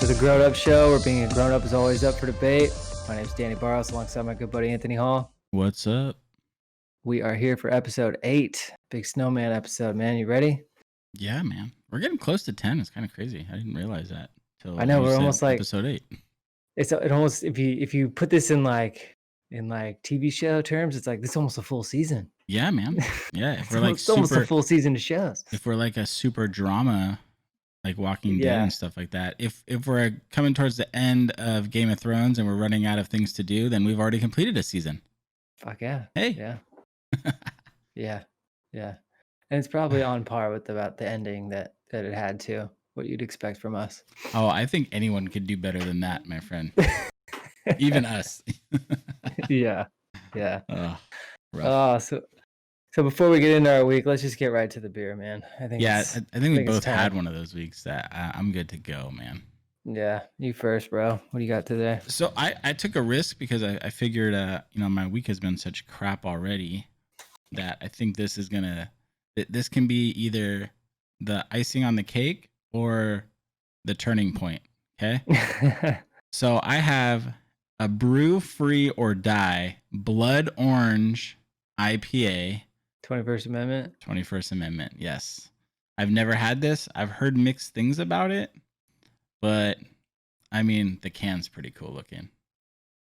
to the Grown Up Show, where being a grown up is always up for debate. My name is Danny Barros, alongside my good buddy Anthony Hall. What's up? We are here for episode 8, big snowman episode. Man, you ready? Yeah, man. We're getting close to 10. It's kind of crazy. I didn't realize that till I know, you we're said almost like episode 8. it almost if you put this in like TV show terms, it's like this is almost a full season. Yeah, man. Yeah, if It's we're like almost a super, full season of shows. if we're like a super drama, like Walking Dead Yeah. and stuff like that. If we're coming towards the end of Game of Thrones and we're running out of things to do, then we've already completed a season. Fuck yeah. Hey. Yeah. Yeah. And it's probably on par with about the ending that it had too. What you'd expect from us. Oh, I think anyone could do better than that, my friend. Even us. Yeah. Oh, rough. So before we get into our week, let's just get right to the beer, man. I think we both it's time. had one of those weeks that I'm good to go, man. Yeah, you first, bro. What do you got today? So I took a risk because I figured, my week has been such crap already that I think this can be either the icing on the cake or the turning point. Okay. So I have a Brew Free or Die Blood Orange IPA. 21st Amendment. 21st Amendment. Yes. I've never had this. I've heard mixed things about it, but I mean, the can's pretty cool looking.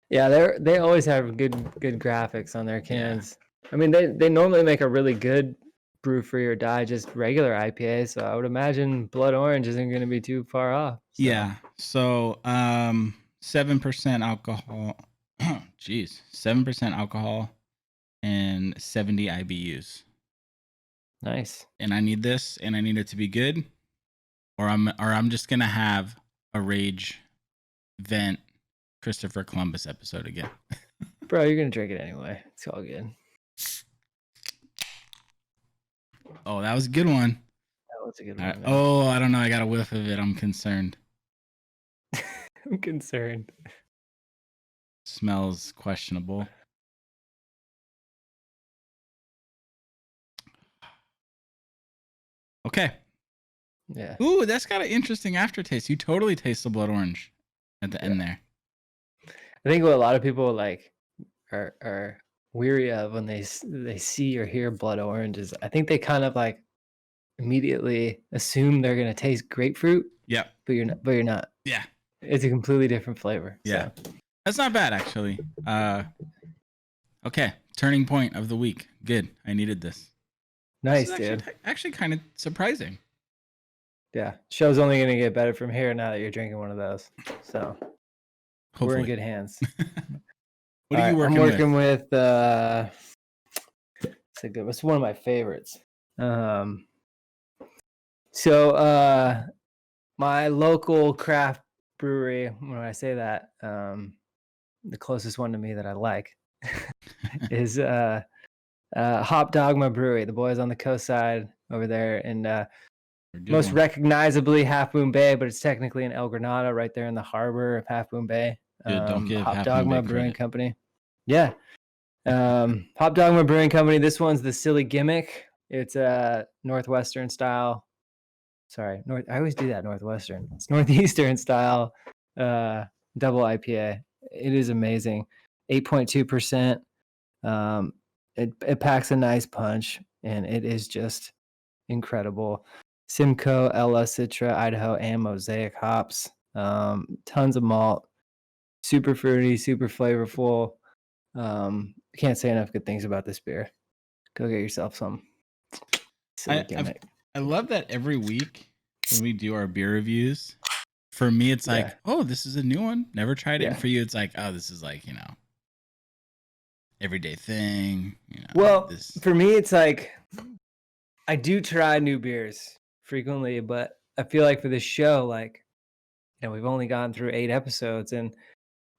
Yeah, they always have good graphics on their cans. Yeah. I mean, they normally make a really good Brew Free or Die just regular IPA, so I would imagine Blood Orange isn't going to be too far off. So. Yeah. So 7% alcohol. Jeez, 7% alcohol and 70 IBUs. Nice. And I need this, and I need it to be good, or I'm just gonna have a rage vent Christopher Columbus episode again. Bro, you're gonna drink it anyway. It's all good. Oh, that was a good one. That was a good one. I don't know. I got a whiff of it. I'm concerned. I'm concerned. Smells questionable. Okay. Yeah. Ooh, that's got an interesting aftertaste. You totally taste the blood orange at the end there. I think what a lot of people like are weary of when they see or hear blood orange is I think they kind of like immediately assume they're gonna taste grapefruit. Yeah. But you're not. Yeah. It's a completely different flavor. Yeah. So. That's not bad actually. Okay. Turning point of the week. Good. I needed this. Nice, this dude. Actually kind of surprising. Yeah. Show's only gonna get better from here now that you're drinking one of those. So hopefully. We're in good hands. What are you working with? I'm working with it's one of my favorites. So my local craft brewery, when I say that, the closest one to me that I like is Hop Dogma Brewery. The boys on the coast side over there, and most recognizably Half Moon Bay, but it's technically in El Granada, right there in the harbor of Half Moon Bay. Don't give Hop Half Dogma Moon Bay Brewing credit. Company. Yeah. Hop Dogma Brewing Company. This one's the Silly Gimmick. It's a Northwestern style. Sorry, I always do that, Northwestern. It's Northeastern style double IPA. It is amazing. 8.2%. It packs a nice punch, and it is just incredible. Simcoe, Ella, Citra, Idaho, and Mosaic hops. Tons of malt. Super fruity, super flavorful. Can't say enough good things about this beer. Go get yourself some. I love that every week when we do our beer reviews, for me, it's like, oh, this is a new one. Never tried it. And for you, it's like, oh, this is like, everyday thing. Well, for me, it's like, I do try new beers frequently, but I feel like for this show, like, we've only gone through 8 episodes, and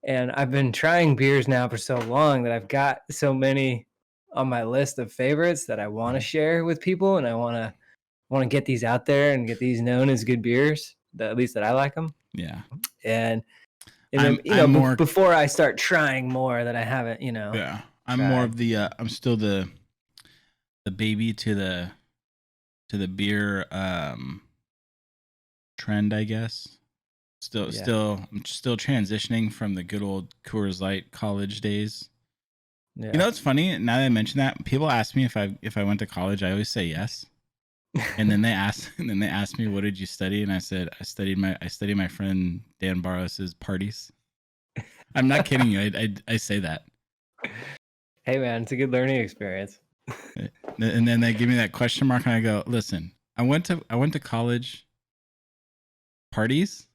I've been trying beers now for so long that I've got so many on my list of favorites that I want to share with people, and I want to get these out there and get these known as good beers, at least that I like them. Yeah. And then, before I start trying more that I haven't, Yeah. I'm more of the I'm still the baby to the beer trend, I guess. I'm still transitioning from the good old Coors Light college days. Yeah. You know, it's funny. Now that I mention that, people ask me if I went to college. I always say yes. And then they ask me, what did you study? And I said, I studied my friend Dan Barros's parties. I'm not kidding you. I say that. Hey man, it's a good learning experience. And then they give me that question mark and I go, listen, I went to college parties.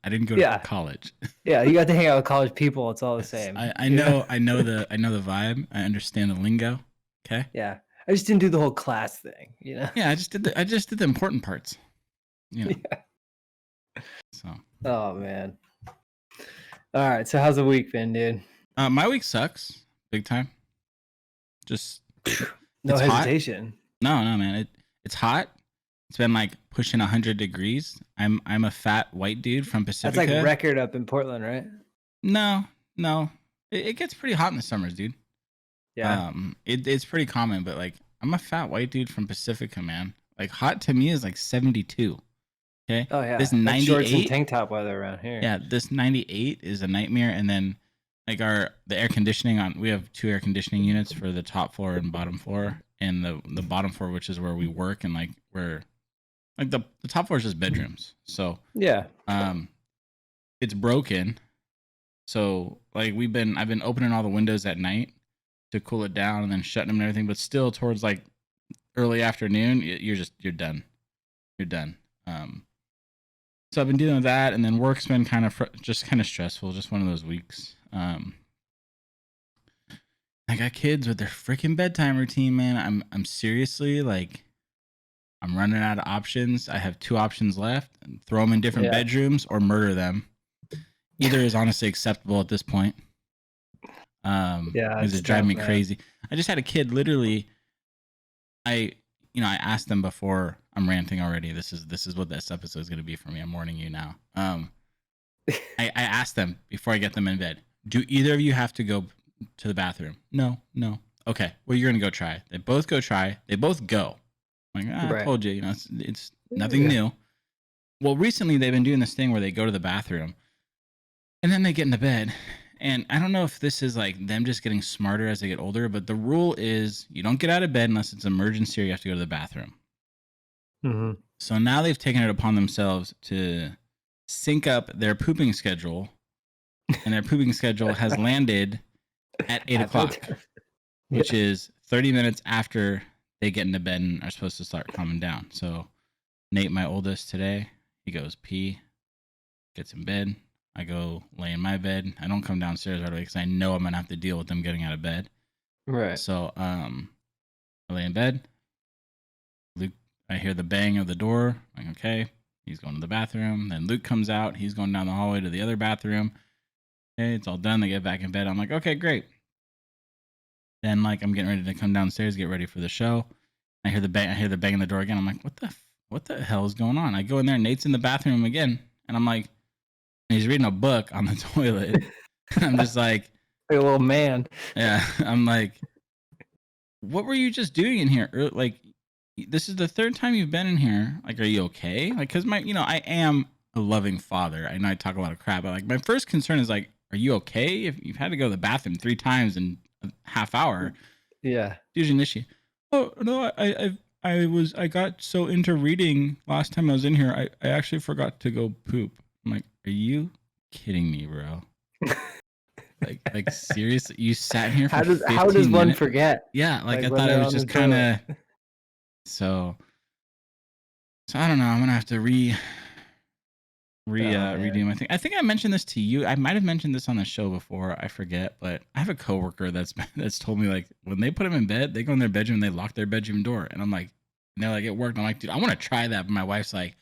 I didn't go to college. Yeah, you got to hang out with college people. It's all the same. I know the vibe. I understand the lingo. Okay. Yeah. I just didn't do the whole class thing, you know? Yeah, I just did the important parts. You know. Yeah. So. Oh man. All right. So how's the week been, dude? My week sucks big time. Just no hesitation. Hot. No, man. It's hot. It's been like pushing 100 degrees. I'm a fat white dude from Pacifica. That's like record up in Portland, right? No. It gets pretty hot in the summers, dude. Yeah. It's pretty common, but like I'm a fat white dude from Pacifica, man. Like hot to me is like 72. Okay. Oh yeah. This 98 shorts and tank top weather around here. Yeah, this 98 is a nightmare. And then like the air conditioning we have 2 air conditioning units for the top floor and bottom floor, and the bottom floor, which is where we work, and like we're like the top floor is just bedrooms. So yeah. It's broken. So like I've been opening all the windows at night to cool it down and then shutting them and everything, but still towards like early afternoon, you're done. You're done. So I've been dealing with that, and then work's been kind of stressful. Just one of those weeks. I got kids with their freaking bedtime routine, man. I'm seriously like, I'm running out of options. I have 2 options left: throw them in different bedrooms or murder them. Either is honestly acceptable at this point. Because it's driving me crazy. I just had a kid. Literally, I asked them before. I'm ranting already. This is what this episode is going to be for me. I'm warning you now. I asked them before I get them in bed, do either of you have to go to the bathroom? No. Okay, well, you're going to go try. They both go try. They both go. I'm like, I told you, it's nothing new. Well, recently they've been doing this thing where they go to the bathroom and then they get into bed. And I don't know if this is like them just getting smarter as they get older, but the rule is you don't get out of bed unless it's an emergency or you have to go to the bathroom. Mm-hmm. So now they've taken it upon themselves to sync up their pooping schedule, and their pooping schedule has landed at 8 o'clock, which is 30 minutes after they get into bed and are supposed to start calming down. So Nate, my oldest today, he goes pee, gets in bed. I go lay in my bed. I don't come downstairs right away because I know I'm going to have to deal with them getting out of bed. Right. So I lay in bed. Luke, I hear the bang of the door. I'm like, okay, he's going to the bathroom. Then Luke comes out. He's going down the hallway to the other bathroom. Okay, it's all done. They get back in bed. I'm like, okay, great. Then like I'm getting ready to come downstairs, get ready for the show. I hear the bang in the door again. I'm like, what the hell is going on? I go in there. Nate's in the bathroom again, and I'm like, he's reading a book on the toilet. I'm just like, a little man. Yeah, I'm like, what were you just doing in here? Like, this is the 3rd time you've been in here. Like, are you okay? Like, because I am a loving father. I know I talk a lot of crap, but like, my first concern is like, are you okay? If you've had to go to the bathroom 3 times in a half hour, yeah, usually an issue. Oh no, I got so into reading last time I was in here, I actually forgot to go poop. I'm like, are you kidding me, bro? like seriously, you sat here for 15 minutes? How does one forget? Yeah, like I thought it was just kind of. So I don't know. I'm gonna have to redo my thing. I think I mentioned this to you. I might have mentioned this on the show before. I forget, but I have a coworker that's told me like when they put them in bed, they go in their bedroom and they lock their bedroom door, and I'm like, and they're like, it worked. I'm like, dude, I want to try that, but my wife's like,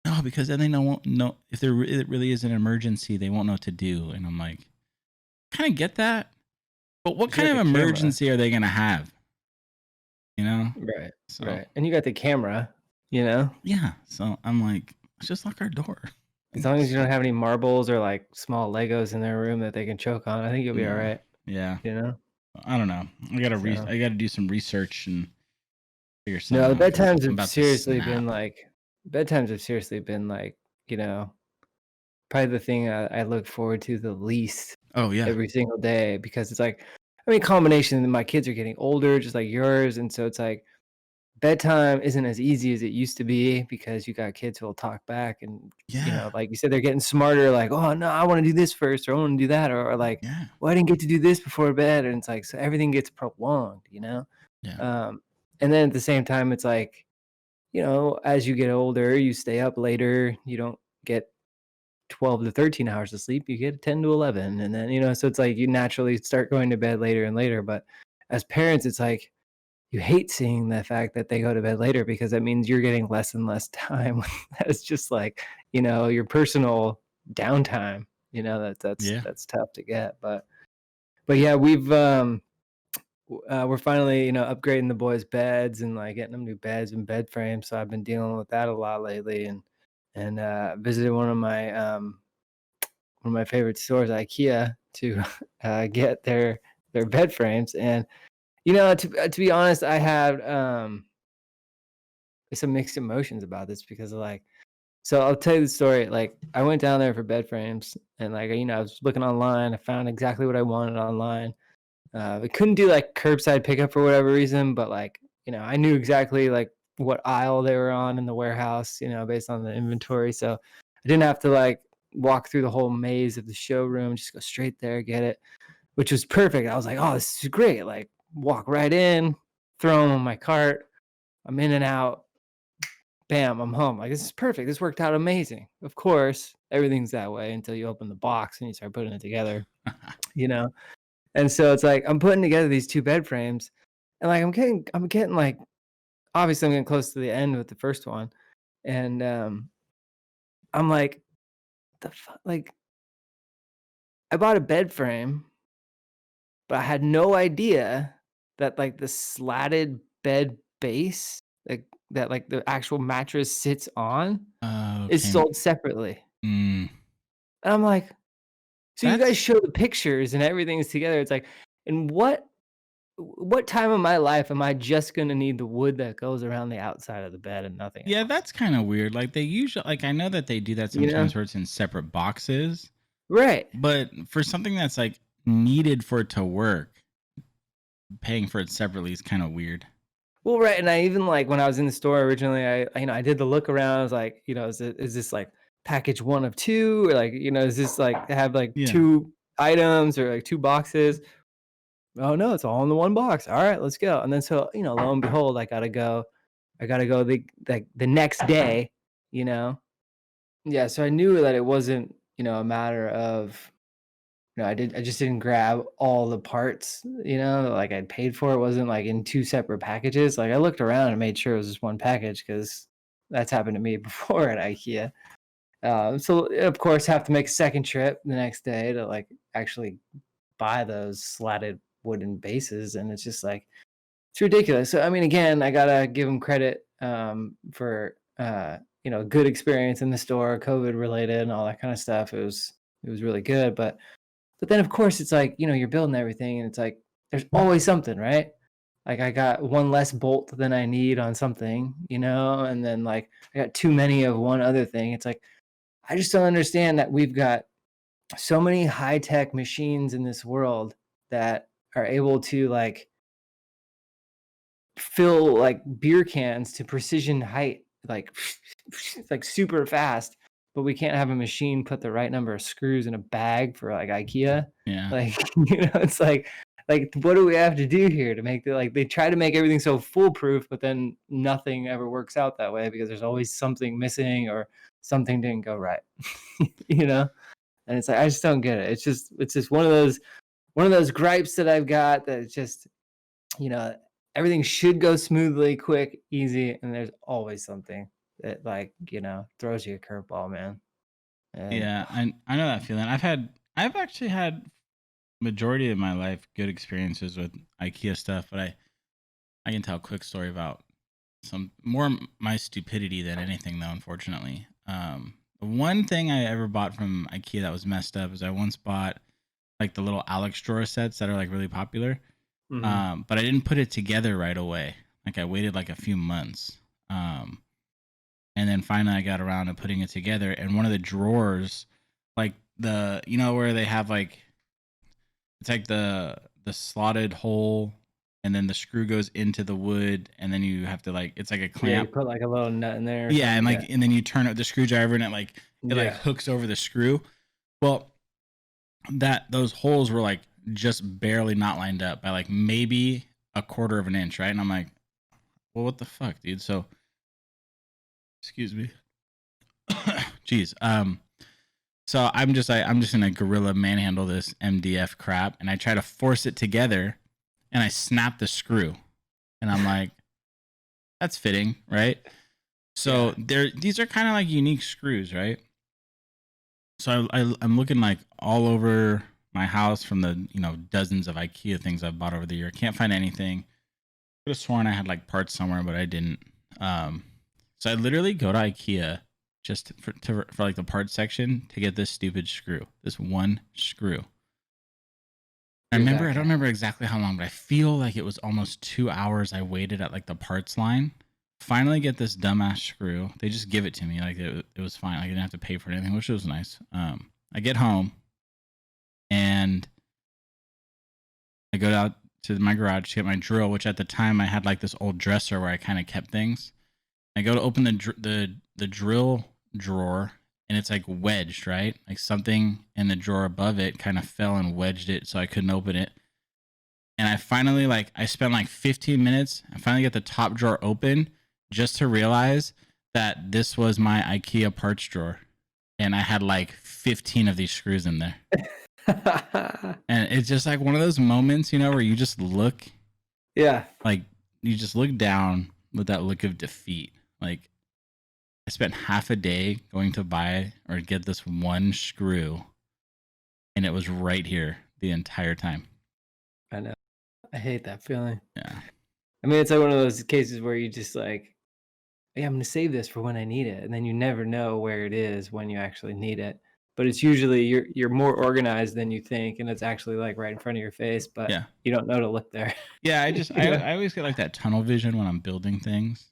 no, because then they won't know if it really is an emergency. They won't know what to do, and I'm like, kind of get that, but what kind of emergency are they gonna have? Right. So, right. And you got the camera, Yeah. So I'm like, let's just lock our door. As long as you don't have any marbles or like small Legos in their room that they can choke on, I think you'll be all right. Yeah. I don't know. I gotta do some research and figure something out. No, the bedtimes have seriously been like, probably the thing I look forward to the least Oh yeah. every single day because it's like, I mean, combination. My kids are getting older, just like yours, and so it's like bedtime isn't as easy as it used to be because you got kids who will talk back and, Yeah. like you said, they're getting smarter, like, "Oh, no, I wanna do this first," or, "I wanna do that," or like, Yeah. "Well, I didn't get to do this before bed," and it's like, so everything gets prolonged, you know? Yeah. And then at the same time, it's like, as you get older, you stay up later, you don't get 12 to 13 hours of sleep, you get 10 to 11, and then, so it's like you naturally start going to bed later and later, but as parents, it's like you hate seeing the fact that they go to bed later because that means you're getting less and less time. That's just like, your personal downtime, that's Yeah. that's tough to get. But yeah, we're finally, upgrading the boys' beds and like getting them new beds and bed frames. So I've been dealing with that a lot lately and visited one of my favorite stores, IKEA, to get their bed frames. And to be honest, I had some mixed emotions about this because of like, so I'll tell you the story. Like, I went down there for bed frames, and like, I was looking online. I found exactly what I wanted online. We couldn't do like curbside pickup for whatever reason, but like, I knew exactly like what aisle they were on in the warehouse, based on the inventory. So I didn't have to like walk through the whole maze of the showroom. Just go straight there, get it, which was perfect. I was like, oh, this is great. Like, walk right in, throw them on my cart. I'm in and out. Bam, I'm home. Like, this is perfect. This worked out amazing. Of course, everything's that way until you open the box and you start putting it together, you know? And so it's like I'm putting together these two bed frames and like I'm getting like obviously I'm getting close to the end with the first one. And I'm like, like I bought a bed frame, but I had no idea that like the slatted bed base, like that like the actual mattress sits on is Okay. sold separately. Mm, And I'm like, so you guys that's show the pictures and everything's together. It's like, in what time of my life am I just gonna need the wood that goes around the outside of the bed and nothing yeah, else? that's kind of weird. Like they usually like I know that they do that You know? sometimes where it's in separate boxes, Right. but for something that's like needed for it to work, paying for it separately is kind of weird. Well, right, and I even, like, when I was in the store originally, I did the look around, I was like, is this, like, package 1 of 2? Or, like, is this, like, have, like, Yeah. 2 items or, like, 2 boxes? Oh, no, it's all in the 1 box. Alright, let's go. And then so, lo and behold, I gotta go the next day, you know? Yeah, so I knew that it wasn't, a matter of, I just didn't grab all the parts, like I'd paid for. It wasn't like in 2 separate packages. Like I looked around and made sure it was just 1 package because that's happened to me before at IKEA. So of course have to make a second trip the next day to like actually buy those slatted wooden bases, and it's just like it's ridiculous. So I mean, again, I gotta give them credit for good experience in the store, COVID related, and all that kind of stuff. It was really good, but then, of course, it's like, you're building everything and it's like, there's always something, right? Like I got one less bolt than I need on something, and then like I got too many of one other thing. It's like, I just don't understand that we've got so many high tech machines in this world that are able to like fill like beer cans to precision height, like like super fast, but we can't have a machine put the right number of screws in a bag for like IKEA. Yeah. Like, it's like what do we have to do here to make the like they try to make everything so foolproof, but then nothing ever works out that way because there's always something missing or something didn't go right. you know? And it's like I just don't get it. It's just one of those gripes that I've got that it's just you know, everything should go smoothly, quick, easy, and there's always something that like, throws you a curveball, man. And Yeah, I know that feeling. I've actually had majority of my life good experiences with IKEA stuff, but I can tell a quick story about some more my stupidity than anything though, unfortunately. The one thing I ever bought from IKEA that was messed up is I once bought like the little Alex drawer sets that are like really popular. mhm. But I didn't put it together right away. Like I waited like a few months. And then finally I got around to putting it together, and one of the drawers you know where they have like, it's like the slotted hole, and then the screw goes into the wood, and then you have to like, it's like a Yeah, you clamp. put like a little nut in there. Or Yeah, and something. like, and then you turn up the screwdriver, and it like Yeah. hooks over the screw. Well, those holes were like just barely not lined up by like maybe a quarter of an inch, right? And I'm like, well, what the fuck, dude? So, excuse me. Jeez. So I'm just gonna gorilla manhandle this MDF crap, and I try to force it together, and I snap the screw, and I'm like, that's fitting, right? So these are kind of like unique screws, right? So I'm looking like all over my house from the dozens of IKEA things I've bought over the year. Can't find anything. Could have sworn I had like parts somewhere, but I didn't. So I literally go to IKEA just for like the parts section to get this stupid screw, this one screw. I don't remember exactly how long, but I feel like it was almost 2 hours I waited at like the parts line. Finally get this dumbass screw. They just give it to me. Like it was fine. Like I didn't have to pay for anything, which was nice. I get home and I go out to my garage to get my drill, which at the time I had like this old dresser where I kind of kept things. I go to open the drill drawer, and it's like wedged, right? Like something in the drawer above it kind of fell and wedged it, so I couldn't open it. And I finally I spent like 15 minutes. I finally get the top drawer open just to realize that this was my IKEA parts drawer, and I had like 15 of these screws in there. And it's just like one of those moments, where you just look, like you just look down with that look of defeat. Like I spent half a day going to buy or get this one screw, and it was right here the entire time. I know. I hate that feeling. Yeah. I mean, it's like one of those cases where you just like, yeah, I'm going to save this for when I need it. And then you never know where it is when you actually need it. But it's usually you're more organized than you think, and it's actually like right in front of your face, but you don't know to look there. Yeah, I always get like that tunnel vision when I'm building things.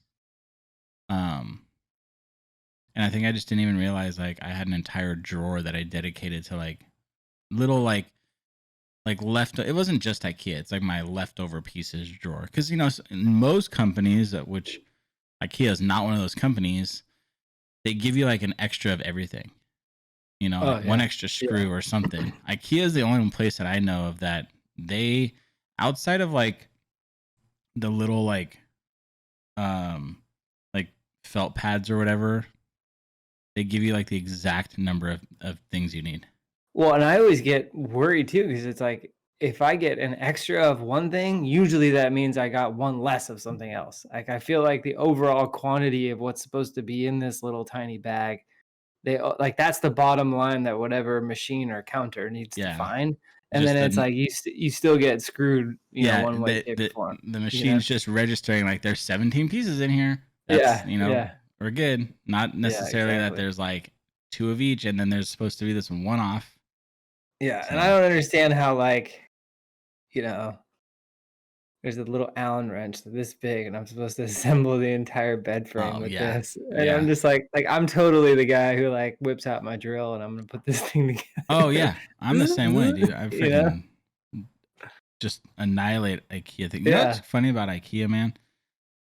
And I think I just didn't even realize like I had an entire drawer that I dedicated to like little like left. It wasn't just IKEA. It's like my leftover pieces drawer. Because in most companies, which IKEA is not one of those companies, they give you like an extra of everything. One extra screw or something. IKEA is the only place that I know of that they, outside of like the little like felt pads or whatever, they give you like the exact number of things you need. Well, and I always get worried too, because it's like if I get an extra of one thing, usually that means I got one less of something else. Like I feel like the overall quantity of what's supposed to be in this little tiny bag, they like that's the bottom line that whatever machine or counter needs to find. And then it's like you still get screwed, one way, shape, or form. The machine's just registering like there's 17 pieces in here. That's, we're good. Not necessarily that there's like 2 of each, and then there's supposed to be this one off. Yeah, and I don't understand how there's a little Allen wrench this big, and I'm supposed to assemble the entire bed frame with this. And I'm just like I'm totally the guy who like whips out my drill and I'm gonna put this thing together. Oh yeah, I'm the same way, dude. I freaking just annihilate IKEA things. You know what's funny about IKEA, man?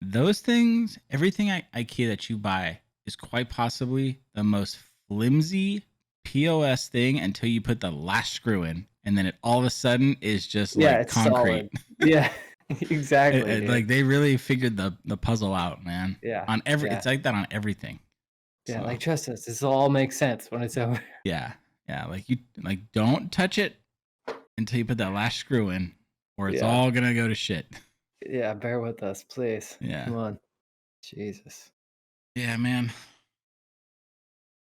Those things, everything IKEA that you buy is quite possibly the most flimsy POS thing until you put the last screw in, and then it all of a sudden is just like concrete. Yeah, exactly. Like they really figured the puzzle out, man. Yeah. On it's like that on everything. Yeah, like trust us, this will all make sense when it's over. Yeah. Like you don't touch it until you put that last screw in, or it's all gonna go to shit. Yeah, bear with us, please. Yeah. Come on. Jesus. Yeah, man.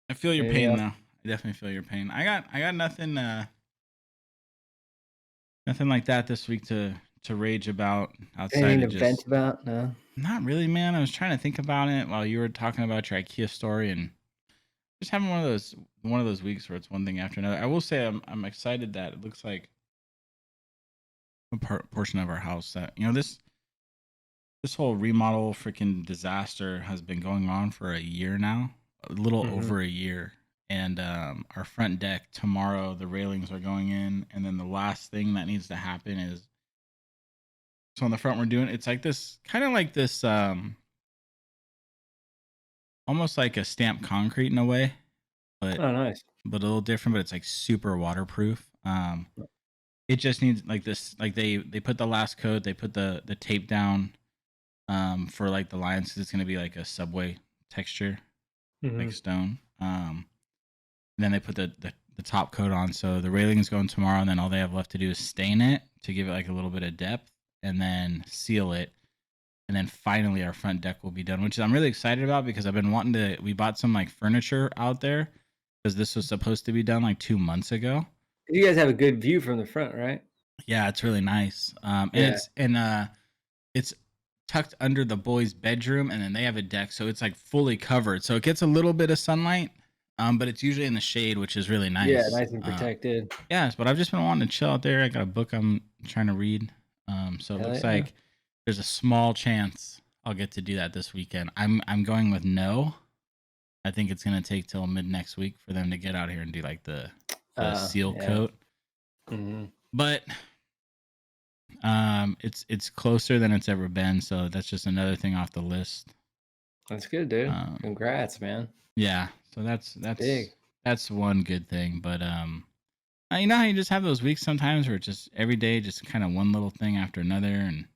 I feel your pain though. I definitely feel your pain. I got nothing like that this week to rage about outside. Anything of to vent about? No. Not really, man. I was trying to think about it while you were talking about your IKEA story, and just having one of those weeks where it's one thing after another. I will say I'm excited that it looks like a portion of our house that this whole remodel freaking disaster has been going on for a year now, a little over a year, and our front deck tomorrow. The railings are going in, and then the last thing that needs to happen is so on the front we're doing. It's like this, kind of like this, almost like a stamped concrete in a way, but Oh, nice. a little different. But it's like super waterproof. It just needs like this, like they put the last coat, they put the tape down for like the lines, 'cause it's gonna be like a subway texture, like stone. Then they put the top coat on, so the railing's going tomorrow, and then all they have left to do is stain it to give it like a little bit of depth, and then seal it, and then finally our front deck will be done, which I'm really excited about because I've been wanting to. We bought some like furniture out there because this was supposed to be done like 2 months ago. You guys have a good view from the front, right? Yeah, it's really nice. And Yeah. it's tucked under the boys' bedroom, and then they have a deck, so it's like fully covered. So it gets a little bit of sunlight, but it's usually in the shade, which is really nice. Yeah, nice and protected. Yes, but I've just been wanting to chill out there. I got a book I'm trying to read. So it Hell looks yeah. like there's a small chance I'll get to do that this weekend. I'm going with no. I think it's gonna take till mid next week for them to get out here and do like the seal Yeah. coat. But it's closer than it's ever been, so that's just another thing off the list. That's good, dude. Congrats, man. Yeah, so that's Big. that's one good thing. But you know how you just have those weeks sometimes where it's just every day just kind of one little thing after another, and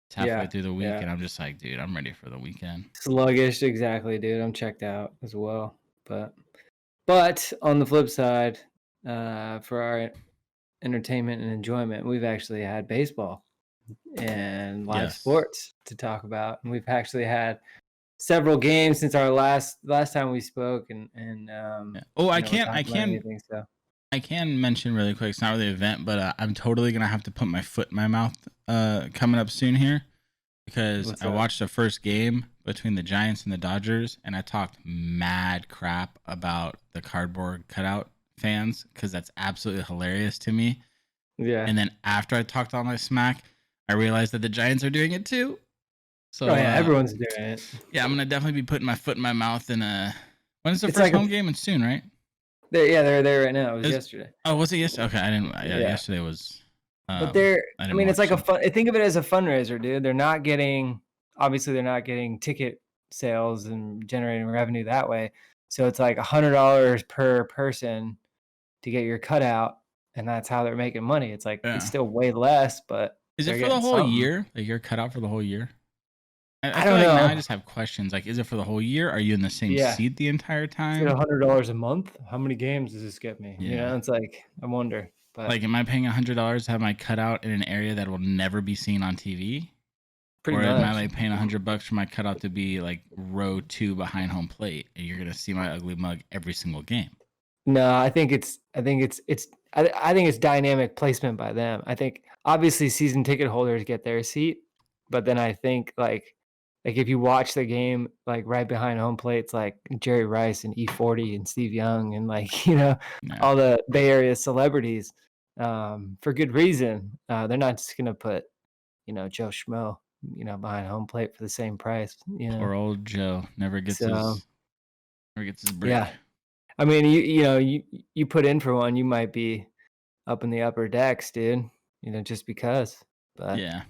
it's halfway through the week, and I'm just like, dude, I'm ready for the weekend. Sluggish, exactly, dude. I'm checked out as well. But on the flip side, for our entertainment and enjoyment, we've actually had baseball and live sports to talk about, and we've actually had several games since our last time we spoke, and I can mention really quick. It's not really an event, but I'm totally gonna have to put my foot in my mouth coming up soon here, because I watched the first game between the Giants and the Dodgers, and I talked mad crap about the cardboard cutout fans because that's absolutely hilarious to me. Yeah. And then after I talked all my smack, I realized that the Giants are doing it too. So everyone's doing it. Yeah, I'm gonna definitely be putting my foot in my mouth. And when is the first home game? It's soon, right? They're there right now. It was yesterday. Oh, was it yesterday? Okay, I didn't. Yeah, yesterday was. But I mean, it's like think of it as a fundraiser, dude. They're not getting ticket sales and generating revenue that way. So it's like $100 per person to get your cutout, and that's how they're making money. It's like it's still way less, but is it for the whole year? Like you're cut out for the whole year? I don't know. Now I just have questions. Like, is it for the whole year? Are you in the same seat the entire time? Is it $100 a month? How many games does this get me? Yeah. You know, it's like I wonder. But like, am I paying $100 to have my cutout in an area that will never be seen on TV? Pretty much. Am I like paying $100 for my cutout to be like row 2 behind home plate, and you're gonna see my ugly mug every single game? No, I think it's dynamic placement by them. I think obviously season ticket holders get their seat, but then I think like if you watch the game like right behind home plate, it's like Jerry Rice and E08 and Steve Young and like all the Bay Area celebrities, for good reason. They're not just gonna put Joe Schmo behind home plate for the same price. Poor old Joe never gets his break. Yeah. I mean, you put in for one, you might be up in the upper decks, dude. Just because. But yeah,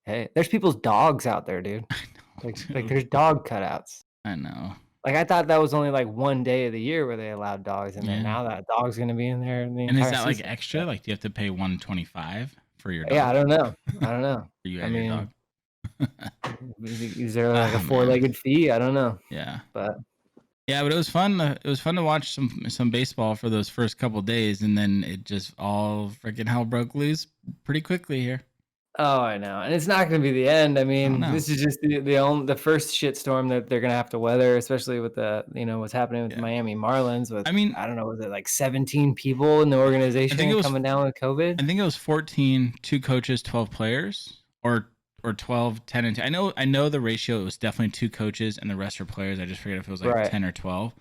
hey, there's people's dogs out there, dude. I know, like there's dog cutouts. I know. Like I thought that was only like one day of the year where they allowed dogs in there. Now that dog's gonna be in there. And is that like extra? Like, do you have to pay $125 for your dog? Yeah, I don't know. For you and your dog. Is there like a 4-legged fee? I don't know. Yeah, but it was fun. It was fun to watch some baseball for those first couple days, and then it just all freaking hell broke loose pretty quickly here. Oh, I know, and it's not going to be the end. I mean, this is just the first shitstorm that they're going to have to weather, especially with the what's happening with the Miami Marlins. With I don't know, was it like 17 people in the organization coming down with COVID? I think it was 14, 2 coaches, 12 players, or 12, 10, and 2. I know the ratio. It was definitely 2 coaches and the rest are players. I just forget if it was like 10 or 12.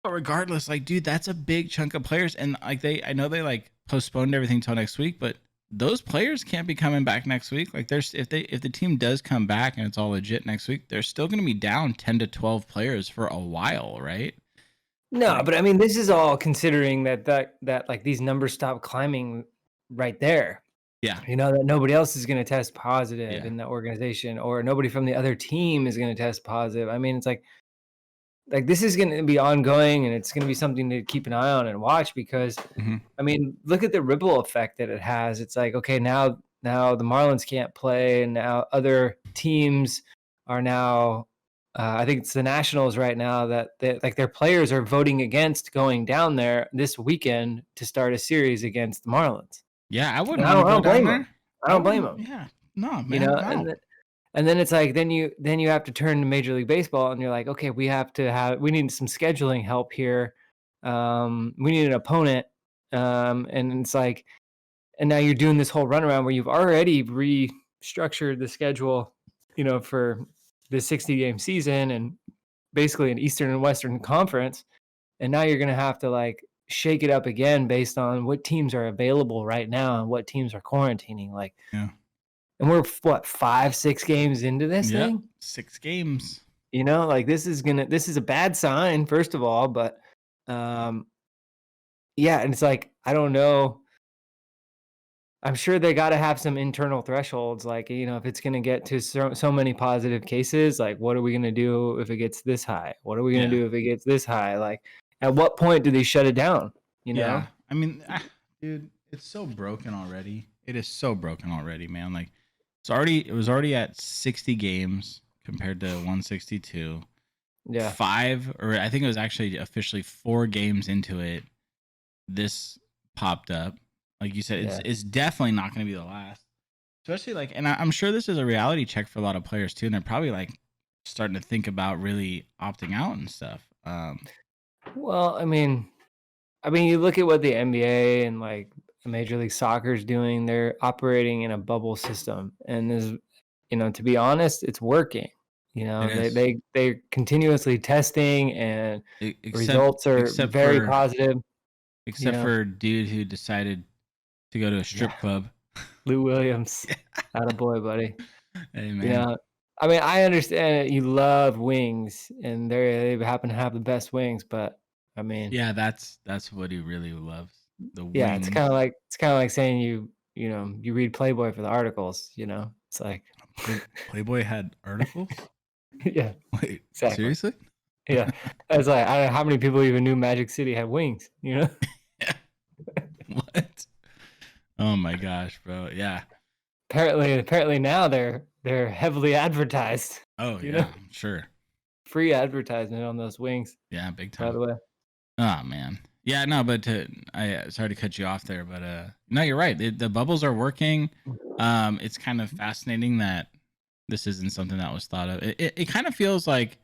But regardless, like, dude, that's a big chunk of players, and like I know they like postponed everything till next week, but those players can't be coming back next week. Like, if the team does come back and it's all legit next week, they're still going to be down 10 to 12 players for a while, right? No, Like, but I mean, this is all considering that like these numbers stop climbing right there. yeah, You know that nobody else is going to test positive yeah, in the organization, or nobody from the other team is going to test positive. I mean, it's like this is going to be ongoing, and it's going to be something to keep an eye on and watch because hmm I mean, look at the ripple effect that it has. It's like, okay, now the Marlins can't play, and now other teams are now. I think it's the Nationals right now that like their players are voting against going down there this weekend to start a series against the Marlins. yeah. I And wouldn't want to I go don't down blame them. there. I I don't blame wouldn't. them. Yeah, no, You man, know, no. and then it's like then you have to turn to Major League Baseball, and you're like, okay, we need some scheduling help here. We need an opponent, and it's like and now you're doing this whole runaround where you've already restructured the schedule, for the 60-game season and basically an Eastern and Western conference. And now you're going to have to like shake it up again based on what teams are available right now and what teams are quarantining. Like, Yeah, and we're what, 5, 6 games into this yep. thing? 6 games. Like this is a bad sign, first of all, but um, yeah. And it's like, I don't know. I'm sure they gotta have some internal thresholds, like, if it's gonna get to so many positive cases, like, what are we gonna do if it gets this high? What are we gonna Yeah, do if it gets this high? Like, at what point do they shut it down, you yeah. know? I mean, dude, it's so broken already. It is so broken already, man. Like, it was already at 60 games compared to 162. Yeah, 5, or I think it was actually officially 4 games into it, this popped up. Like you said, yeah. it's definitely not going to be the last. Especially like, and I'm sure this is a reality check for a lot of players too, and they're probably like starting to think about really opting out and stuff. Well, I mean, you look at what the NBA and, like, Major League Soccer is doing, they're operating in a bubble system, and to be honest, it's working. It They is, they're continuously testing, and except results are except very for positive, you except know? for a dude who decided to go to a Yeah. strip club. Lou Williams. Attaboy, buddy. Hey You man, know, I mean, I understand that you love wings, and they happen to have the best wings, but I mean, yeah, that's what he really loves, the yeah, wings. it's kinda like saying you read Playboy for the articles, It's like Playboy had articles. yeah, Wait, exactly. seriously? Yeah. It's like, I don't know how many people even knew Magic City had wings, you know? What? Oh my gosh, bro. Yeah. Apparently now they're heavily advertised, Oh you know? yeah, I'm sure. Free advertisement on those wings, Yeah, big by time. the way. Oh man. Yeah, no, but sorry to cut you off there, but no, you're right. The bubbles are working. It's kind of fascinating that this isn't something that was thought of. It kind of feels like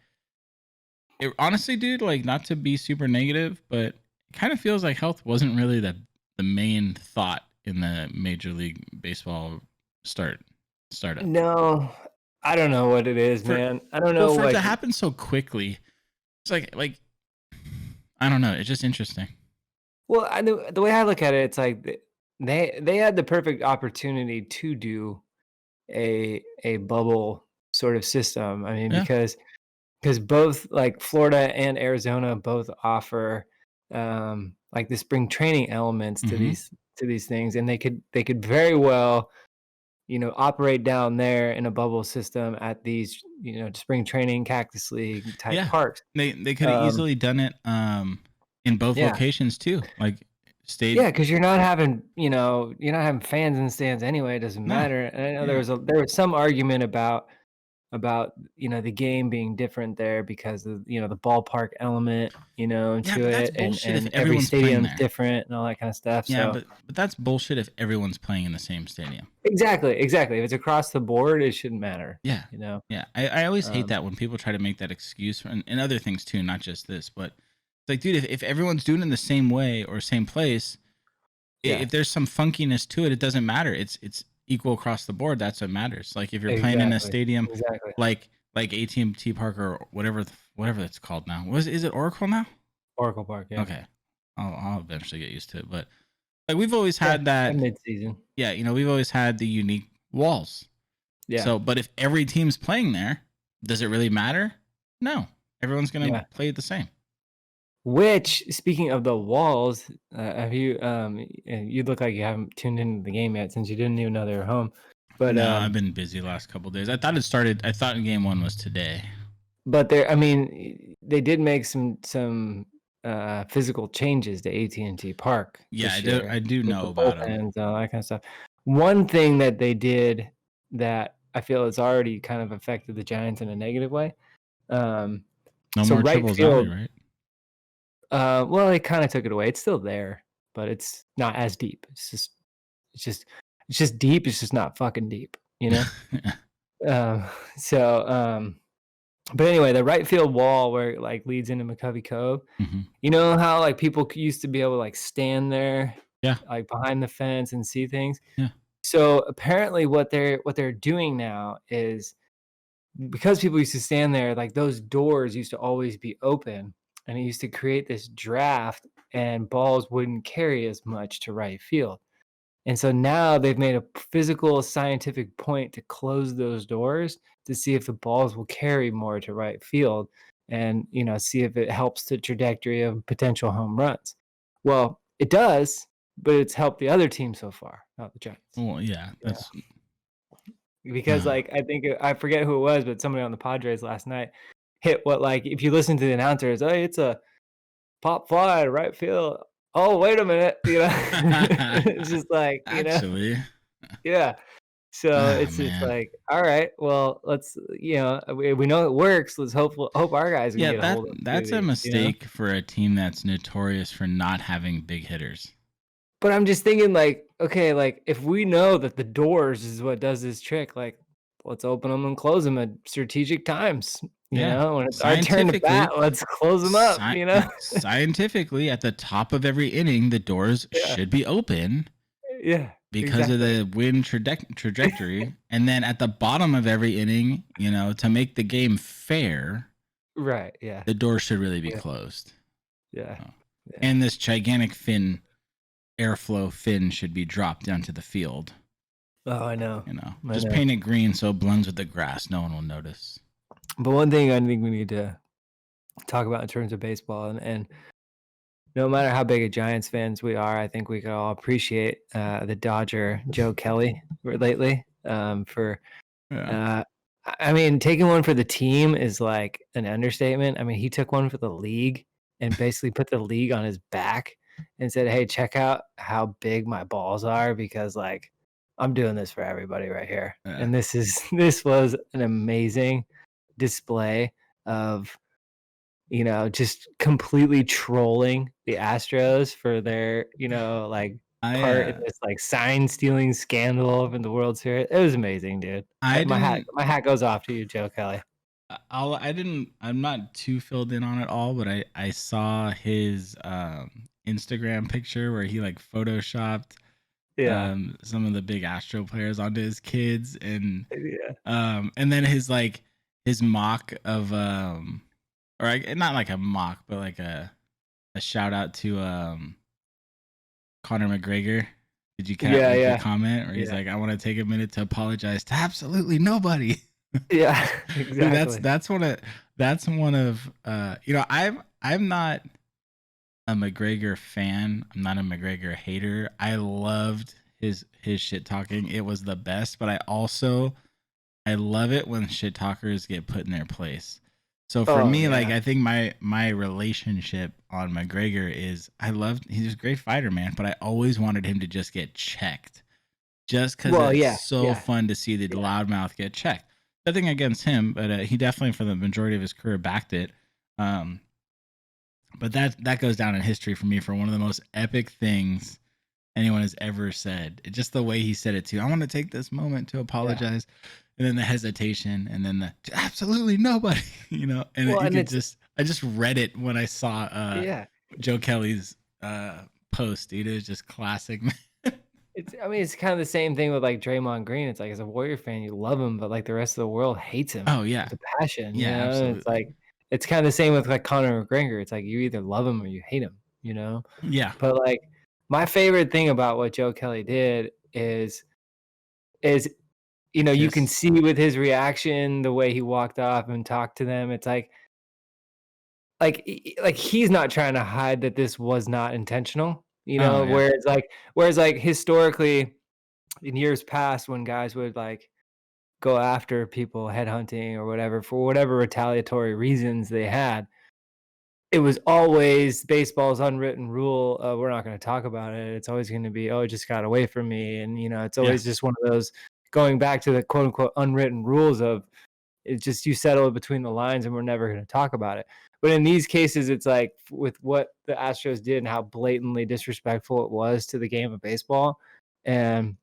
honestly, dude, like not to be super negative, but it kind of feels like health wasn't really the main thought in the Major League Baseball startup. No, I don't know what it is, For man. I don't Well, know, for it to like, happen so quickly, it's like I don't know. It's just interesting. well, the way I look at it, it's like they had the perfect opportunity to do a bubble sort of system. I mean, Yeah. because both like Florida and Arizona both offer like the spring training elements to hmm these things, and they could very well operate down there in a bubble system at these spring training Cactus League type Yeah. parks. They could have Um, easily done it in both yeah, locations too. Like yeah, stayed because you're not having fans in the stands anyway. It doesn't no. matter. And I know Yeah. there was some argument about the game being different there because of the ballpark element Yeah, into but that's it, and bullshit if and every everyone's playing stadium's there. different and all that kind of stuff. Yeah, So but that's bullshit if everyone's playing in the same stadium. exactly, if it's across the board, it shouldn't matter. Yeah. you know Yeah. I always hate um that when people try to make that excuse and other things too, not just this, but it's like, dude, if everyone's doing it in the same way or same place, yeah, if there's some funkiness to it, it doesn't matter. It's equal across the board. That's what matters. Like if you're playing in a exactly, stadium exactly. like AT&T Park or whatever it's called now. Is it Oracle now? Oracle Park, yeah. Okay, I'll eventually get used to it. But like we've always Yeah, had at that. mid-season. Yeah, we've always had the unique walls. Yeah, So, but if every team's playing there, does it really matter? No, everyone's gonna yeah. play it the same. Which, speaking of the walls, have you you look like you haven't tuned into the game yet since you didn't even know they were home. But No, I've been busy the last couple days. I thought it started. I thought game one was today. but there, I mean, they did make some physical changes to AT&T Park Yeah, this year I do with know the about them. bullpens and all that kind of stuff. One thing that they did that I feel has already kind of affected the Giants in a negative way. Um, No so more right triples alley, field, right? well, they kind of took it away. It's still there, but it's not as deep. It's just it's just deep. It's just not fucking deep, you know. Um, so but anyway, the right field wall where it like leads into McCovey Cove. Mhm. You know how like people used to be able to like stand there, Yeah, like behind the fence and see things. yeah. So apparently, what they're doing now is because people used to stand there, like those doors used to always be open, and it used to create this draft, and balls wouldn't carry as much to right field. And so now they've made a physical scientific point to close those doors to see if the balls will carry more to right field and, see if it helps the trajectory of potential home runs. Well, it does, but it's helped the other team so far, not the Giants. Well, yeah. Yeah. That's Because like I think I forget who it was, but somebody on the Padres last night hit what like if you listen to the announcers, hey, it's a pop fly to right field. Oh, wait a minute, it's just like, actually. yeah. So Ah, it's just man. like, all right, well, let's, we know it works. Let's hope our guys can Yeah, get a hold of that's a it. mistake for a team that's notorious for not having big hitters. But I'm just thinking, like, okay, like if we know that the doors is what does this trick, like, let's open them and close them at strategic times. Yeah. When it's our turn to bat, Scientifically, let's close them up. scientifically, at the top of every inning, the doors Yeah, should be open yeah, because of exactly. the wind trajectory. And then at the bottom of every inning, to make the game fair, Right. Yeah. the door should really be Yeah. closed. Yeah. Oh. Yeah. And this gigantic airflow fin should be dropped down to the field. Oh, I know. Just paint it green so it blends with the grass. No one will notice. But one thing I think we need to talk about in terms of baseball, and no matter how big a Giants fans we are, I think we can all appreciate the Dodger Joe Kelly lately. For Yeah. I mean, taking one for the team is like an understatement. I mean, he took one for the league and basically put the league on his back and said, "Hey, check out how big my balls are because like I'm doing this for everybody right here." Yeah. And this was an amazing display of just completely trolling the Astros for their, like part in this like sign stealing scandal from the World Series. It was amazing, dude. I My hat didn't my hat goes off to you, Joe Kelly. I'm not too filled in on it all, but I saw his Instagram picture where he like photoshopped Yeah. some of the big Astro players onto his kids Yeah. and then his mock of not like a mock but like a shout out to Conor McGregor. Did you Yeah, read the yeah. comment where he's Yeah. like, I want to take a minute to apologize to absolutely nobody. Yeah, Dude, exactly. that's one of I'm not a McGregor fan. I'm not a McGregor hater. I loved his shit talking. It was the best, but I love it when shit talkers get put in their place. So for Oh, me, like yeah. I think my relationship on McGregor is he's a great fighter, man, but I always wanted him to just get checked. Just because Well, it's yeah, so yeah, fun to see the yeah. loudmouth get checked. Nothing against him, but he definitely for the majority of his career backed it. But that goes down in history for me for one of the most epic things anyone has ever said. Just the way he said it too. I want to take this moment to Yeah. apologize, and then the hesitation, and then the absolutely nobody, And Well, you and could I just read it when I saw yeah. Joe Kelly's post, dude. It was just classic. I mean, it's kind of the same thing with like Draymond Green. It's like as a Warrior fan, you love him, but like the rest of the world hates him Oh yeah, with a passion, yeah, It's absolutely, like it's kind of the same with like Conor McGregor. It's like you either love him or you hate him. yeah. But like my favorite thing about what Joe Kelly did is you can Just see with his reaction, the way he walked off and talked to them. It's like like he's not trying to hide that this was not intentional, Oh yeah. whereas like historically in years past when guys would like go after people headhunting or whatever for whatever retaliatory reasons they had, it was always baseball's unwritten rule of we're not going to talk about it. It's always going to be, oh, it just got away from me. And, it's Yeah. always just one of those going back to the quote unquote unwritten rules of it's just you settle it between the lines and we're never going to talk about it. But in these cases, it's like with what the Astros did and how blatantly disrespectful it was to the game of baseball. And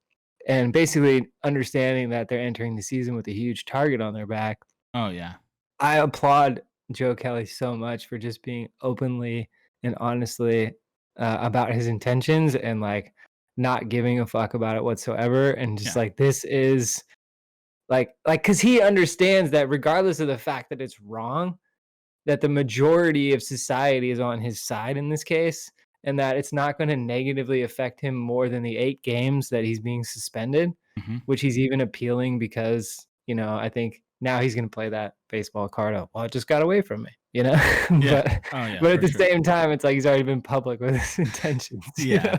and basically understanding that they're entering the season with a huge target on their back. Oh yeah. I applaud Joe Kelly so much for just being openly and honestly about his intentions and like not giving a fuck about it whatsoever. And just Yeah. like, this is because he understands that regardless of the fact that it's wrong, that the majority of society is on his side in this case, and that it's not going to negatively affect him more than the 8 games that he's being suspended, hmm which he's even appealing because, I think now he's going to play that baseball card of, well, it just got away from me, Yeah. but Oh yeah. but at For the sure. same time, it's like he's already been public with his intentions. Yeah.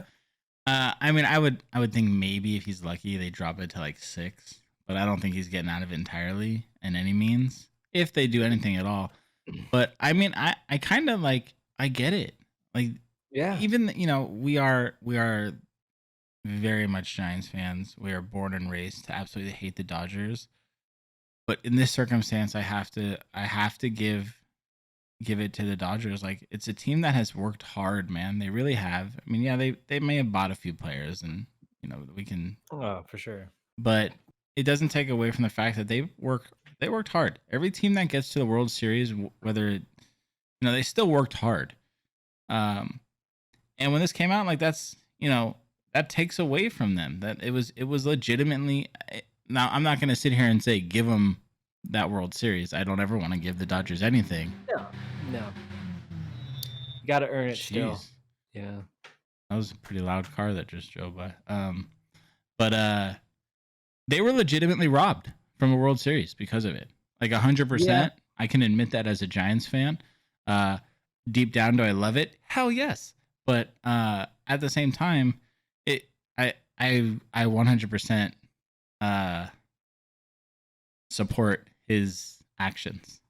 I mean, I would think maybe if he's lucky, they drop it to like 6, but I don't think he's getting out of it entirely in any means, if they do anything at all. But I mean, I kind of like I get it. Like Yeah. even we are very much Giants fans. We are born and raised to absolutely hate the Dodgers. But in this circumstance, I have to give it to the Dodgers. Like it's a team that has worked hard, man. They really have. I mean, yeah, they may have bought a few players, and we can, Oh, for sure. but it doesn't take away from the fact that they worked hard. Every team that gets to the World Series, whether they still worked hard. And when this came out, like that's that takes away from them. That it was legitimately. Now I'm not going to sit here and say give them that World Series. I don't ever want to give the Dodgers anything. No. You got to earn it still. Jeez. Yeah. That was a pretty loud car that just drove by. But they were legitimately robbed from a World Series because of it. Like 100%. Yeah. I can admit that as a Giants fan. Deep down, do I love it? Hell yes. But at the same time, I 100% support his actions.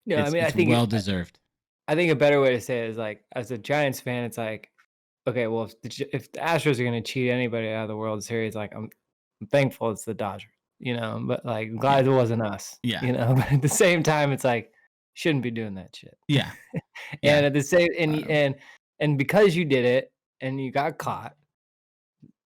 No, It's, I mean, it's well deserved. I think a better way to say it is like, as a Giants fan, it's like, okay, well, if the Astros are going to cheat anybody out of the World Series, like I'm thankful it's the Dodgers, but like I'm glad it wasn't us, Yeah. But at the same time, it's like shouldn't be doing that shit. Yeah. And at the same Um, and because you did it and you got caught,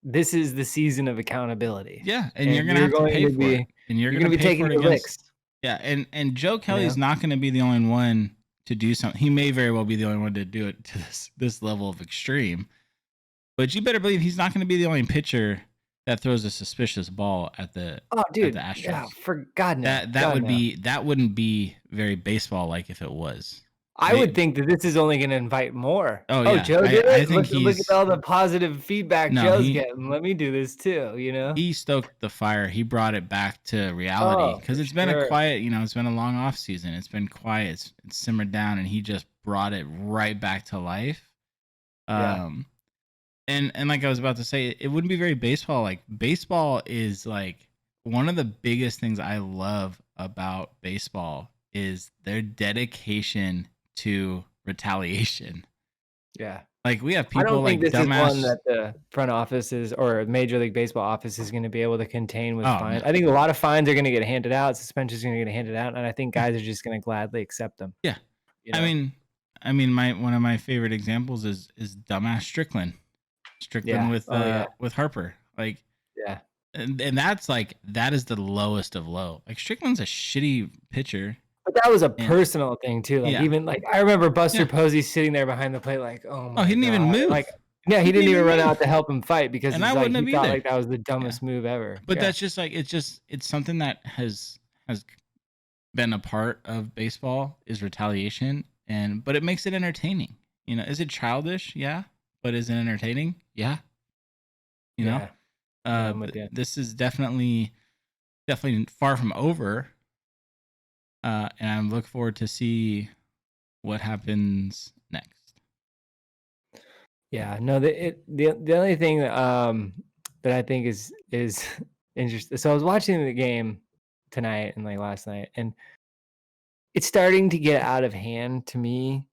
this is the season of accountability. Yeah, and you're gonna have to going pay to for be it, and you're you're gonna going to be pay for taking it your against. licks. Yeah, and Joe Kelly's know? not going to be the only one to do something. He may very well be the only one to do it to this level of extreme. But you better believe he's not going to be the only pitcher that throws a suspicious ball at the Oh, dude, Astros. yeah, for God no. That wouldn't be very baseball like if it was. I would think that this is only going to invite more. Oh Oh, yeah, Joe did I it. think Look at all the positive feedback no Joe's he getting. Let me do this too. he stoked the fire. He brought it back to reality Oh, because for it's been a sure. quiet, it's been a long off season. It's been quiet. It's simmered down, and he just brought it right back to life. Yeah. And like I was about to say, it wouldn't be very baseball. Like baseball is like one of the biggest things I love about baseball is their dedication to retaliation. Yeah. Like we have I people don't like think this is one dumbass. that the front office is or Major League Baseball office is going to be able to contain with Oh fines. no, I think a lot of fines are going to get handed out. Suspensions are going to get handed out, and I think guys are just going to gladly accept them. yeah. I mean, my one of my favorite examples is dumbass Strickland. Strickland with Harper. Like Yeah. and that's like that is the lowest of low. Like Strickland's a shitty pitcher. But that was a And personal thing too. Like yeah. even like I remember Buster Yeah. Posey sitting there behind the plate, like, oh my Oh, he didn't even God. move. Like, yeah, he didn't even run out to help him fight because And it's I like wouldn't he have thought either. like that was the dumbest move ever. But Yeah. that's just like it's something that has been a part of baseball is retaliation, but it makes it entertaining. Is it childish? Yeah, but is it entertaining? Yeah. Yeah. I'm with you. This is definitely far from over. And I look forward to see what happens next. Yeah, no, the only thing that I think is interesting. So I was watching the game tonight and like last night, and it's starting to get out of hand to me.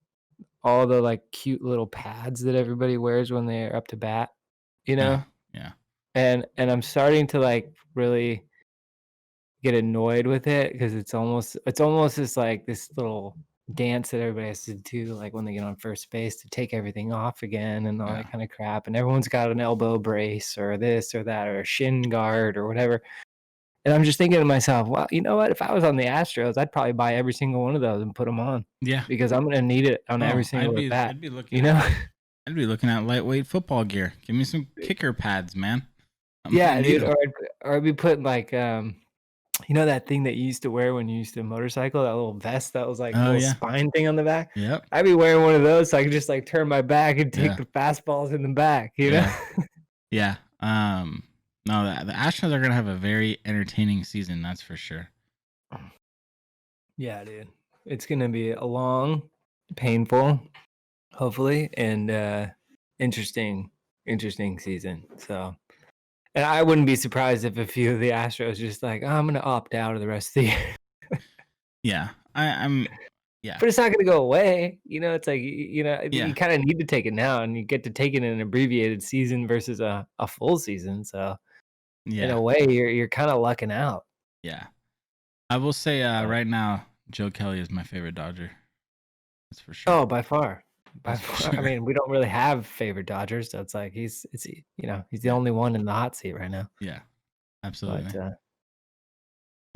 All the like cute little pads that everybody wears when they're up to bat, you Yeah, know, yeah, and I'm starting to like really get annoyed with it because it's almost just like this little dance that everybody has to do, like when they get on first base to take everything off again and all yeah, that kind of crap. And everyone's got an elbow brace or this or that or a shin guard or whatever. And I'm just thinking to myself, well, you know what? If I was on the Astros, I'd probably buy every single one of those and put them on yeah. because I'm gonna need it on every Oh, single at bat. I'd be looking You at know? I'd be looking at lightweight football gear. Give me some kicker pads, man. I'm gonna Yeah, need dude. them. Or I'd be putting like you know that thing that you used to wear when you used to motorcycle, that little vest that was like a Oh little yeah, spine thing on the back? yep, I'd be wearing one of those so I could just like turn my back and take yeah, the fastballs in the back, you know? yeah, yeah. No, the Astros are gonna have a very entertaining season. That's for sure. Yeah, dude. It's gonna be a long, painful, hopefully, and interesting season. So, and I wouldn't be surprised if a few of the Astros just like, oh, I'm gonna opt out of the rest of the year. Yeah, I'm. Yeah, But it's not gonna go away. You know, it's like you yeah, kind of need to take it now, and you get to take it in an abbreviated season versus a full season. So in yeah, a way, you're kind of lucking out. yeah. I will say But, right now, Joe Kelly is my favorite Dodger. That's for sure. oh, by far, by That's for far. I sure. mean, we don't really have favorite Dodgers, so it's like he's the Yeah, only one in the hot seat right now. yeah, But absolutely. uh,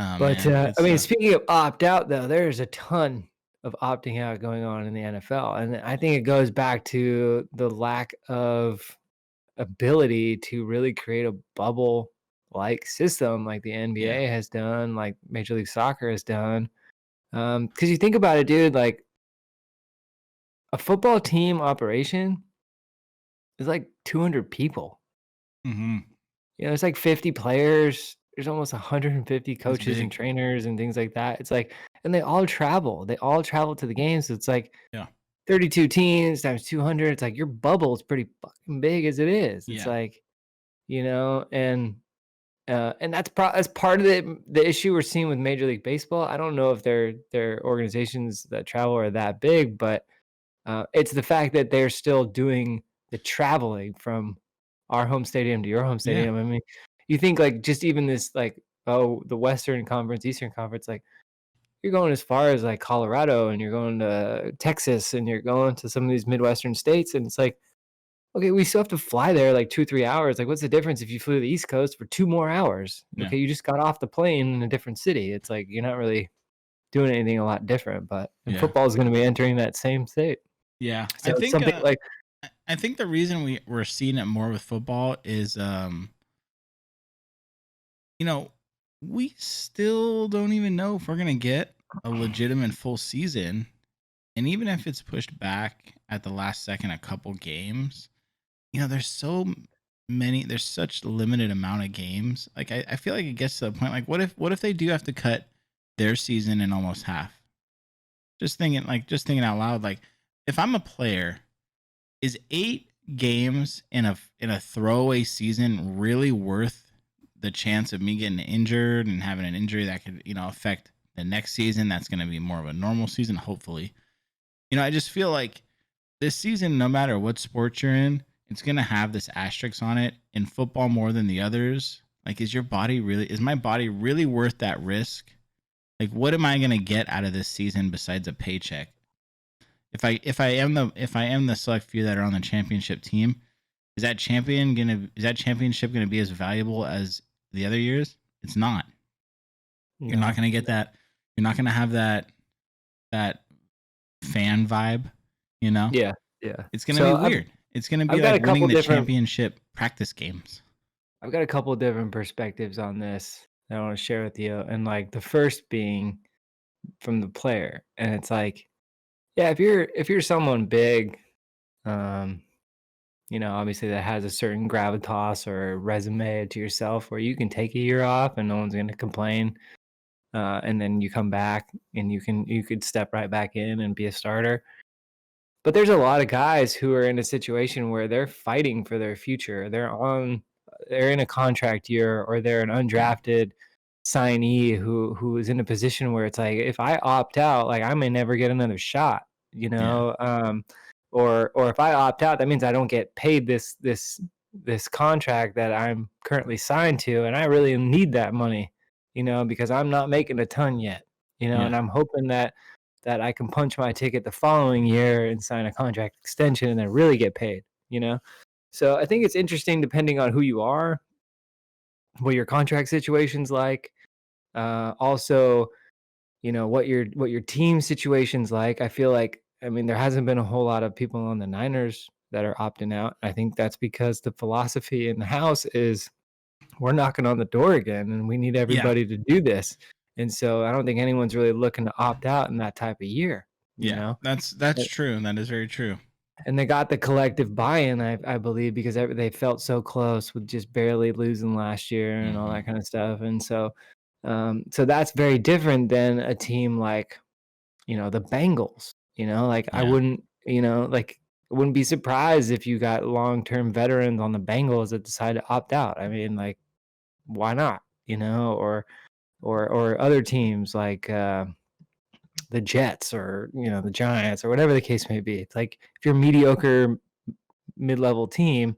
Oh but man, good I mean, stuff. speaking of opt out though, there's a ton of opting out going on in the NFL, and I think it goes back to the lack of ability to really create a bubble like system like the Yeah, NBA has done, like Major League Soccer has done. Because you think about it, dude, like a football team operation is like 200 people. mm-hmm. You know, it's like 50 players. There's almost 150 It's coaches and big. trainers and things like that. It's like, and they all travel. They all travel to the games. So it's like Yeah, 32 teams times 200. It's like your bubble is pretty fucking big as it is. It's yeah, like, and that's part of the issue we're seeing with Major League Baseball. I don't know if their organizations that travel are that big, but it's the fact that they're still doing the traveling from our home stadium to your home yeah, stadium. I mean, you think like just even this like, oh, the Western Conference, Eastern Conference, like you're going as far as like Colorado and you're going to Texas and you're going to some of these Midwestern states, and it's like, okay, we still have to fly there like 2-3 hours. Like, what's the difference if you flew to the East Coast for 2 more hours? yeah, Okay, you just got off the plane in a different city. It's like you're not really doing anything a lot different. But and yeah, football is going to be entering that same state. yeah. So it's something like, I think the reason we're seeing it more with football is you know, we still don't even know if we're gonna get a legitimate full season. And even if it's pushed back at the last second a couple games, there's there's such limited amount of games. Like I feel like it gets to the point like what if they do have to cut their season in almost half? Just thinking out loud, like if I'm a player, is 8 games in a throwaway season really worth the chance of me getting injured and having an injury that could, affect the next season? That's going to be more of a normal season, hopefully. I just feel like this season, no matter what sport you're in, it's going to have this asterisk on it. In football more than the others, like is my body really worth that risk? Like what am I going to get out of this season besides a paycheck? If I am the select few that are on the championship team, is that championship gonna be as valuable as the other years? It's not. You're not no. gonna get that. You're not gonna have that fan vibe. You know, Yeah, yeah. it's gonna be So weird. It's gonna be I've got like a winning couple the different championship practice games. I've got a couple different perspectives on this that I want to share with you. And like the first being from the player. And it's like, yeah, if you're someone big, um, obviously that has a certain gravitas or resume to yourself where you can take a year off and no one's gonna complain. and then you come back and you could step right back in and be a starter. But there's a lot of guys who are in a situation where they're fighting for their future. They're in a contract year, or they're an undrafted signee who is in a position where it's like, if I opt out, like I may never get another shot, you Yeah. know. Or if I opt out, that means I don't get paid this contract that I'm currently signed to, and I really need that money, you know, because I'm not making a ton yet, you know, Yeah. and I'm hoping that I can punch my ticket the following year and sign a contract extension and then really get paid, you know? So I think it's interesting depending on who you are, what your contract situation's like. Also, you know, what your team situation's like. I feel like, I mean, there hasn't been a whole lot of people on the Niners that are opting out. I think that's because the philosophy in the house is we're knocking on the door again and we need Yeah. everybody to do this. And so I don't think anyone's really looking to opt out in that type of year, you Yeah. know? That's true. That is very true. And they got the collective buy-in, I believe, because they felt so close with just barely losing last year and all Hmm. that kind of stuff. And so, so that's very different than a team like, you know, the Bengals. You know, like I Yeah. wouldn't, you know, like I wouldn't be surprised if you got long-term veterans on the Bengals that decide to opt out. I mean, like, why not? You know, or other teams like the Jets, or you know, the Giants, or whatever the case may be. It's like if you're a mediocre mid-level team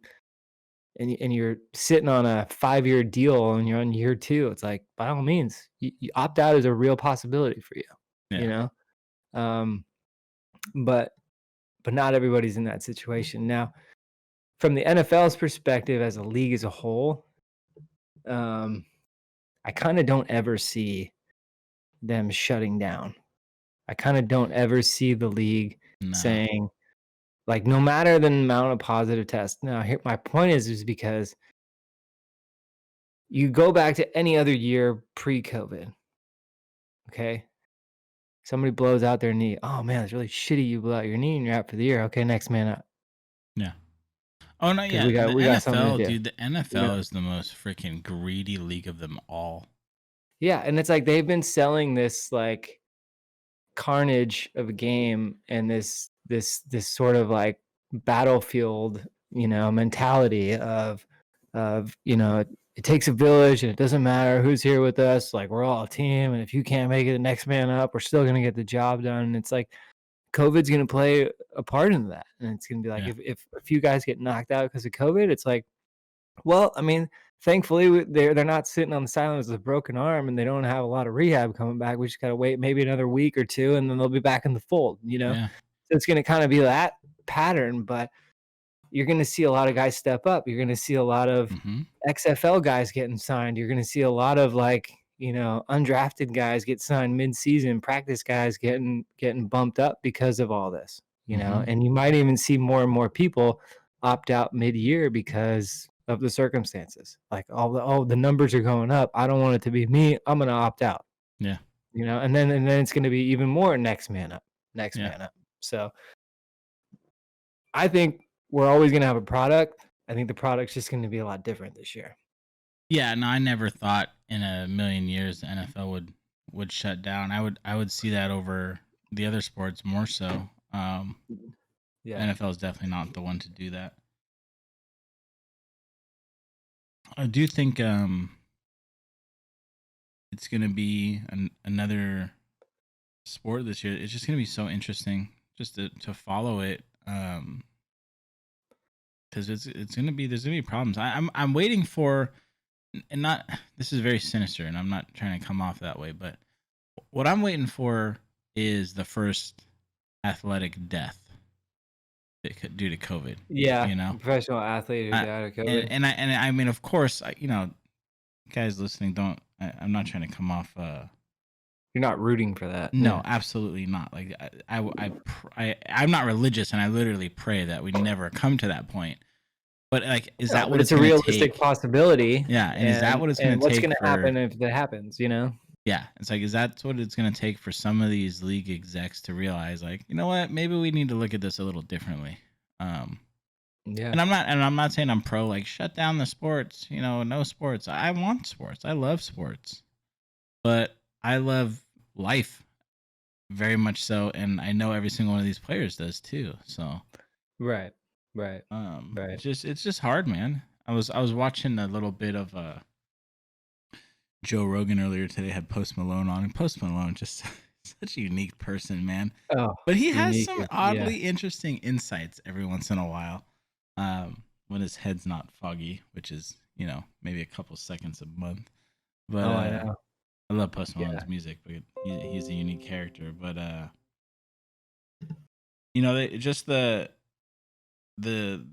and you're sitting on a 5-year deal and you're on year 2, it's like, by all means, you opt out is a real possibility for you, you Yeah. know? Um, but not everybody's in that situation. Now, from the NFL's perspective as a league as a whole, um, I kind of don't ever see them shutting down. I kind of don't ever see the league No. saying, like, no matter the amount of positive tests. Now, here my point is because you go back to any other year pre-COVID, okay? Somebody blows out their knee. Oh man, it's really shitty you blew out your knee and you're out for the year. Okay, next man up. Yeah. Oh no, Because yeah. The we got something to NFL, do. dude, the You NFL know? is the most freaking greedy league of them all. Yeah, and it's like they've been selling this like carnage of a game and this sort of like battlefield, you know, mentality of, you know, it takes a village and it doesn't matter who's here with us, like we're all a team, and if you can't make it the next man up, we're still gonna get the job done. And it's like COVID's gonna play a part in that. And it's gonna be like Yeah. if a few guys get knocked out because of COVID, it's like, well, I mean, thankfully they're not sitting on the sidelines with a broken arm, and they don't have a lot of rehab coming back. We just gotta wait maybe another week or two, and then they'll be back in the fold. You know, Yeah. so it's gonna kind of be that pattern. But you're gonna see a lot of guys step up. You're gonna see a lot of Hmm. XFL guys getting signed. You're gonna see a lot of like, you know, undrafted guys get signed mid-season. Practice guys getting bumped up because of all this. You know, Hmm. and you might even see more and more people opt out mid-year because of the circumstances. Like, the numbers are going up. I don't want it to be me. I'm gonna opt out. Yeah. You know, and then it's gonna be even more next man up, next Yeah. man up. So I think we're always gonna have a product. I think the product's just gonna be a lot different this year. Yeah. No, I never thought in a million years the NFL would shut down. I would see that over the other sports more so. Yeah. NFL is definitely not the one to do that. I do think it's gonna be another sport this year. It's just gonna be so interesting just to follow it. Because it's gonna be there's gonna be problems. I'm waiting for, and not, this is very sinister, and I'm not trying to come off that way, but what I'm waiting for is the first athletic death due to COVID. Yeah, You know, a professional athlete who I, died of and COVID. and I mean, of course, you know, guys listening, don't. I'm not trying to come off. You're not rooting for that. No, Yeah. absolutely not. Like I'm not religious, and I literally pray that we never come to that point. But like, is No, that but what it's it's a gonna realistic take? possibility, Yeah, and is that what it's gonna and what's take gonna for? happen if that happens, you know? Yeah, it's like, is that what it's gonna take for some of these league execs to realize, like, you know what, maybe we need to look at this a little differently. Um, Yeah. and I'm not saying I'm pro like shut down the sports, you know, no sports. I want sports. I love sports, but I love life very much so, and I know every single one of these players does too. So Right. Right. Right. it's just hard, man. I was watching a little bit of Joe Rogan earlier today, had Post Malone on, and Post Malone just such a unique person, man. Oh, But he has unique. some Yeah. oddly interesting insights every once in a while. When his head's not foggy, which is, maybe a couple seconds a month. But Oh, I know. I love Post Yeah. Malone's music, but he's a unique character. But just the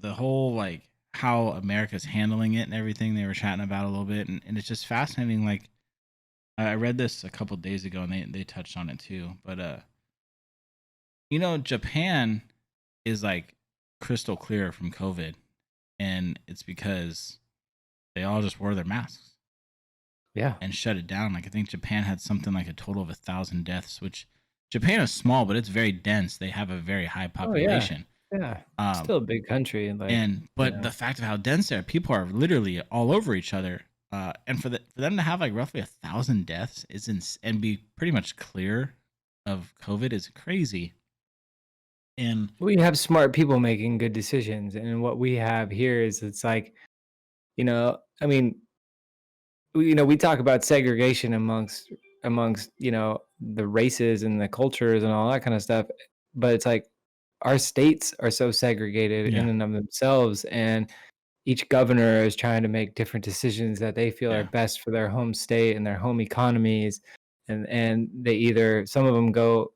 whole like how America's handling it and everything they were chatting about a little bit, and it's just fascinating. Like I read this a couple days ago, and they touched on it too. But Japan is like crystal clear from COVID, and it's because they all just wore their masks Yeah. and shut it down. Like I think Japan had something like a total of 1,000 deaths, which Japan is small, but it's very dense. They have a very high Oh, yeah. population. Yeah. Um, Still a big country, like, but the fact of how dense they are, people are literally all over each other. And for them to have like roughly 1,000 deaths and be pretty much clear of COVID is crazy. And we have smart people making good decisions, and what we have here is it's like, I mean, we talk about segregation amongst the races and the cultures and all that kind of stuff, but it's like our states are so segregated in yeah, and of themselves, and each governor is trying to make different decisions that they feel are yeah, best for their home state and their home economies, and they either some of them go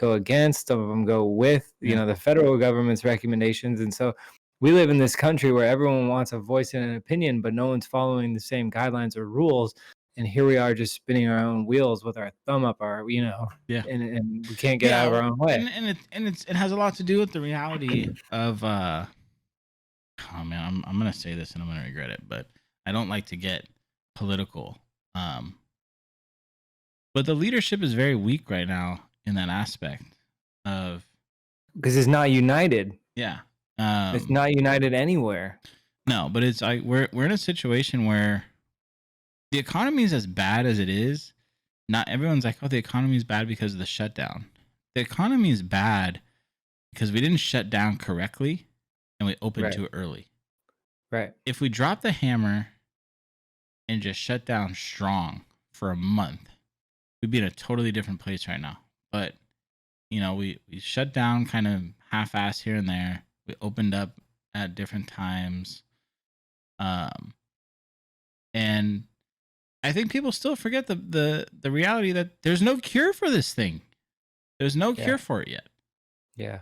against, some of them go with, yeah, the federal government's recommendations, and so we live in this country where everyone wants a voice and an opinion, but no one's following the same guidelines or rules, and here we are just spinning our own wheels with our thumb up our, yeah. and we can't get Yeah, out of our own way. it has a lot to do with the reality of oh man, I'm gonna say this and I'm gonna regret it, but I don't like to get political. Um, but the leadership is very weak right now in that aspect of Because it's not united. yeah. It's not united anywhere. No, but it's like we're in a situation where the economy is as bad as it is. Not everyone's like, oh, the economy is bad because of the shutdown. The economy is bad because we didn't shut down correctly and we opened Right. too early. Right. If we drop the hammer and just shut down strong for a month, we'd be in a totally different place right now. But we shut down kind of half-ass here and there. We opened up at different times, and I think people still forget the reality that there's no cure for this thing. There's no Yeah. cure for it yet. Yeah.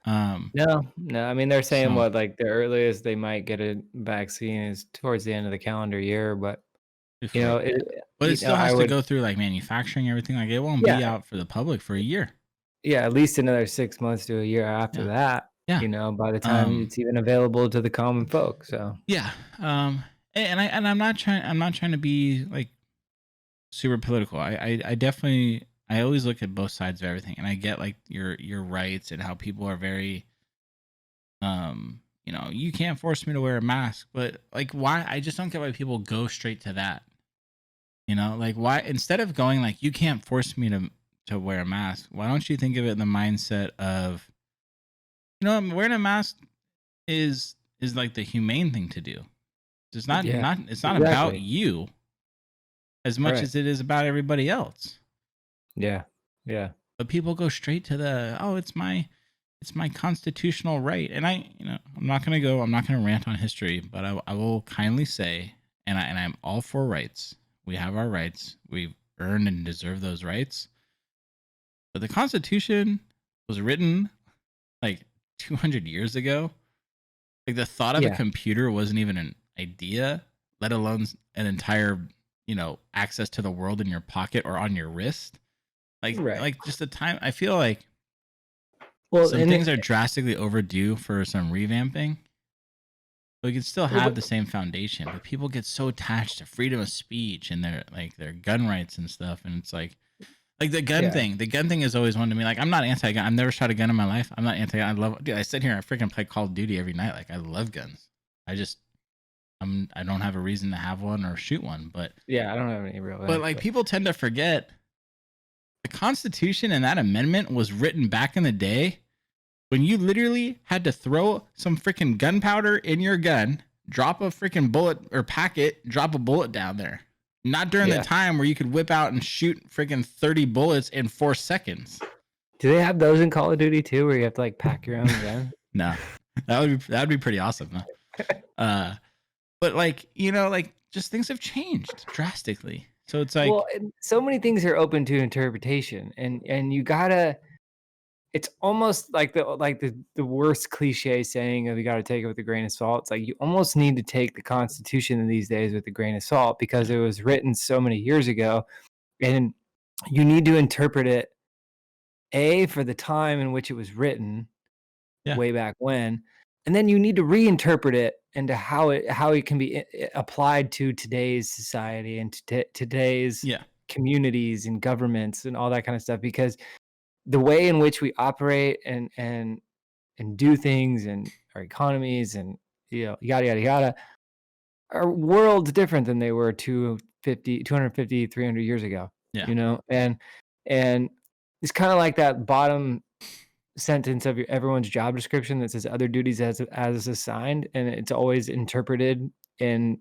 Um, No. I mean, they're saying so what, like the earliest they might get a vaccine is towards the end of the calendar year, but before, yeah, it, but it still I has to would, go through like manufacturing everything. Like it won't yeah, be out for the public for a year. yeah, at least another 6 months to a year after Yeah, that, yeah. by the time Um, it's even available to the common folk. So, yeah. I'm not trying to be like super political. I definitely I always look at both sides of everything, and I get like your rights and how people are very you can't force me to wear a mask, but like why I just don't get why people go straight to that. Like why instead of going like you can't force me to wear a mask, why don't you think of it in the mindset of wearing a mask is like the humane thing to do. It's yeah, it's not about exactly. you as much Right. as it is about everybody else. Yeah. Yeah. But people go straight to the it's my constitutional right. And I'm not gonna rant on history, but I will kindly say, and I'm all for rights. We have our rights. We've earned and deserve those rights. But the Constitution was written like 200 years ago. Like the thought of a Yeah. computer wasn't even an idea, let alone an entire, access to the world in your pocket or on your wrist. Right. Like just the time I feel like Well, some and things are drastically overdue for some revamping. But we can still have the same foundation. But people get so attached to freedom of speech and their gun rights and stuff. And it's like the gun yeah. thing. The gun thing is always one to me. Like I'm not anti-gun. I've never shot a gun in my life. I'm not anti-gun. Dude, I sit here and I freaking play Call of Duty every night. Like I love guns. I don't have a reason to have one or shoot one. But Yeah, I don't have any real like but people tend to forget Constitution and that amendment was written back in the day when you literally had to throw some freaking gunpowder in your gun, drop a freaking bullet or pack it, drop a bullet down there. Not during the time where you could whip out and shoot freaking 30 bullets in 4 seconds. Do they have those in Call of Duty too, where you have to like pack your own gun? No, that would be pretty awesome. Huh? But like, like just things have changed drastically. So it's like, well, so many things are open to interpretation, and you gotta. It's almost like the worst cliche saying of you got to take it with a grain of salt. It's like you almost need to take the Constitution in these days with a grain of salt because it was written so many years ago, and you need to interpret it for the time in which it was written, way back when, and then you need to reinterpret it into how it can be applied to today's society and today's communities and governments and all that kind of stuff, because the way in which we operate and do things and our economies and yada yada yada are worlds different than they were 250 300 years ago. And it's kind of like that bottom sentence of everyone's job description that says other duties as assigned, and it's always interpreted in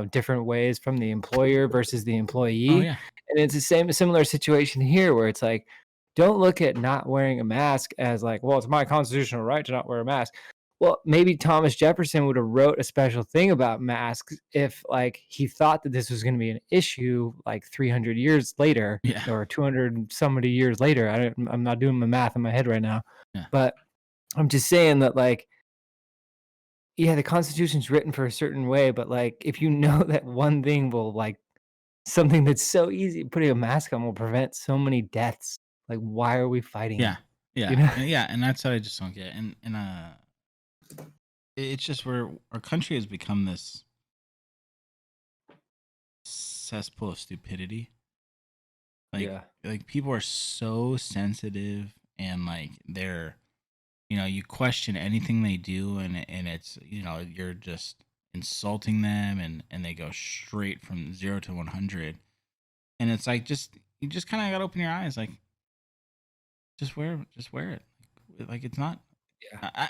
different ways from the employer versus the employee. And it's the similar situation here where it's like, don't look at not wearing a mask as like, well, it's my constitutional right to not wear a mask. Well, maybe Thomas Jefferson would have wrote a special thing about masks if like he thought that this was going to be an issue like 300 years later or 200 somebody years later. I'm not doing my math in my head right now, but I'm just saying that like, the Constitution's written for a certain way, but like if you know that one thing will like something that's so easy, putting a mask on will prevent so many deaths. Like, why are we fighting? And that's what I just don't get. And it's just where our country has become this cesspool of stupidity. Like people are so sensitive, and like they're, you question anything they do, and it's you're just insulting them, and they go straight from 0 to 100, and it's like you just kind of got to open your eyes, like. Just wear it. Like it's not.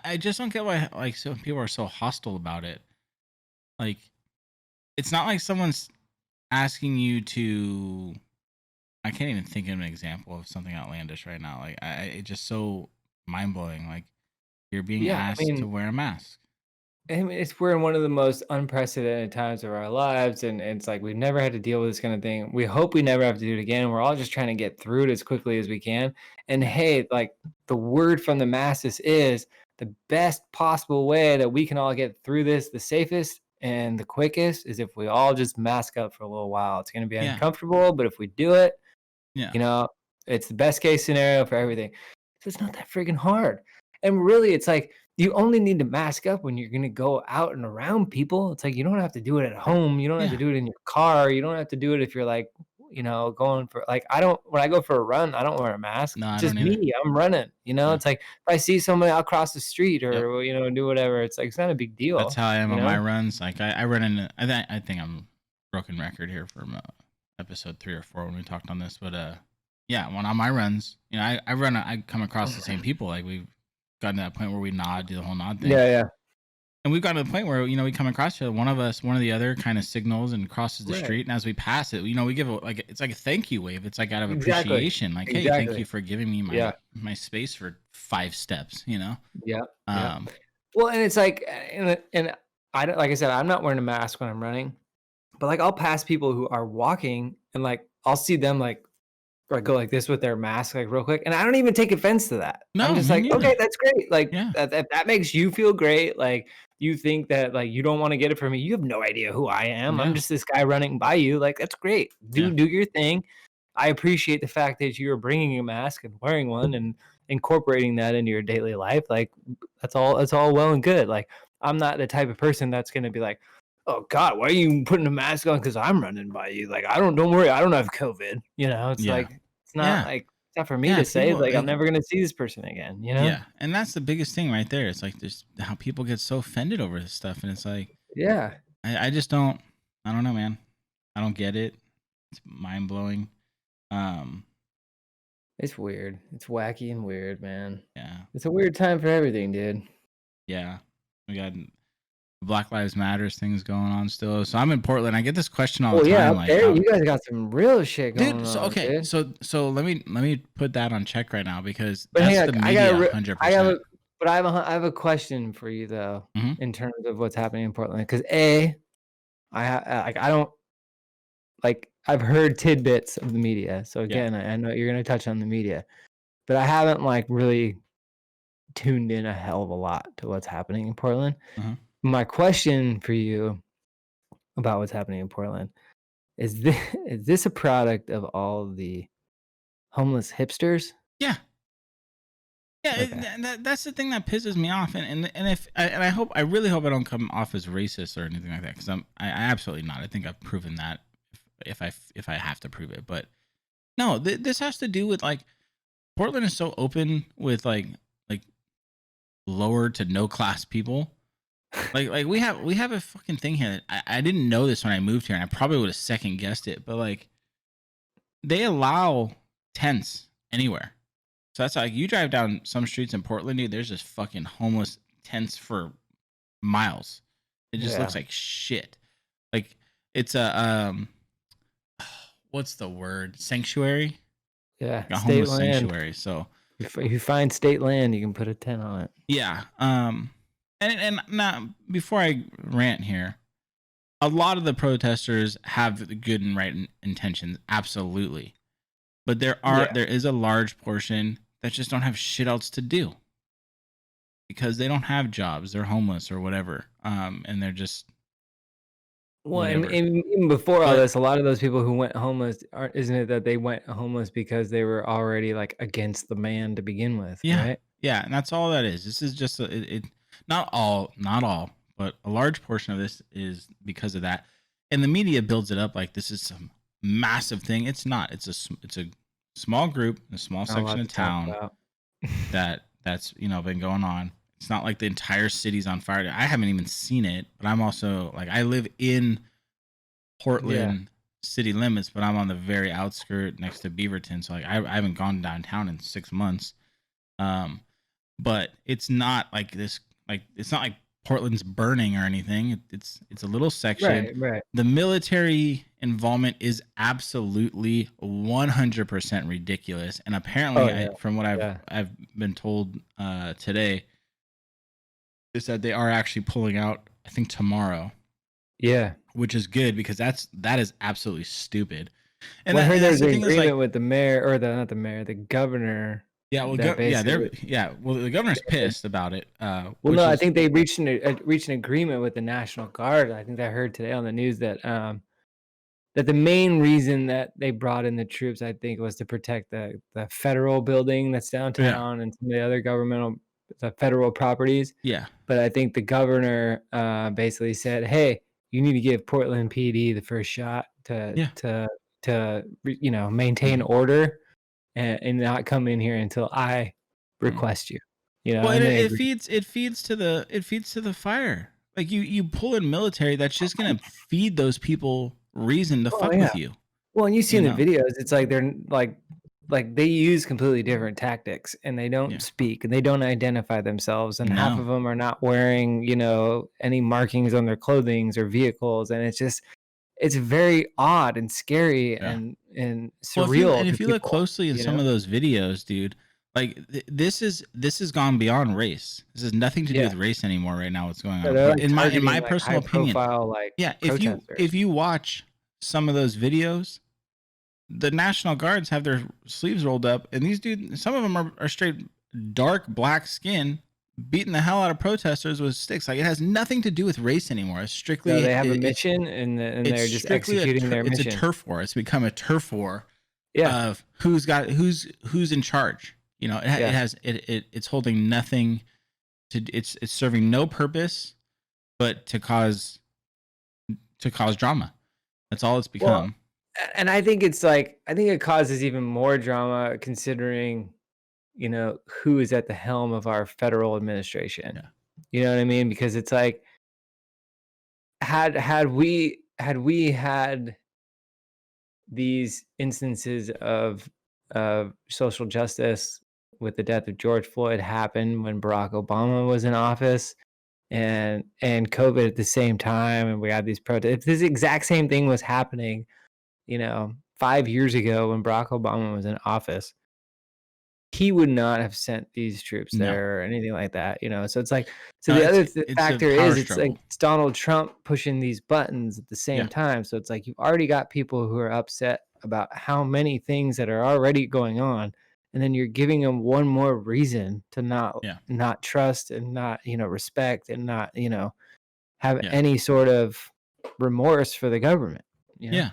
I just don't get why like so people are so hostile about it. Like, it's not like someone's asking you to. I can't even think of an example of something outlandish right now. Like it's just so mind blowing. Like you're being asked to wear a mask. I mean, we're in one of the most unprecedented times of our lives, and it's like we've never had to deal with this kind of thing. We hope we never have to do it again. We're all just trying to get through it as quickly as we can. And hey, like the word from the masses is the best possible way that we can all get through this, the safest and the quickest, is if we all just mask up for a little while. It's going to be uncomfortable, but if we do it, it's the best case scenario for everything. So it's not that freaking hard. And really, it's like, you only need to mask up when you're going to go out and around people. It's like, you don't have to do it at home. You don't have to do it in your car. You don't have to do it if you're like, going for like, when I go for a run, I don't wear a mask. No, it's just me. I'm running, it's like if I see somebody out across the street or, do whatever, it's like, it's not a big deal. That's how I am on my runs. Like I run in, I think I'm broken record here from episode 3 or 4 when we talked on this, but when on my runs, I come across the same people. Like we've gotten to that point where we nod, do the whole nod thing. And we've gotten to the point where, we come across each other, one of the other kind of signals and crosses the street. And as we pass it, we give it's like a thank you wave. It's like out of appreciation. Like, hey, thank you for giving me my space for 5 steps, Well, and it's like, and I don't, like I said, I'm not wearing a mask when I'm running, but like I'll pass people who are walking and like, I'll see them like, or go like this with their mask, like real quick. And I don't even take offense to that. No, I'm just like, okay, that's great. Like that makes you feel great. Like you think that like, you don't want to get it from me. You have no idea who I am. I'm just this guy running by you. Like, that's great. Do your thing. I appreciate the fact that you're bringing a mask and wearing one and incorporating that into your daily life. Like that's all well and good. Like I'm not the type of person that's going to be like, oh God, why are you putting a mask on? Because I'm running by you. Like, don't worry, I don't have COVID. It's like, it's not like, it's not for me to say, like, I'm never going to see this person again, Yeah. And that's the biggest thing right there. It's like, there's how people get so offended over this stuff. And it's like, I just I don't know, man. I don't get it. It's mind blowing. It's weird. It's wacky and weird, man. Yeah. It's a weird time for everything, dude. Yeah. We got Black Lives Matters things going on still. So I'm in Portland. I get this question all the Well, yeah, time, up like, there, you guys got some real shit dude. going So on, okay, dude. so let me put that on check right now because But hang that's on, the media, I have 100%. a, but I have a question for you though, Hmm. in terms of what's happening in Portland. Because like I don't like I've heard tidbits of the media. So Yeah. again, I know you're gonna touch on the media, but I haven't like really tuned in a hell of a lot to what's happening in Portland. Uh-huh. My question for you about what's happening in Portland is this is this a product of all the homeless hipsters? Yeah. Yeah, Okay. that's the thing that pisses me off, and if I hope, I really hope I don't come off as racist or anything like that, because I absolutely not. I think I've proven that if I have to prove it, but no, this has to do with like Portland is so open with like lower to no class people. Like we have a fucking thing here. That I didn't know this when I moved here, and I probably would have second guessed it, but like they allow tents anywhere. So that's like you drive down some streets in Portland, dude. There's just fucking homeless tents for miles. It just Yeah. looks like shit. Like it's a what's the word? Sanctuary? Yeah. A State homeless land. sanctuary. So If you find state land, you can put a tent on it. yeah. And now before I rant here, a lot of the protesters have good and right intentions, absolutely. But Yeah. there is a large portion that just don't have shit else to do because they don't have jobs, they're homeless or whatever, and they're just Well, whatever. and even before all But this, a lot of those people who went homeless aren't isn't it that they went homeless because they were already like against the man to begin with, yeah, right? yeah, and that's all that is. This is just not all, but a large portion of this is because of that, and the media builds it up like this is some massive thing. It's not. It's a small group, a small Not a section lot of to talk town about. that's been going on. It's not like the entire city's on fire. I haven't even seen it, but I'm also like I live in Yeah. Portland city limits, but I'm on the very outskirt next to Beaverton. So like I haven't gone downtown in 6 months. Um, but it's not like this. Like it's not like Portland's burning or anything. It's a little section. Right, right. The military involvement is absolutely 100% ridiculous. And Oh apparently, yeah. from what Yeah. I've been told today, is that they are actually pulling out. I think tomorrow, Yeah. which is good because that is absolutely stupid. And Well, I heard that's there's the an thing is like, agreement with the mayor or the not the mayor, the governor yeah, well, that basically well, the governor's they said, pissed about it, well, which no, I is think they reached an agreement with the National Guard. I think I heard today on the news that that the main reason that they brought in the troops, I think, was to protect the federal building that's yeah, downtown and some of the other the federal properties. yeah, But I think the governor basically said, "Hey, you need to give Portland PD the first shot yeah. maintain Mhm. order and not come in here until I Mhm. request you." You know, Well, and they agreed. it feeds to the fire. Like you pull in military, that's just gonna feed those people reason to Oh fuck yeah. with you. Well, and you've You seen the know? videos. It's like they're like they use completely different tactics and they don't Yeah. speak and they don't identify themselves and half No. of them are not wearing, any markings on their clothings or vehicles and it's very odd and scary Yeah. and Well, surreal to if you look people, closely in you some know? of those videos, dude, like this has gone beyond race. This has nothing to do Yeah. with race anymore right now. What's going Yeah, on? they're But like in targeting my like personal high opinion, profile like yeah, protesters. if you watch some of those videos, the National Guards have their sleeves rolled up, and these dudes, some of them are straight dark black skin, beating the hell out of protesters with sticks. Like it has nothing to do with race anymore. It's No, strictly they have a mission and it's they're just strictly executing their it's a mission. turf war. It's become a turf war Yeah. of who's in charge. You know, it Yeah. has it's holding nothing to. It's serving no purpose but to cause drama. That's all it's Well, become. and I think it's like I think it causes even more drama considering, who is at the helm of our federal administration. Yeah. You know what I mean? Because it's like had we had these instances of of social justice with the death of George Floyd happened when Barack Obama was in office, and COVID at the same time, and we had these protests. If this exact same thing was happening, 5 years ago when Barack Obama was in office, he would not have sent these troops No, there or anything like that, So it's like, so no, the other it's a factor power is it's like struggle. it's Donald Trump pushing these buttons at the Yeah, same time. So it's like you've already got people who are upset about how many things that are already going on, and then you're giving them one more reason to yeah, not trust and not respect and not have yeah, any sort of remorse for the government. yeah.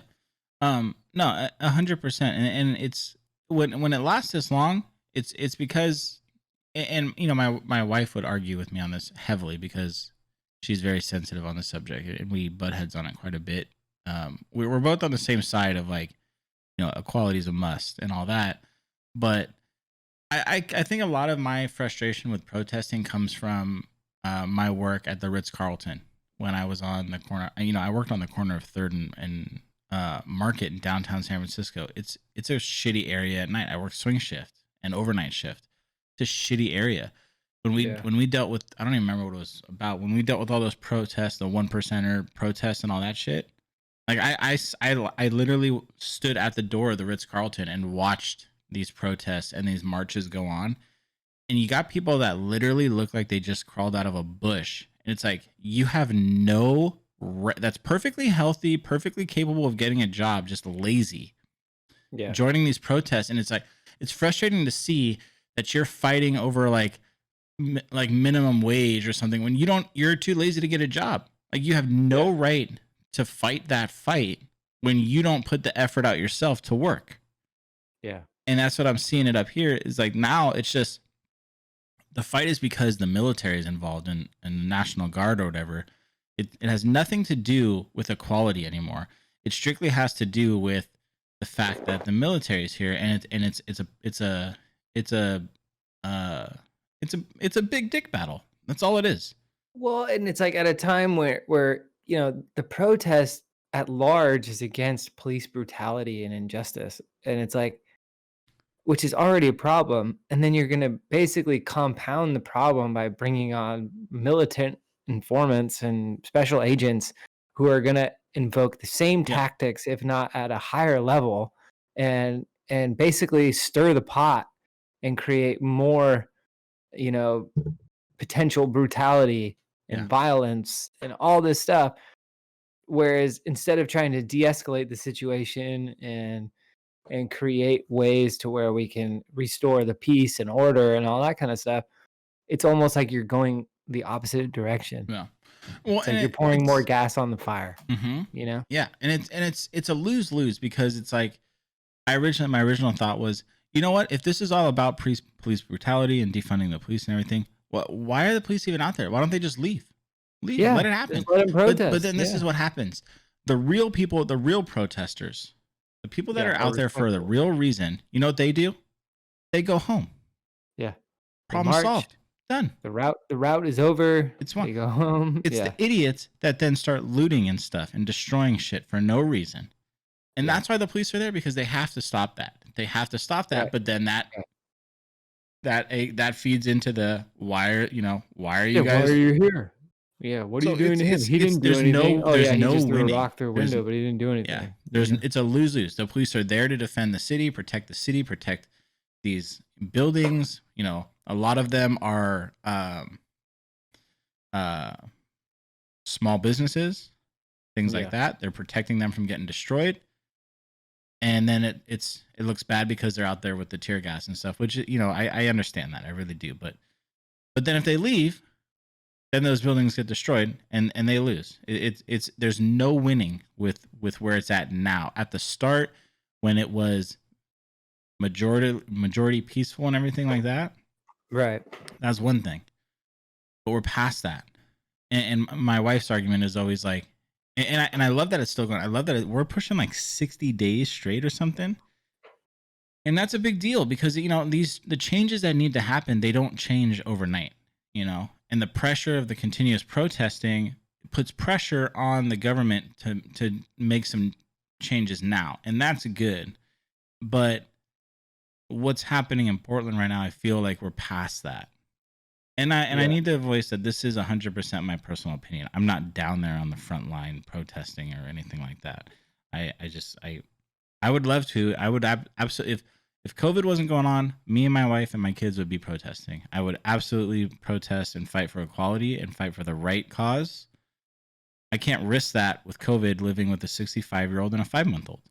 No, 100%, and it's when it lasts this long, it's because, and my wife would argue with me on this heavily because she's very sensitive on the subject, and we butt heads on it quite a bit. We're both on the same side of like, equality is a must and all that, but I think a lot of my frustration with protesting comes from my work at the Ritz-Carlton when I was on the corner. I worked on the corner of Third and Market in downtown San Francisco. It's a shitty area at night. I worked swing shift and overnight shift. It's a shitty area. When we dealt with, I don't even remember what it was about. When we dealt with all those protests, the 1%er protests and all that shit. Like I literally stood at the door of the Ritz-Carlton and watched these protests and these marches go on. And you got people that literally look like they just crawled out of a bush. And it's like, you have that's perfectly healthy, perfectly capable of getting a job, just lazy, joining these protests. And it's like, it's frustrating to see that you're fighting over like minimum wage or something when you're too lazy to get a job. Like, you have no right to fight that fight when you don't put the effort out yourself to work. Yeah. And that's what I'm seeing it up here is like, now it's just, the fight is because the military is involved in the National Guard or whatever. It has nothing to do with equality anymore. It strictly has to do with the fact that the military is here, and it's a big dick battle. That's all it is. Well, and it's like at a time where the protest at large is against police brutality and injustice, and it's like, which is already a problem, and then you're going to basically compound the problem by bringing on militant informants and special agents who are going to invoke the same tactics, if not at a higher level, and basically stir the pot and create more, potential brutality and violence and all this stuff. Whereas instead of trying to de-escalate the situation and create ways to where we can restore the peace and order and all that kind of stuff, it's almost like you're going the opposite direction. Yeah. Well, it's like you're pouring more gas on the fire. Yeah, and it's a lose-lose because it's like, my original thought was, you know what? If this is all about police brutality and defunding the police and everything, why are the police even out there? Why don't they just leave? Let it happen. Let them protest. But then this is what happens. The real people, the real protesters, the people that are out there for the real reason, you know what they do? They go home. Yeah. Problem solved. Done. The route is over. It's one. They go home. It's the idiots that then start looting and stuff and destroying shit for no reason. And that's why the police are there, because they have to stop that. They have to stop that. Right. But then that feeds into the why are you guys? Why are you here? Yeah, what are you doing to him? He didn't do anything. He just threw a rock through a window, but he didn't do anything. Yeah, it's a lose-lose. The police are there to defend the city, protect these buildings. A lot of them are small businesses, things like that. They're protecting them from getting destroyed. And then it looks bad because they're out there with the tear gas and stuff, which, I understand that. I really do. But then if they leave, then those buildings get destroyed and they lose. There's no winning with where it's at now. At the start, when it was majority peaceful and everything like that, right? That's one thing. But we're past that. And my wife's argument is always like, and I love that it's still going. I love that we're pushing like 60 days straight or something. And that's a big deal because, the changes that need to happen, they don't change overnight, and the pressure of the continuous protesting puts pressure on the government to make some changes now. And that's good. But what's happening in Portland right now, I feel like we're past that. And I Yeah. need to voice that this is 100% my personal opinion. I'm not down there on the front line protesting or anything like that. I would love to. I would absolutely, if COVID wasn't going on, me and my wife and my kids would be protesting. I would absolutely protest and fight for equality and fight for the right cause. I can't risk that with COVID, living with a 65-year-old and a 5-month-old.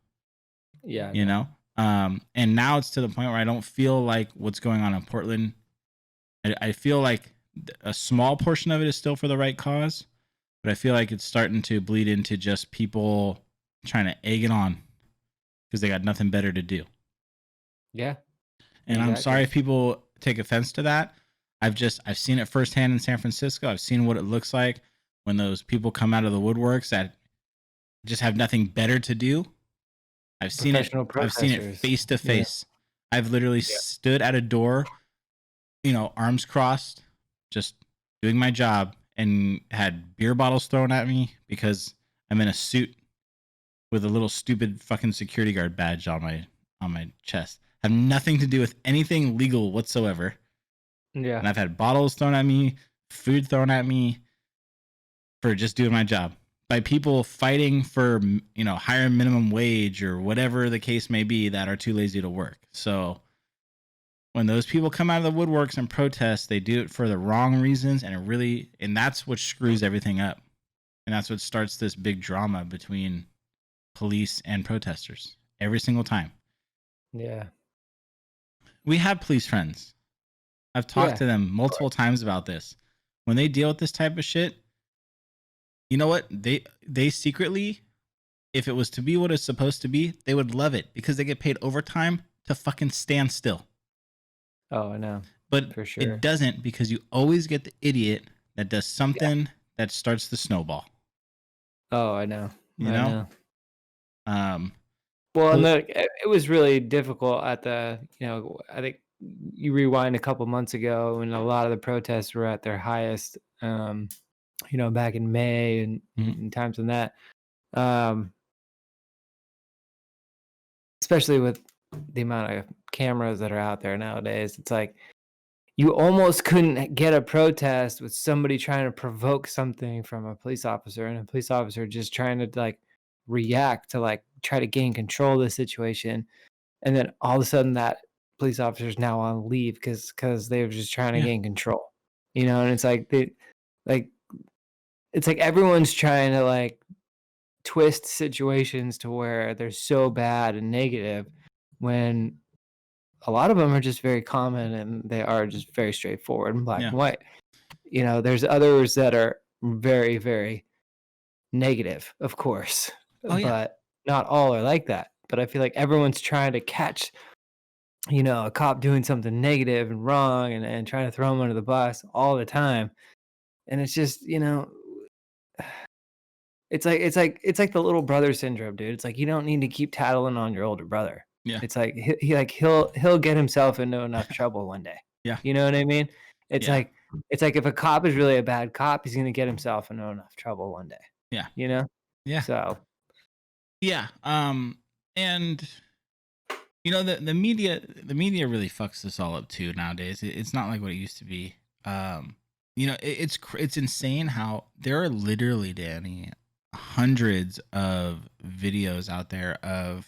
Yeah. You know, and now it's to the point where I don't feel like what's going on in Portland. I feel like a small portion of it is still for the right cause, but I feel like it's starting to bleed into just people trying to egg it on because they got nothing better to do. Yeah. And I'm sorry if people take offense to that. I've seen it firsthand in San Francisco. I've seen what it looks like when those people come out of the woodworks that just have nothing better to do. I've seen it face to face. I've literally stood at a door, arms crossed, just doing my job, and had beer bottles thrown at me because I'm in a suit with a little stupid fucking security guard badge on my chest. Have nothing to do with anything legal whatsoever. Yeah. And I've had bottles thrown at me, food thrown at me for just doing my job by people fighting for, higher minimum wage or whatever the case may be that are too lazy to work. So when those people come out of the woodworks and protest, they do it for the wrong reasons, and that's what screws everything up. And that's what starts this big drama between police and protesters every single time. Yeah. We have police friends. I've talked to them multiple times about this. When they deal with this type of shit, you know what? They secretly, if it was to be what it's supposed to be, they would love it because they get paid overtime to fucking stand still. Oh, I know. But for sure. It doesn't, because you always get the idiot that does something that starts the snowball. Oh, I know. I know. Well, and it was really difficult at the, I think you rewind a couple months ago when a lot of the protests were at their highest, back in May and times in that. Especially with the amount of cameras that are out there nowadays, it's like you almost couldn't get a protest with somebody trying to provoke something from a police officer and a police officer just trying to react to try to gain control of the situation. And then all of a sudden that police officer is now on leave because they were just trying to gain control, and it's it's like everyone's trying to twist situations to where they're so bad and negative when a lot of them are just very common and they are just very straightforward and black and white. There's others that are very, very negative, of course, but not all are like that. But I feel like everyone's trying to catch, a cop doing something negative and wrong and trying to throw him under the bus all the time. And it's just, it's like the little brother syndrome, dude. It's like you don't need to keep tattling on your older brother. Yeah. It's like he'll get himself into enough trouble one day. Yeah. You know what I mean? It's like if a cop is really a bad cop, he's gonna get himself into enough trouble one day. Yeah. Yeah. So. Yeah. And the media really fucks this all up too nowadays. It's not like what it used to be. It's insane how there are literally, Danny, hundreds of videos out there of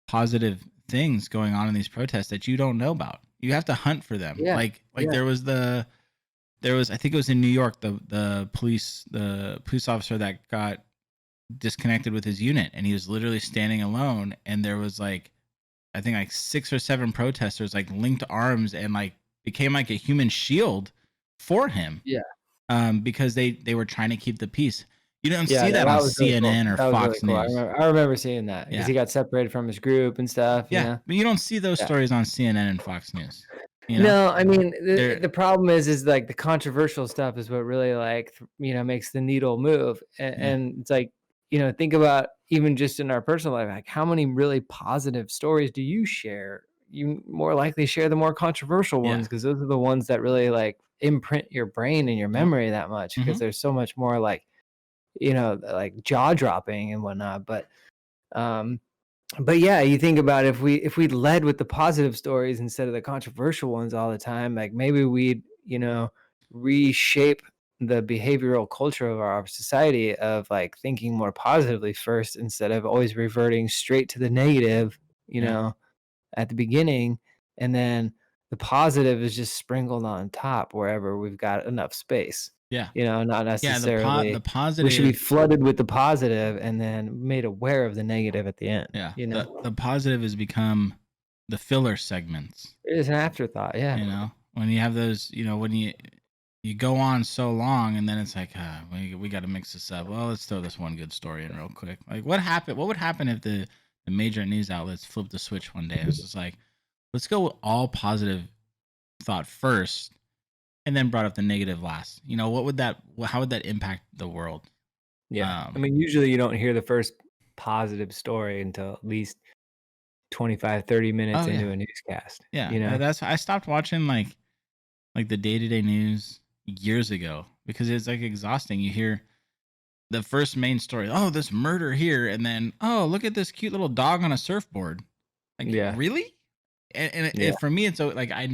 positive things going on in these protests that you don't know about. You have to hunt for them. Yeah. There was I think it was in New York, the police officer that got disconnected with his unit, and he was literally standing alone, and there was I think 6 or 7 protesters linked arms and became a human shield for him. Yeah. Because they were trying to keep the peace. You don't see that on CNN or Fox News. I remember seeing that because he got separated from his group and stuff. Yeah, but you don't see those stories on CNN and Fox News. No, I mean the problem is the controversial stuff is what really makes the needle move, and it's think about even just in our personal life, how many really positive stories do you share? You more likely share the more controversial ones because those are the ones that really imprint your brain and your memory that much because there's so much more jaw dropping and whatnot. But But yeah, you think about if we led with the positive stories instead of the controversial ones all the time, like maybe we'd, reshape the behavioral culture of our society of like thinking more positively first instead of always reverting straight to the negative, Yeah. at the beginning, and then the positive is just sprinkled on top wherever we've got enough space. Yeah. Not Yeah. The necessarily we should be positive. flooded with the positive and then made aware of the negative at the end, Yeah. The positive has become the filler segments. It is an afterthought, yeah. When you have those, when you go on so long and then it's like, we got to mix this up. Well, let's throw this one good story in real quick. Like what happened? What would happen if the major news outlets flipped the switch one day? It's just like, let's go with all positive thought first and then brought up the negative last. How would that impact the world? Yeah. I mean, usually you don't hear the first positive story until at least 25, 30 minutes into a newscast. Yeah. I stopped watching like the day-to-day news years ago because it's like exhausting. You hear the first main story, oh, this murder here, and then, oh, look at this cute little dog on a surfboard. Like, really? And for me, it's like I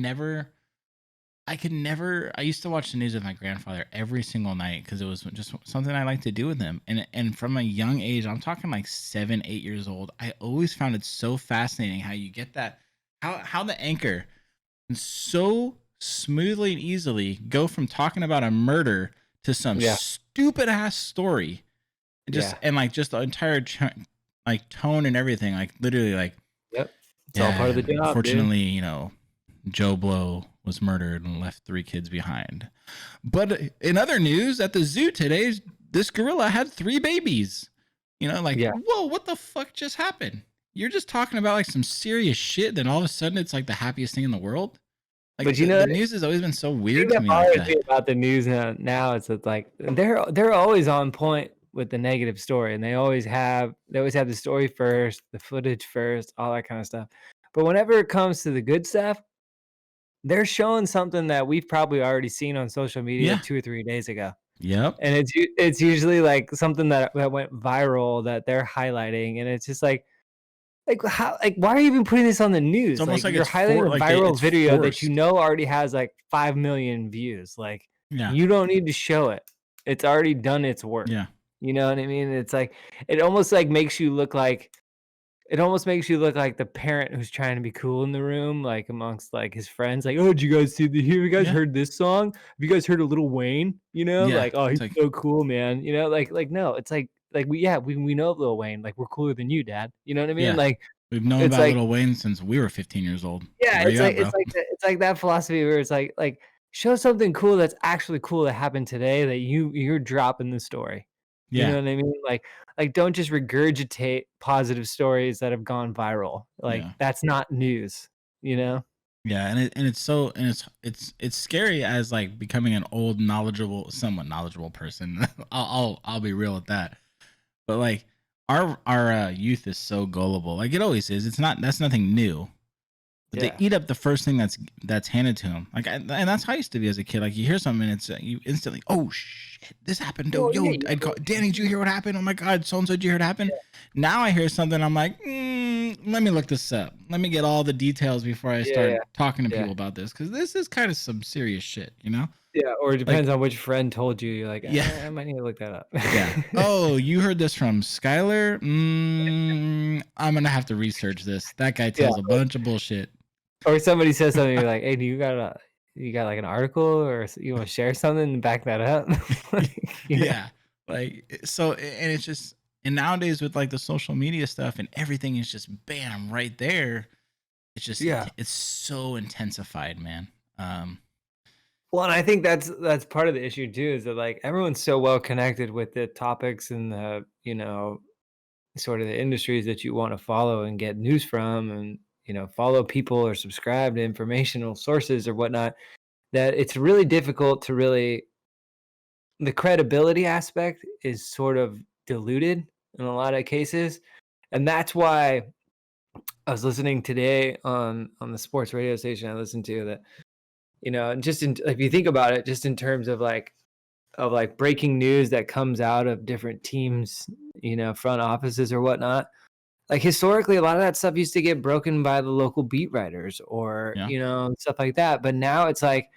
used to watch the news with my grandfather every single night because it was just something I liked to do with him. And from a young age, I'm talking like 7, 8 years old, I always found it so fascinating how you get that, how the anchor can so smoothly and easily go from talking about a murder to some stupid ass story. And like just the entire tone and everything, like literally like, yep. It's all part of the job. Unfortunately, Joe Blow was murdered and left 3 kids behind. But in other news, at the zoo today, this gorilla had 3 babies. Whoa, what the fuck just happened? You're just talking about like some serious shit, then all of a sudden it's like the happiest thing in the world. Like, but the news has always been so weird to me. About the news now, it's like they're always on point with the negative story, and they always have the story first, the footage first, all that kind of stuff. But whenever it comes to the good stuff, they're showing something that we've probably already seen on social media 2 or 3 days ago. Yep. And it's usually like something that went viral that they're highlighting, and it's just like how, why are you even putting this on the news? It's almost like you're highlighting a viral video forced. that already has like 5 million views. You don't need to show it. It's already done its work. Yeah. You know what I mean? It's like it almost makes you look like the parent who's trying to be cool in the room, like amongst like his friends. Like, oh, did you guys have you guys heard this song? Have you guys heard of Lil Wayne? Like, oh, he's so cool, man. Like no, it's like we know Lil Wayne. Like, we're cooler than you, Dad. You know what I mean? Yeah. Like, we've known about Lil Wayne since we were 15 years old. Yeah, it's like that philosophy where it's like show something cool that's actually cool that happened today that you're dropping the story. Yeah. You know what I mean? Like don't just regurgitate positive stories that have gone viral. That's not news, Yeah, and it's scary as like becoming an old, somewhat knowledgeable person. I'll be real with that. But like our youth is so gullible. Like it always is. That's nothing new. But they eat up the first thing that's handed to them. And that's how I used to be as a kid. Like you hear something, and it's you instantly, oh shit, this happened. I'd call, Danny, did you hear what happened? Oh my God, so and so, did you hear what happened? Yeah. Now I hear something, I'm like, let me look this up. Let me get all the details before I start talking to people about this, because this is kind of some serious shit, Yeah, or it depends on which friend told you. You're like, I might need to look that up. Yeah. Oh, you heard this from Skylar? I'm gonna have to research this. that guy tells a bunch of bullshit. Or somebody says something, you're like, hey, do you got like an article, or you want to share something and back that up? Yeah. Like, so, and it's just, and nowadays with like the social media stuff and everything is just bam right there. It's just, it's so intensified, man. Well, and I think that's part of the issue too, is that like everyone's so well connected with the topics and the, sort of the industries that you want to follow and get news from, and follow people or subscribe to informational sources or whatnot, that it's really difficult to the credibility aspect is sort of diluted in a lot of cases. And that's why I was listening today on the sports radio station I listened to that, just if you think about it, just in terms of breaking news that comes out of different teams, front offices or whatnot, like historically, a lot of that stuff used to get broken by the local beat writers or, Yeah. stuff like that. But now it's like,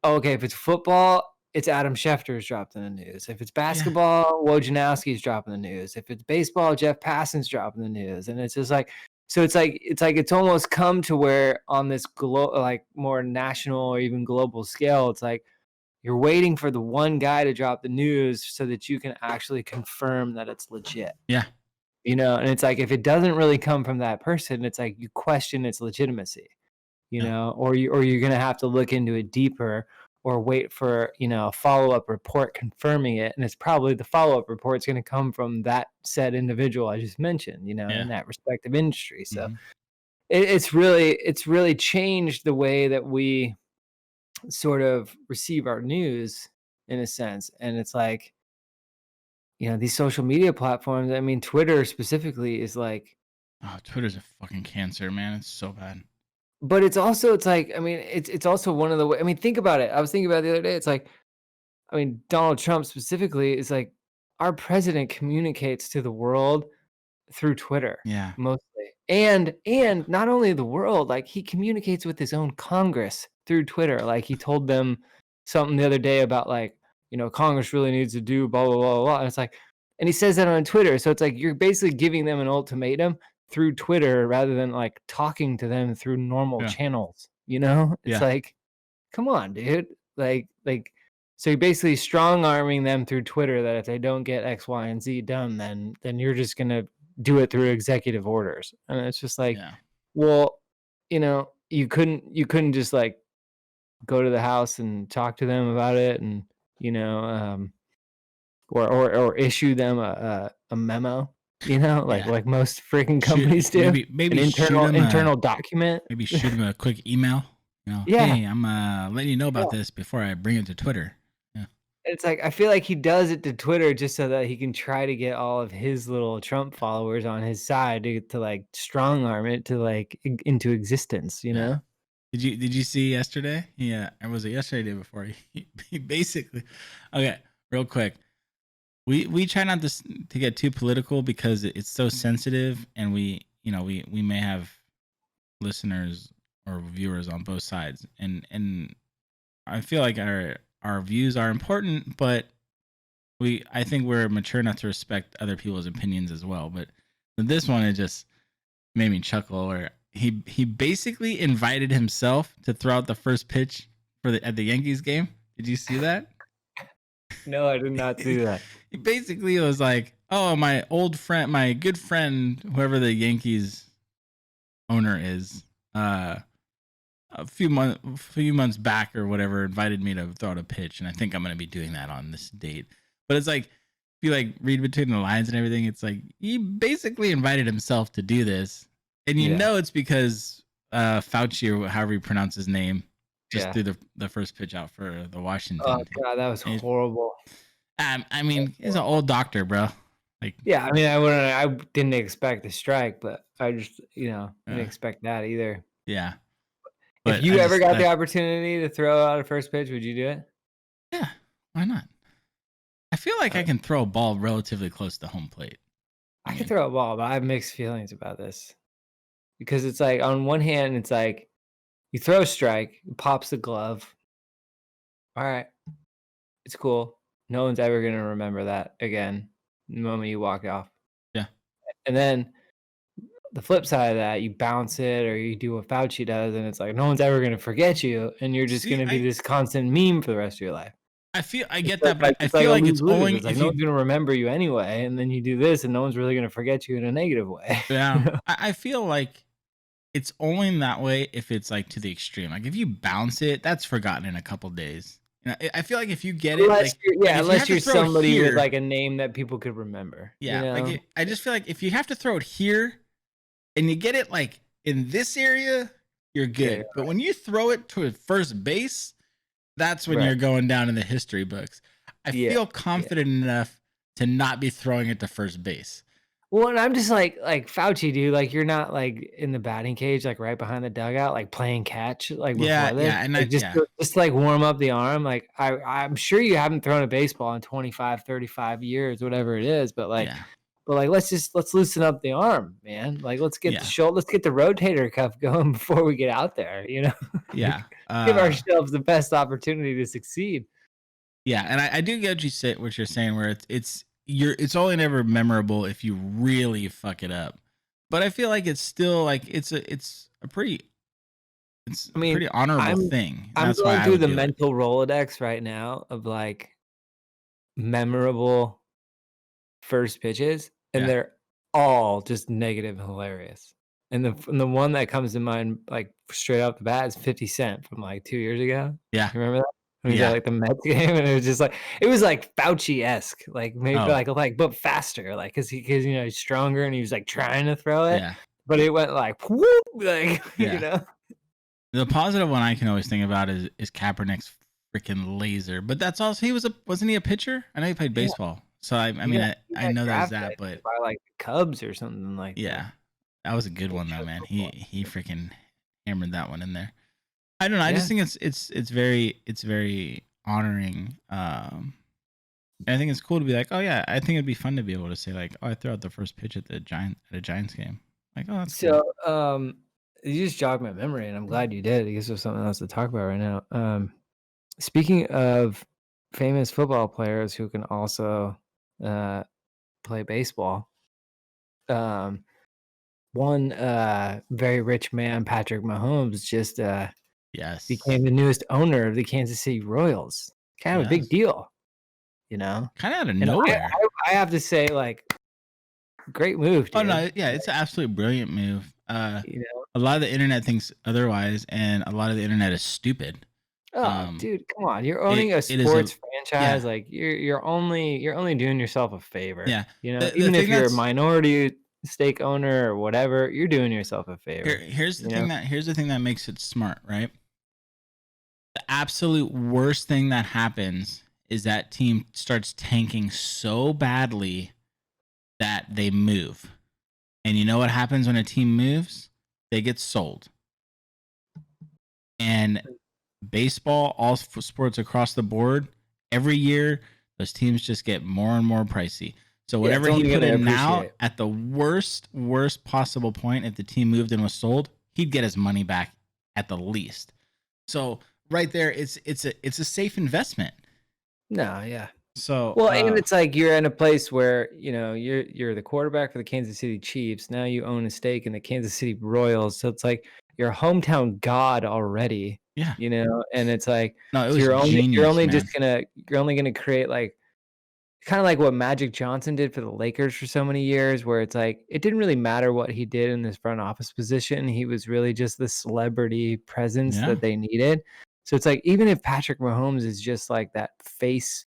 oh, okay, if it's football, it's Adam Schefter's dropped in the news. If it's Yeah. basketball, Wojnarowski's dropping the news. If it's baseball, Jeff Passan's dropping the news. And it's just like, so it's almost come to where on this like more national or even global scale, it's like you're waiting for the one guy to drop the news so that you can actually confirm that it's legit. Yeah. And it's like if it doesn't really come from that person, it's like you question its legitimacy, Yeah. or you're gonna have to look into it deeper or wait for a follow-up report confirming it. And it's probably the follow-up report's gonna come from that said individual I just mentioned, in Yeah. that respective industry. So Mhm. it's really changed the way that we sort of receive our news in a sense. And it's like, these social media platforms, I mean, Twitter specifically is like, Oh, Twitter's a fucking cancer, man. It's so bad. but it's like, I mean, it's also one of the I mean, think about it. I was thinking about it the other day. It's like, I mean, Donald Trump specifically is like our president communicates to the world through Twitter Yeah. mostly. And not only the world, like he communicates with his own Congress through Twitter. Like he told them something the other day about like, Congress really needs to do blah blah blah blah. And it's like, and he says that on Twitter. So it's like you're basically giving them an ultimatum through Twitter rather than like talking to them through normal Yeah. channels. It's Yeah. like, come on, dude. Like so you're basically strong arming them through Twitter that if they don't get X, Y, and Z done, then you're just gonna do it through executive orders. And it's just like, Yeah. well, you couldn't just like go to the house and talk to them about it and or issue them a memo, Yeah. like most freaking Shoot. companies do. An Maybe shoot internal him internal document. maybe shoot him a quick email. Yeah. Hey, I'm letting you know Yeah. about this before I bring it to Twitter. Yeah. It's like I feel like he does it to Twitter just so that he can try to get all of his little Trump followers on his side to like strong arm it to like into existence, Yeah. Did you see yesterday? Yeah, or was it yesterday or the day before? He basically, okay, real quick. We try not to get too political because it's so sensitive, and we may have listeners or viewers on both sides, and I feel like our views are important, but I think we're mature enough to respect other people's opinions as well. But this one, it just made me chuckle. Or he basically invited himself to throw out the first pitch at the Yankees game. Did you see that? No, I did not see that. He basically was like, "Oh, my old friend, my good friend, whoever the Yankees owner is, a few months back or whatever, invited me to throw out a pitch, and I think I'm gonna be doing that on this date." But it's like, if you like read between the lines and everything, it's like he basically invited himself to do this, and it's because Fauci, or however you pronounce his name, just threw the first pitch out for the Washington. Oh god, that was horrible. I mean, he's an old doctor, bro. Like, yeah, I mean, I didn't expect the strike, but I just didn't expect that either. Yeah. If you ever got the opportunity to throw out a first pitch, would you do it? Yeah, why not? I feel like I can throw a ball relatively close to home plate. I can throw a ball, but I have mixed feelings about this because it's like on one hand, it's like you throw a strike, it pops the glove. All right, it's cool. No one's ever gonna remember that again the moment you walk off. Yeah. And then the flip side of that, you bounce it or you do what Fauci does, and it's like no one's ever gonna forget you, and you're just gonna be this constant meme for the rest of your life. I get that, but I It's feel like a it's lose-lose. only It's like if no you. one's gonna remember you anyway, and then you do this, and no one's really gonna forget you in a negative way. Yeah, I feel like it's only in that way if it's like to the extreme. Like if you bounce it, that's forgotten in a couple days. I feel like if you get it, unless you're somebody with like a name that people could remember. Yeah, like I just feel like if you have to throw it here, and you get it like in this area, you're good. Yeah, but when you throw it to first base, that's when you're going down in the history books. I feel confident enough to not be throwing it to first base. Well, and I'm just like Fauci, dude. Like you're not like in the batting cage, like right behind the dugout, like playing catch, like before this. And like, just like warm up the arm. Like I'm sure you haven't thrown a baseball in 25, 35 years, whatever it is. But like But like, let's loosen up the arm, man. Like, let's get the Yeah. shoulder, let's get the rotator cuff going before we get out there. Yeah. Give ourselves the best opportunity to succeed. Yeah, and I do get what you're saying, where it's only never memorable if you really fuck it up. But I feel like it's still like it's a pretty honorable thing. I'm That's why going I through would the do it. mental Rolodex right now of like memorable first pitches, and Yeah. they're all just negative and hilarious. And the one that comes to mind, like straight off the bat, is 50 Cent from like 2 years ago. Yeah. You remember that? When he was Yeah. at like the Mets game, and it was like Fauci-esque, like maybe Oh. like but faster, like because he's stronger and he was like trying to throw it, Yeah. but it went like whoop, like Yeah. The positive one I can always think about is Kaepernick's freaking laser. But that's also wasn't he a pitcher? I know he played Yeah. baseball. So I He mean got I know there's drafted, I that, think, but by like the Cubs or something like that. yeah. That was a good one though, man. He freaking hammered that one in there. I don't know. I just think it's very honoring. And I think it's cool to be like, oh yeah, I think it'd be fun to be able to say like, oh, I threw out the first pitch at a Giants game. Like, oh, that's cool. So, you just jogged my memory, and I'm glad you did because there's something else to talk about right now. Speaking of famous football players who can also play baseball, one very rich man, Patrick Mahomes, just Yes. became the newest owner of the Kansas City Royals. Kind of a big deal, Kind of out of And nowhere. I have to say, like, great move, dude. Oh no, yeah, it's an absolutely brilliant move. A lot of the internet thinks otherwise, and a lot of the internet is stupid. Oh, dude, come on! You're owning a sports franchise. Yeah. Like you're only doing yourself a favor. Yeah. The Even if thing you're a that's- minority stake owner or whatever, you're doing yourself a favor. Here's the thing that makes it smart, right? The absolute worst thing that happens is that team starts tanking so badly that they move. And you know what happens when a team moves? They get sold. And baseball, all sports across the board, every year, those teams just get more and more pricey. So whatever he put in now, at the worst possible point, if the team moved and was sold, he'd get his money back at the least. So right there, it's a safe investment. No, yeah. So and it's like you're in a place where you're the quarterback for the Kansas City Chiefs. Now you own a stake in the Kansas City Royals, so it's like you're a hometown god already. Yeah. And it's like no, it was genius, you're only man. you're only gonna create like kind of like what Magic Johnson did for the Lakers for so many years, where it's like it didn't really matter what he did in this front office position. He was really just the celebrity presence that they needed. So it's like even if Patrick Mahomes is just like that face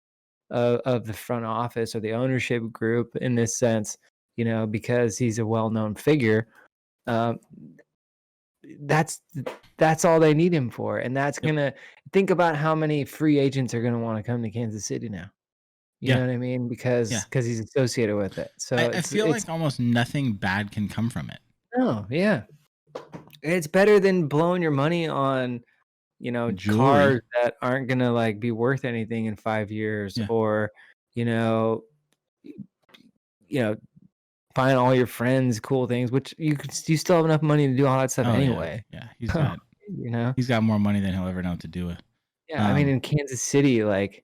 of the front office or the ownership group in this sense, because he's a well-known figure, that's all they need him for. And that's gonna think about how many free agents are gonna want to come to Kansas City now. You know what I mean? Because he's associated with it. So I feel like almost nothing bad can come from it. Oh, yeah. It's better than blowing your money on, Jewelry. cars that aren't gonna like be worth anything in 5 years, or, buying all your friends cool things, which you still have enough money to do all that stuff anyway. Yeah. He's got he's got more money than he'll ever know what to do with. Yeah, I mean, in Kansas City, like,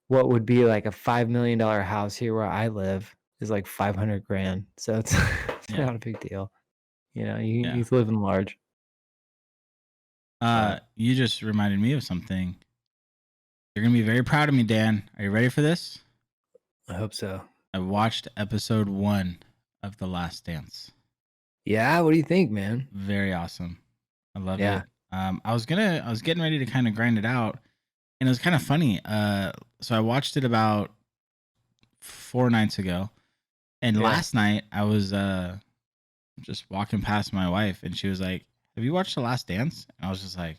what would be like a $5 million house here where I live is like 500 grand. So it's not a big deal. He's living large. You just reminded me of something. You're gonna be very proud of me, Dan. Are you ready for this? I hope so. I watched episode 1 of The Last Dance. Yeah, what do you think, man? Very awesome. I love it. I was getting ready to kind of grind it out, and it was kind of funny. So I watched it about 4 nights ago, and last night I was just walking past my wife, and she was like, "Have you watched The Last Dance?" And I was just like,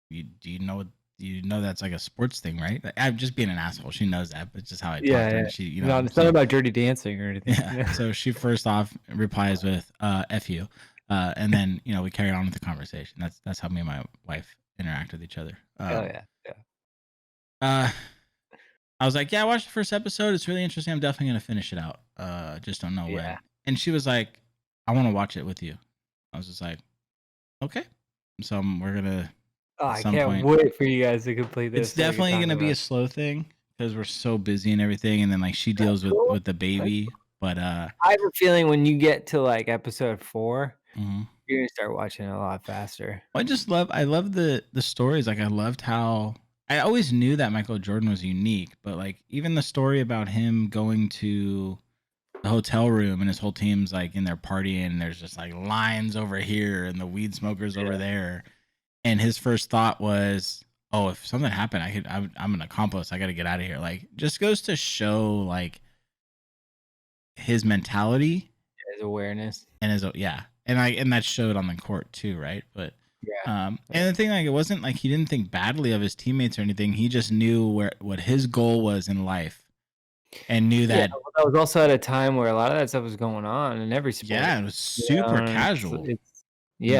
"Do you know that's like a sports thing, right?" Like, I'm just being an asshole. She knows that, but it's just how I talk to her. And she, it's not about Dirty Dancing or anything. Yeah. So she first off replies with "F you," and then we carry on with the conversation. That's how me and my wife interact with each other. Oh yeah. I was like, yeah, I watched the first episode. It's really interesting. I'm definitely gonna finish it out. Just don't know when. Yeah. And she was like, I want to watch it with you. I was just like, okay. So we're gonna Oh, at I some can't point. wait for you guys to complete this. It's so we can definitely talk gonna be about a slow thing because we're so busy and everything, and then like she it. That's deals with cool. the baby. But I have a feeling when you get to like episode 4, mhm. you're gonna start watching it a lot faster. I love the stories. Like I loved how I always knew that Michael Jordan was unique, but like even the story about him going to the hotel room and his whole team's like in there partying, and there's just like lines over here and the weed smokers over there. And his first thought was, "Oh, if something happened, I'm an accomplice. I got to get out of here." Like, just goes to show like his mentality His awareness. and and that showed on the court too, right? But Yeah. and the thing, like, it wasn't like he didn't think badly of his teammates or anything. He just knew what his goal was in life, and knew Yeah, that. well, that was also at a time where a lot of that stuff was going on in every sport. Yeah, it was You know, super and casual. And it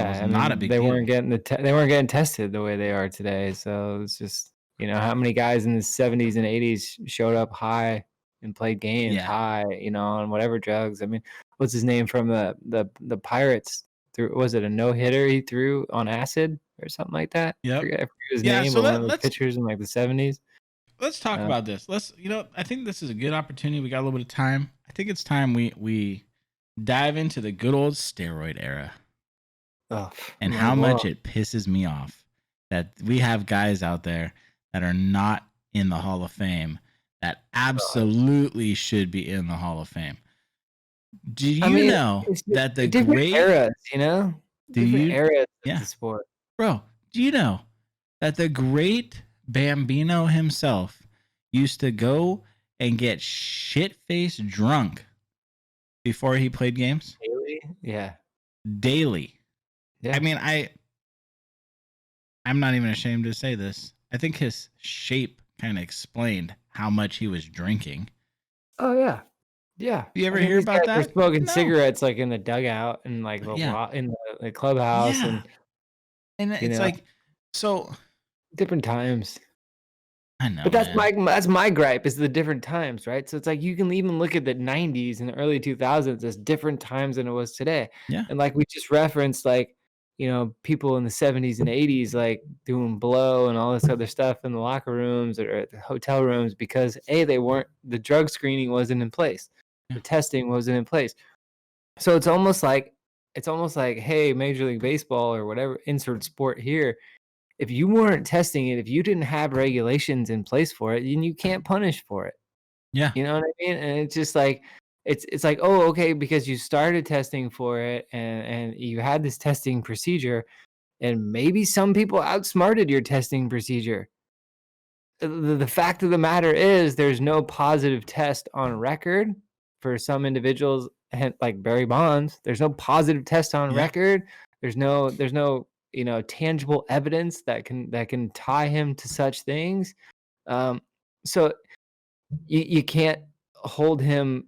was I not a mean, big they weren't deal. getting they weren't getting tested the way they are today. So it's just, how many guys in the 70s and 80s showed up high and played games Yeah. high, on whatever drugs. I mean, what's his name from the Pirates? Was it a no-hitter he threw on acid or something like that? Yep. I forget his Yeah. name, So but one of those let's pitchers in like the 70s. talk about this. I think this is a good opportunity. We got a little bit of time. I think it's time we dive into the good old steroid era Oh, and my how much God. it pisses me off that we have guys out there that are not in the Hall of Fame that absolutely should be in the Hall of Fame. Do I you mean, know it's that the different great eras, do different you eras of yeah, the sport. bro, do you know that the great Bambino himself used to go and get shit-faced drunk before he played games? Daily? Yeah. Daily. Yeah. I mean, I'm not even ashamed to say this. I think his shape kind of explained how much he was drinking. Oh, yeah. Yeah. You ever I mean, hear these about guys were that? smoking No. cigarettes, like, in the dugout and, like, Yeah. in the clubhouse Yeah. and, And you it's know, like, so different times. I know, But that's man. my gripe is the different times, right? So it's like you can even look at the 90s and the early 2000s as different times than it was today. Yeah. And like we just referenced, like, people in the 70s and 80s, like doing blow and all this other stuff in the locker rooms or at the hotel rooms because the drug screening wasn't in place. Yeah. The testing wasn't in place. So it's almost like, hey, Major League Baseball or whatever, insert sport here, if you weren't testing it, if you didn't have regulations in place for it, then you can't punish for it. Yeah. You know what I mean? And it's just like it's like, oh, okay, because you started testing for it and you had this testing procedure, and maybe some people outsmarted your testing procedure. The fact of the matter is there's no positive test on record for some individuals, like Barry Bonds. There's no positive test on Yeah. record. There's no tangible evidence that can tie him to such things. So you can't hold him,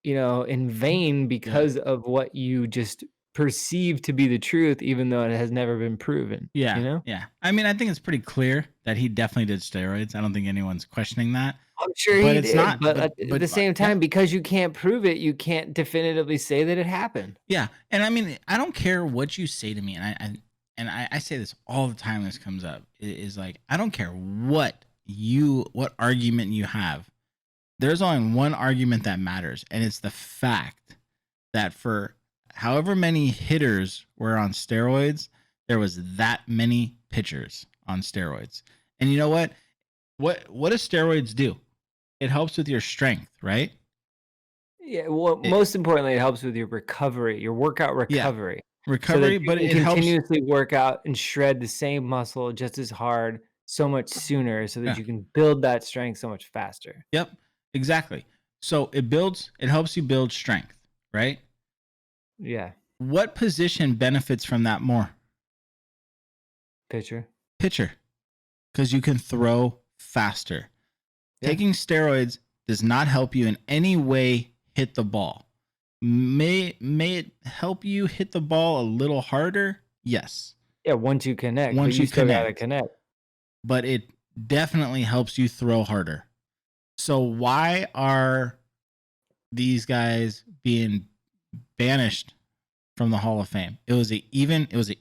in vain Yeah. because of what you just perceive to be the truth, even though it has never been proven. Yeah. Yeah. I mean, I think it's pretty clear that he definitely did steroids. I don't think anyone's questioning that. I'm sure But he it's did, not but at the same yeah. time, because you can't prove it, you can't definitively say that it happened. Yeah. And I mean, I don't care what you say to me, and I say this all the time this comes up. It is like, I don't care what argument you have. There's only one argument that matters, and it's the fact that for however many hitters were on steroids, there was that many pitchers on steroids. And you know what? What do steroids do? It helps with your strength, right? Yeah, well, most importantly, it helps with your recovery, your workout recovery. So that Recovery, you but can it helps. continuously work out and shred the same muscle just as hard, so much sooner, so that Yeah. you can build that strength so much faster. Yep, exactly. So it helps you build strength, right? Yeah, What position benefits from that more? pitcher. Pitcher, because you can throw faster. Yeah. Taking steroids does not help you in any way hit the ball. May it help you hit the ball a little harder? Yes. Yeah, once you connect, Once but you you still gotta connect. connect. But it definitely helps you throw harder. So why are these guys being banished from the Hall of Fame? It was an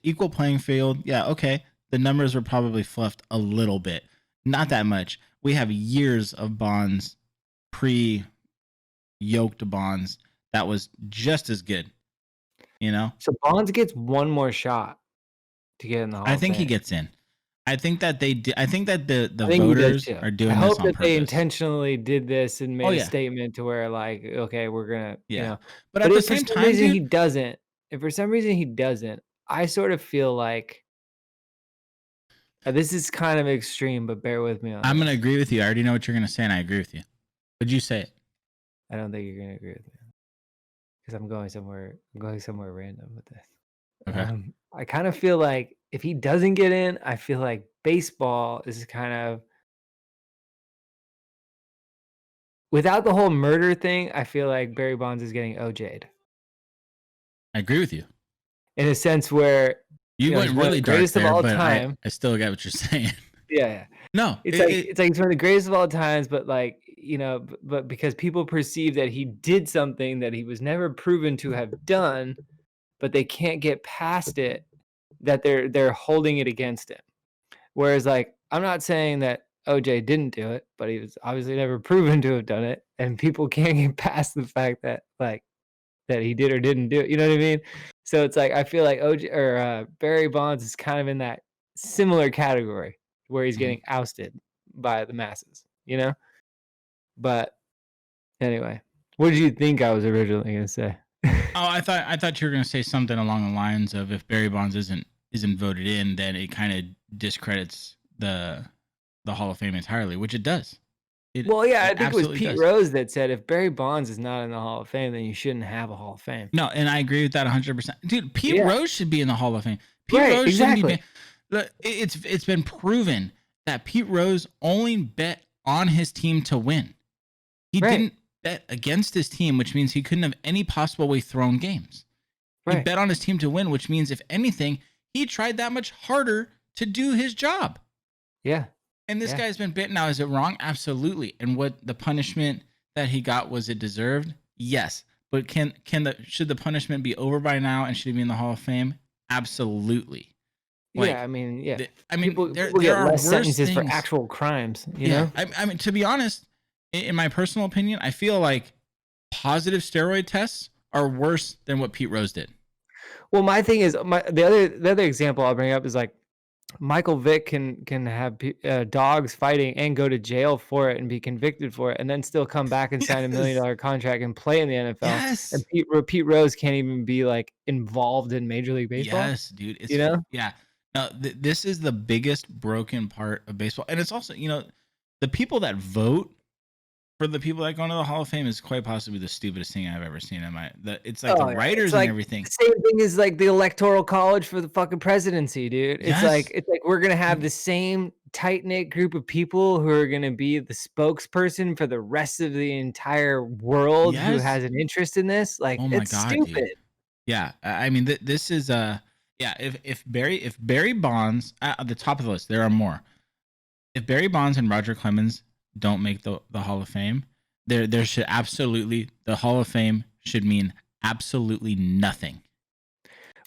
equal playing field. Yeah, okay. The numbers were probably fluffed a little bit. Not that much. We have years of Bonds, pre-yoked Bonds, that was just as good. You know? So Bonds gets one more shot to get in the Hall I of think he Fame. gets in. I think that I think that the I think he does voters too. are doing I this hope on that they purpose. intentionally did this and Oh made a yeah. statement to where like, okay, we're gonna, Yeah. But But at the if for same some time, reason he dude, doesn't, I sort of feel like this is kind of extreme, but bear with me on I'm gonna this. agree with you. I already know what you're gonna say, and I agree with you. Would you say it? I don't think you're gonna agree with me because I'm going somewhere. I'm going somewhere random with this. Okay. I kind of feel like if he doesn't get in, I feel like baseball is kind of without the whole murder thing. I feel like Barry Bonds is getting OJ'd I agree with you. in a sense where You he's went one of really the dark greatest of there, all but time. I still get what you're saying. Yeah. No, It's like he's one of the greatest of all times, but like, but because people perceive that he did something that he was never proven to have done, but they can't get past it, that they're holding it against him. Whereas like, I'm not saying that OJ didn't do it, but he was obviously never proven to have done it, and people can't get past the fact that like that he did or didn't do it. You know what I mean? So it's like I feel like OJ or Barry Bonds is kind of in that similar category where he's Mhm. getting ousted by the masses, But anyway, what did you think I was originally gonna say? Oh, I thought you were gonna say something along the lines of if Barry Bonds isn't voted in, then it kind of discredits the Hall of Fame entirely, which it does. Well, yeah, It I think it was absolutely Pete does. Rose that said if Barry Bonds is not in the Hall of Fame, then you shouldn't have a Hall of Fame. No, and I agree with that 100%. Dude, Pete Yeah, Rose should be in the Hall of Fame. Pete right, Rose shouldn't be. exactly. Look, it's been proven that Pete Rose only bet on his team to win. He Right, didn't bet against his team, which means he couldn't have any possible way thrown games. He right. bet on his team to win, which means if anything, he tried that much harder to do his job. Yeah, And this yeah. guy's been bitten. Now, is it wrong? Absolutely. And what the punishment that he got, was it deserved? Yes. But should the punishment be over by now and should he be in the Hall of Fame? Absolutely. Yeah, Like, I mean, yeah. there People get are less worse sentences for things. actual crimes, Yeah. I mean, to be honest, in my personal opinion, I feel like positive steroid tests are worse than what Pete Rose did. Well, my thing is the other example I'll bring up is like Michael Vick can have dogs fighting and go to jail for it and be convicted for it, and then still come back and sign a $1 Yes. million contract and play in the NFL. And Yes. Pete Rose can't even be like involved in Major League Baseball. Yes, dude. You know? Yeah. No, this is the biggest broken part of baseball. And it's also, the people that vote for the people that go into the Hall of Fame is quite possibly the stupidest thing I've ever seen in it's like the Oh yeah, it's writers and like everything. the same thing as like the electoral college for the fucking presidency, dude. Yes. It's like we're gonna have the same tight knit group of people who are gonna be the spokesperson for the rest of the entire world who Yes. has an interest in this. Like Oh my it's God, dude. stupid. Yeah. I mean, this is yeah. If Barry Bonds at the top of the list, there are more. If Barry Bonds and Roger Clemens don't make the Hall of Fame, there should absolutely, the Hall of Fame should mean absolutely nothing.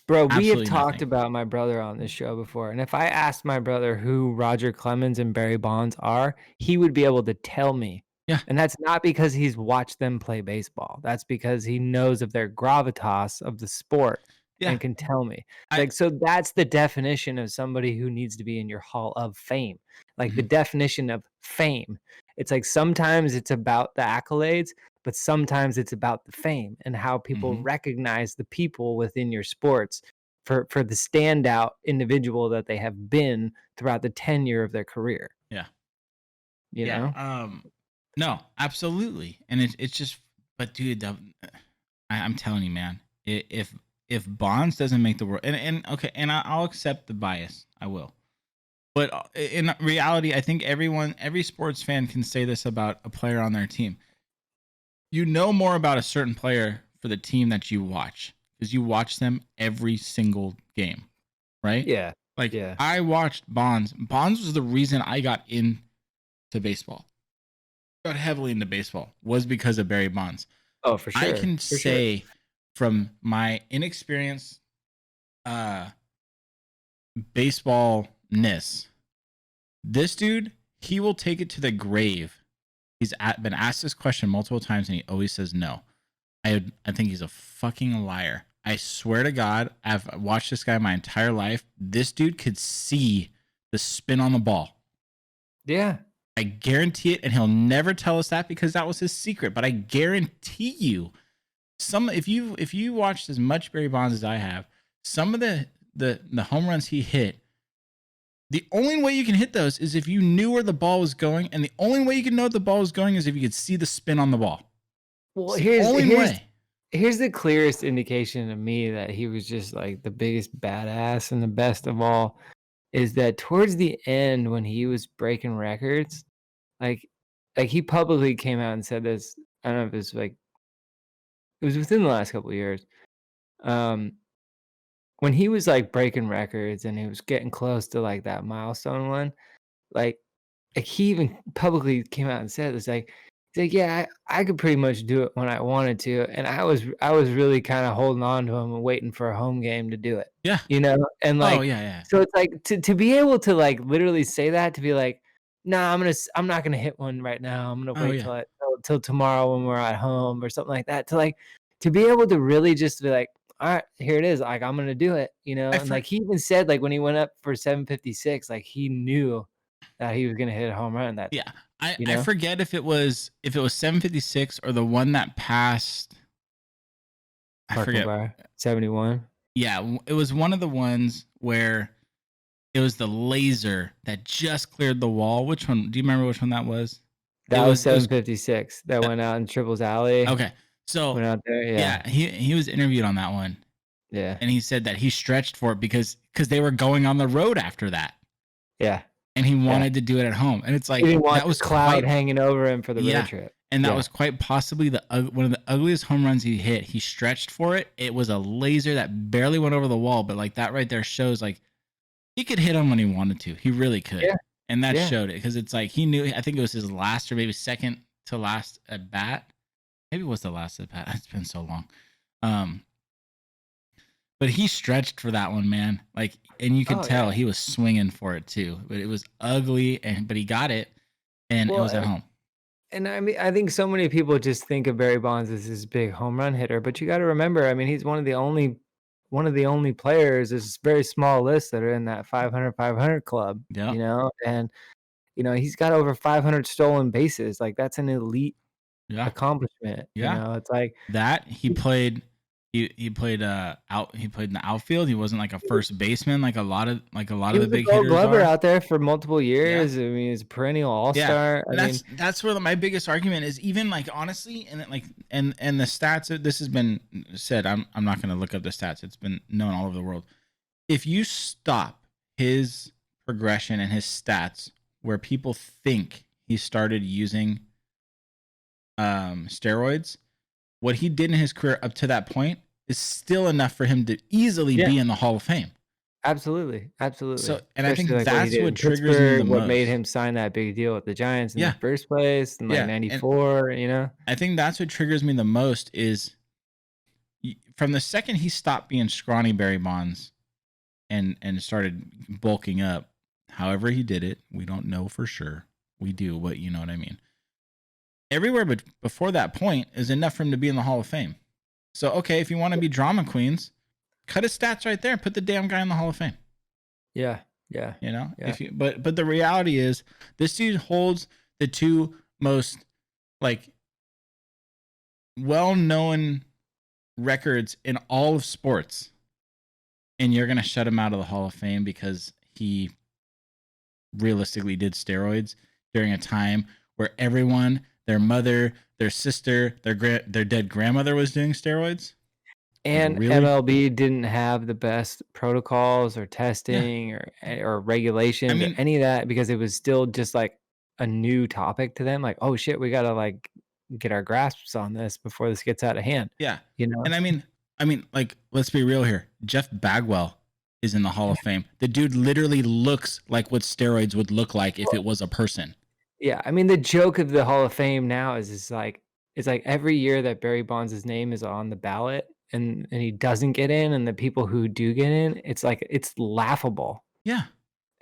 Bro, we have Absolutely talked nothing. about my brother on this show before, and if I asked my brother who Roger Clemens and Barry Bonds are, he would be able to tell me. Yeah. And that's not because he's watched them play baseball. That's because he knows of their gravitas of the sport Yeah. and can tell me. I Like, so that's the definition of somebody who needs to be in your Hall of Fame. Like the mhm, definition of fame. It's like sometimes it's about the accolades, but sometimes it's about the fame and how people mhm. recognize the people within your sports for the standout individual that they have been throughout the tenure of their career, Yeah. you Yeah. know? No, absolutely. And it's just, but dude, I'm telling you, man, if Bonds doesn't make the world, and okay, and I'll accept the bias, I will. But in reality, I think every sports fan can say this about a player on their team. You know more about a certain player for the team that you watch because you watch them every single game, right? Yeah. Like Yeah. I watched Bonds. Bonds was the reason I got into baseball. got heavily into baseball was because of Barry Bonds. Oh, for I sure. can For sure. say from my inexperience baseballness, this dude, he will take it to the grave. He's been asked this question multiple times and he always says no. I think he's a fucking liar. I swear to God, I've watched this guy my entire life. This dude could see the spin on the ball. Yeah. I guarantee it, and he'll never tell us that because that was his secret. But I guarantee you, if you watched as much Barry Bonds as I have, some of the home runs he hit, the only way you can hit those is if you knew where the ball was going, and the only way you can know the ball was going is if you could see the spin on the ball. Well, It's here's the clearest indication to me that he was just like the biggest badass and the best of all is that towards the end when he was breaking records, like he publicly came out and said this. I don't know if it's like it was within the last couple of years. When he was like breaking records and he was getting close to like that milestone one, like he even publicly came out and said it's like he's like, yeah, I could pretty much do it when I wanted to, and I was really kind of holding on to him and waiting for a home game to do it. Yeah. You know, and like, yeah. so it's like to be able to like literally say that, to be like, nah, I'm not gonna hit one right now. I'm gonna wait till tomorrow when we're at home or something like that. To be able to really just be like, all right, here it is. Like I'm gonna do it. You know, and like he even said like when he went up for 756, like he knew that he was gonna hit a home run that. Yeah. I forget if it was 756 or the one that passed. I forget. 71. Yeah, it was one of the ones where it was the laser that just cleared the wall. Which one? Do you remember which one that was? That was 756. That went out in Triples Alley. Okay. So went out there. Yeah. He was interviewed on that one. Yeah. And he said that he stretched for it because they were going on the road after that. Yeah. And he wanted to do it at home. And it's like that was cloud hanging over him for the road trip. And that was quite possibly one of the ugliest home runs he hit. He stretched for it. It was a laser that barely went over the wall, but like that right there shows like he could hit him when he wanted to. He really could. Yeah. And that showed it because it's like he knew. I think it was his last or maybe second to last at bat. Maybe it was the last at bat. It's been so long. But he stretched for that one, man. Like, and you could tell he was swinging for it too. But it was ugly, but he got it, and it was at home. And I mean, I think so many people just think of Barry Bonds as this big home run hitter, but you got to remember, I mean, he's one of the only players. There's a very small list that are in that 500 club. Yeah. You know, and he's got over 500 stolen bases. Like that's an elite accomplishment. Yeah. You know, it's like that he played. He played he played in the outfield. He wasn't like a first baseman like a lot of the big hitters Glover are. out there for multiple years. Yeah. I mean, he's a perennial all-star. Yeah. That's where my biggest argument is. Even like honestly, and like and the stats. This has been said. I'm not going to look up the stats. It's been known all over the world. If you stop his progression and his stats where people think he started using steroids, what he did in his career up to that point is still enough for him to easily be in the Hall of Fame. Absolutely. So, and I think that's what triggers me the most. What made him sign that big deal with the Giants in the first place in like 94, I think that's what triggers me the most is from the second he stopped being scrawny Barry Bonds and started bulking up, however he did it, we don't know for sure. We do, but you know what I mean. Everywhere but before that point is enough for him to be in the Hall of Fame. So, okay, if you want to be drama queens, cut his stats right there. Put the damn guy in the Hall of Fame. Yeah. You know? Yeah. But the reality is this dude holds the two most like well-known records in all of sports. And you're going to shut him out of the Hall of Fame because he realistically did steroids during a time where everyone, their mother, their sister, their dead grandmother was doing steroids. And really? MLB didn't have the best protocols or testing or regulations or any of that because it was still just like a new topic to them. Like, oh shit, we got to like get our grasps on this before this gets out of hand. Yeah. And I mean, like, let's be real here. Jeff Bagwell is in the Hall of Fame. The dude literally looks like what steroids would look like if it was a person. Yeah, I mean, the joke of the Hall of Fame now is like it's like every year that Barry Bonds' name is on the ballot and he doesn't get in, and the people who do get in, it's like it's laughable. Yeah.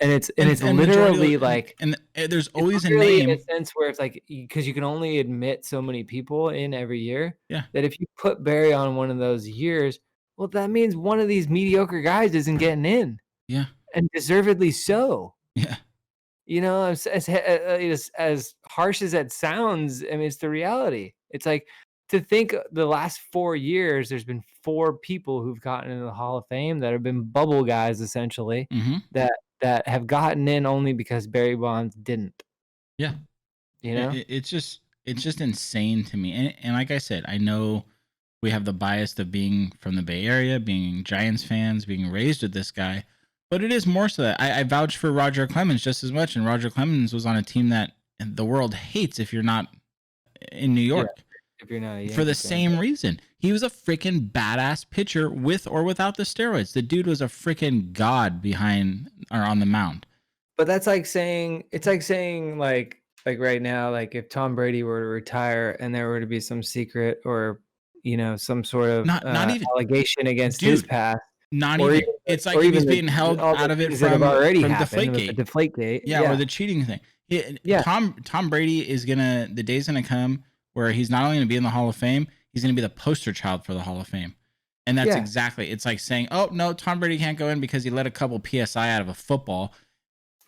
And it's And majority of literally like there's it's always a literally in a name. sense where it's like because you can only admit so many people in every year, Yeah. that if you put Barry on one of those years, well, that means one of these mediocre guys isn't getting in, Yeah. and deservedly so. Yeah. You know, as harsh as that sounds, I mean, it's the reality. It's like to think the last 4 years, there's been 4 people who've gotten into the Hall of Fame that have been bubble guys essentially, Mhm. that have gotten in only because Barry Bonds didn't, Yeah. you know? It's just insane to me. And like I said, I know we have the bias of being from the Bay Area, being Giants fans, being raised with this guy, but it is more so that I vouch for Roger Clemens just as much. And Roger Clemens was on a team that the world hates if you're not in New Yeah, York if you're not a for the Yankee fan. same reason. He was a freaking badass pitcher with or without the steroids. The dude was a freaking god behind or on the mound. But that's like saying it's like saying like right now, like if Tom Brady were to retire and there were to be some secret or, you know, some sort of, Not even, allegation against his dude. past, Not or even. even It's like or if he's even being held all out the of it things that have already from happened with the Deflategate. Deflategate. Yeah, or Yeah. the cheating thing. Yeah. Tom Brady is the day's gonna come where he's not only gonna be in the Hall of Fame, he's gonna be the poster child for the Hall of Fame. And that's Yeah. exactly. It's like saying, "Oh no, Tom Brady can't go in because he let a couple PSI out of a football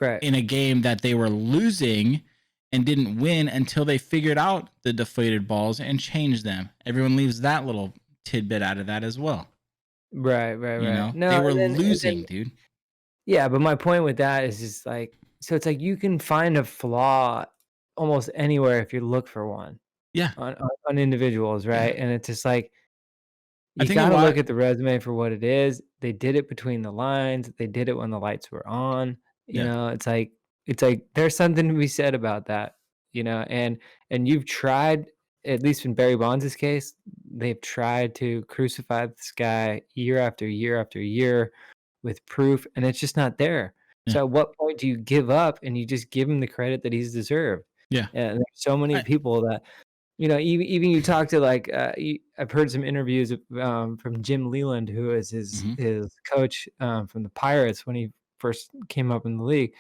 Right. in a game that they were losing and didn't win until they figured out the deflated balls and changed them." Everyone leaves that little tidbit out of that as well. Right, You right. know, they No, were and losing, then dude. yeah, but my point with that is just like so it's like you can find a flaw almost anywhere if you look for one Yeah, on individuals, yeah. right? And it's just like I you think a gotta lot. look at the resume for what it is. They did it between the lines. They did it when the lights were on. You Yeah, know, it's like there's something to be said about that, you know, and you've tried, at least in Barry Bonds' case, they've tried to crucify this guy year after year after year with proof, and it's just not there. yeah, So at what point do you give up and you just give him the credit that he's deserved? yeah. And there's so many I, people that you know, even you talk to like I've heard some interviews from Jim Leland, who is mhm. his coach from the Pirates when he first came up in the league.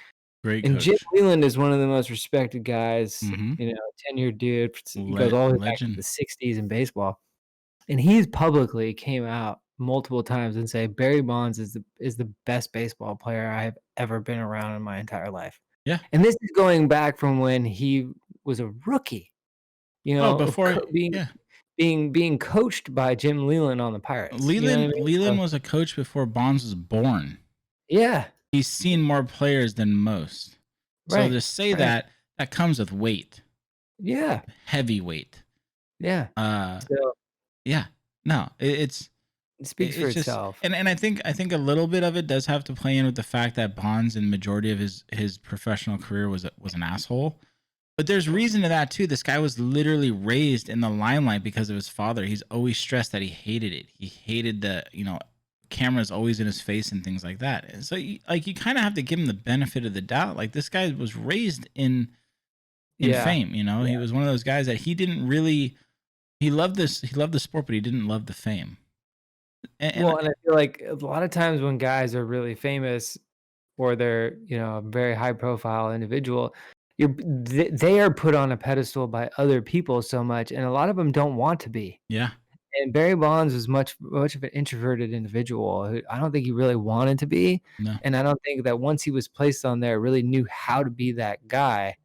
Great And Jim coach. Leland is one of the most respected guys, Mm-hmm. you know, tenured dude. He goes all the way back to Legend. the '60s in baseball, and he's publicly came out multiple times and say Barry Bonds is the best baseball player I have ever been around in my entire life. Yeah. And this is going back from when he was a rookie. You Oh, know, before, yeah. being coached by Jim Leland on the Pirates, you know what I mean? Leland So was a coach before Bonds was born. yeah, He's seen more players than most. So right, to say right. that comes with weight, Yeah, heavy weight. yeah. Uh, So, yeah. No, it speaks for it's just, itself. and I think a little bit of it does have to play in with the fact that Bonds in majority of his professional career was an asshole. But there's reason to that too. This guy was literally raised in the limelight because of his father. He's always stressed that he hated it. He hated the, cameras always in his face and things like that. And so you kind of have to give him the benefit of the doubt. Like this guy was raised in Yeah, fame, He yeah. was one of those guys that he didn't really he loved the sport, but he didn't love the fame. And Well, and I feel like a lot of times when guys are really famous or they're, you know, a very high profile individual, they are put on a pedestal by other people so much, and a lot of them don't want to be. yeah, And Barry Bonds was much of an introverted individual who I don't think he really wanted to be, no. and I don't think that once he was placed on there, really knew how to be that guy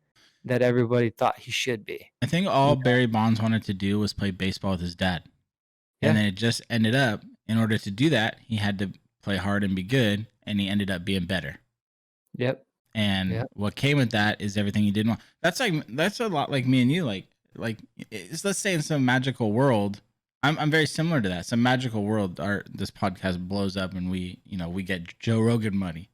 that everybody thought he should be. I think You all know? Barry Bonds wanted to do was play baseball with his dad. And Yeah. then it just ended up, in order to do that, he had to play hard and be good, and he ended up being better. Yep. And Yep. what came with that is everything he didn't want. That's a lot like me and you. Let's say in some magical world, I'm very similar to that. Some magical world, this podcast blows up and we get Joe Rogan money.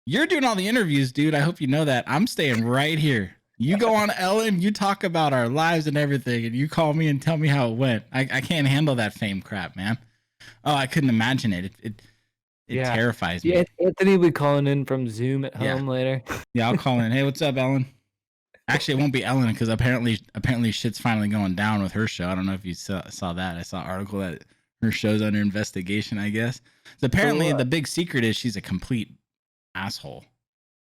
You're doing all the interviews, dude. I hope you know that. I'm staying right here. You go on Ellen, you talk about our lives and everything, and you call me and tell me how it went. I can't handle that fame crap, man. Oh, I couldn't imagine it. It Yeah. terrifies Yeah, me. Anthony will be calling in from Zoom at Yeah. home later. Yeah, I'll call in. Hey, what's up, Ellen? Actually, it won't be Ellen because apparently shit's finally going down with her show. I don't know if you saw that. I saw an article that her show's under investigation, I guess. So apparently the big secret is she's a complete asshole.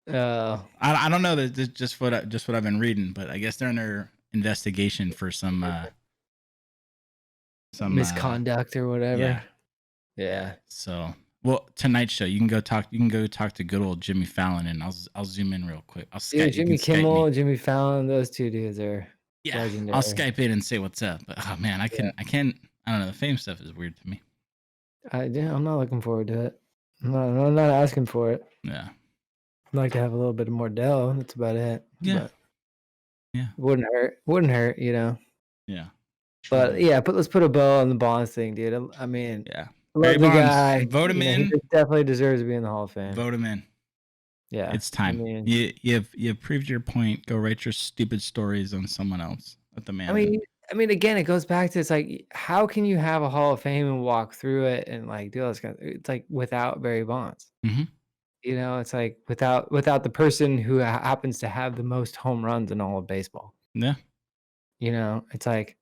I don't know that just what I've been reading, but I guess they're under investigation for some misconduct or whatever. Yeah. So, well, tonight's show, you can go talk to good old Jimmy Fallon, and I'll zoom in real quick. I'll Skype. Jimmy Kimmel, Jimmy Fallon, those two dudes are legendary. I'll Skype in and say what's up. But oh man, I can't. I don't know. The fame stuff is weird to me. I'm not looking forward to it. I'm not asking for it. Yeah. I'd like to have a little bit more dough. That's about it. Yeah. But yeah. Wouldn't hurt, you know. Yeah. But let's put a bow on the Bonds thing, dude. I mean, yeah. Love the guy. Vote him in. He definitely deserves to be in the Hall of Fame. Vote him in. Yeah. It's time. I mean, you've proved your point. Go write your stupid stories on someone else. Let the man. I mean, again, it goes back to it's like, how can you have a Hall of Fame and walk through it and like do all this kind of, it's like without Barry Bonds. Mm-hmm. You know, it's like without the person who happens to have the most home runs in all of baseball. Yeah. You know, it's like,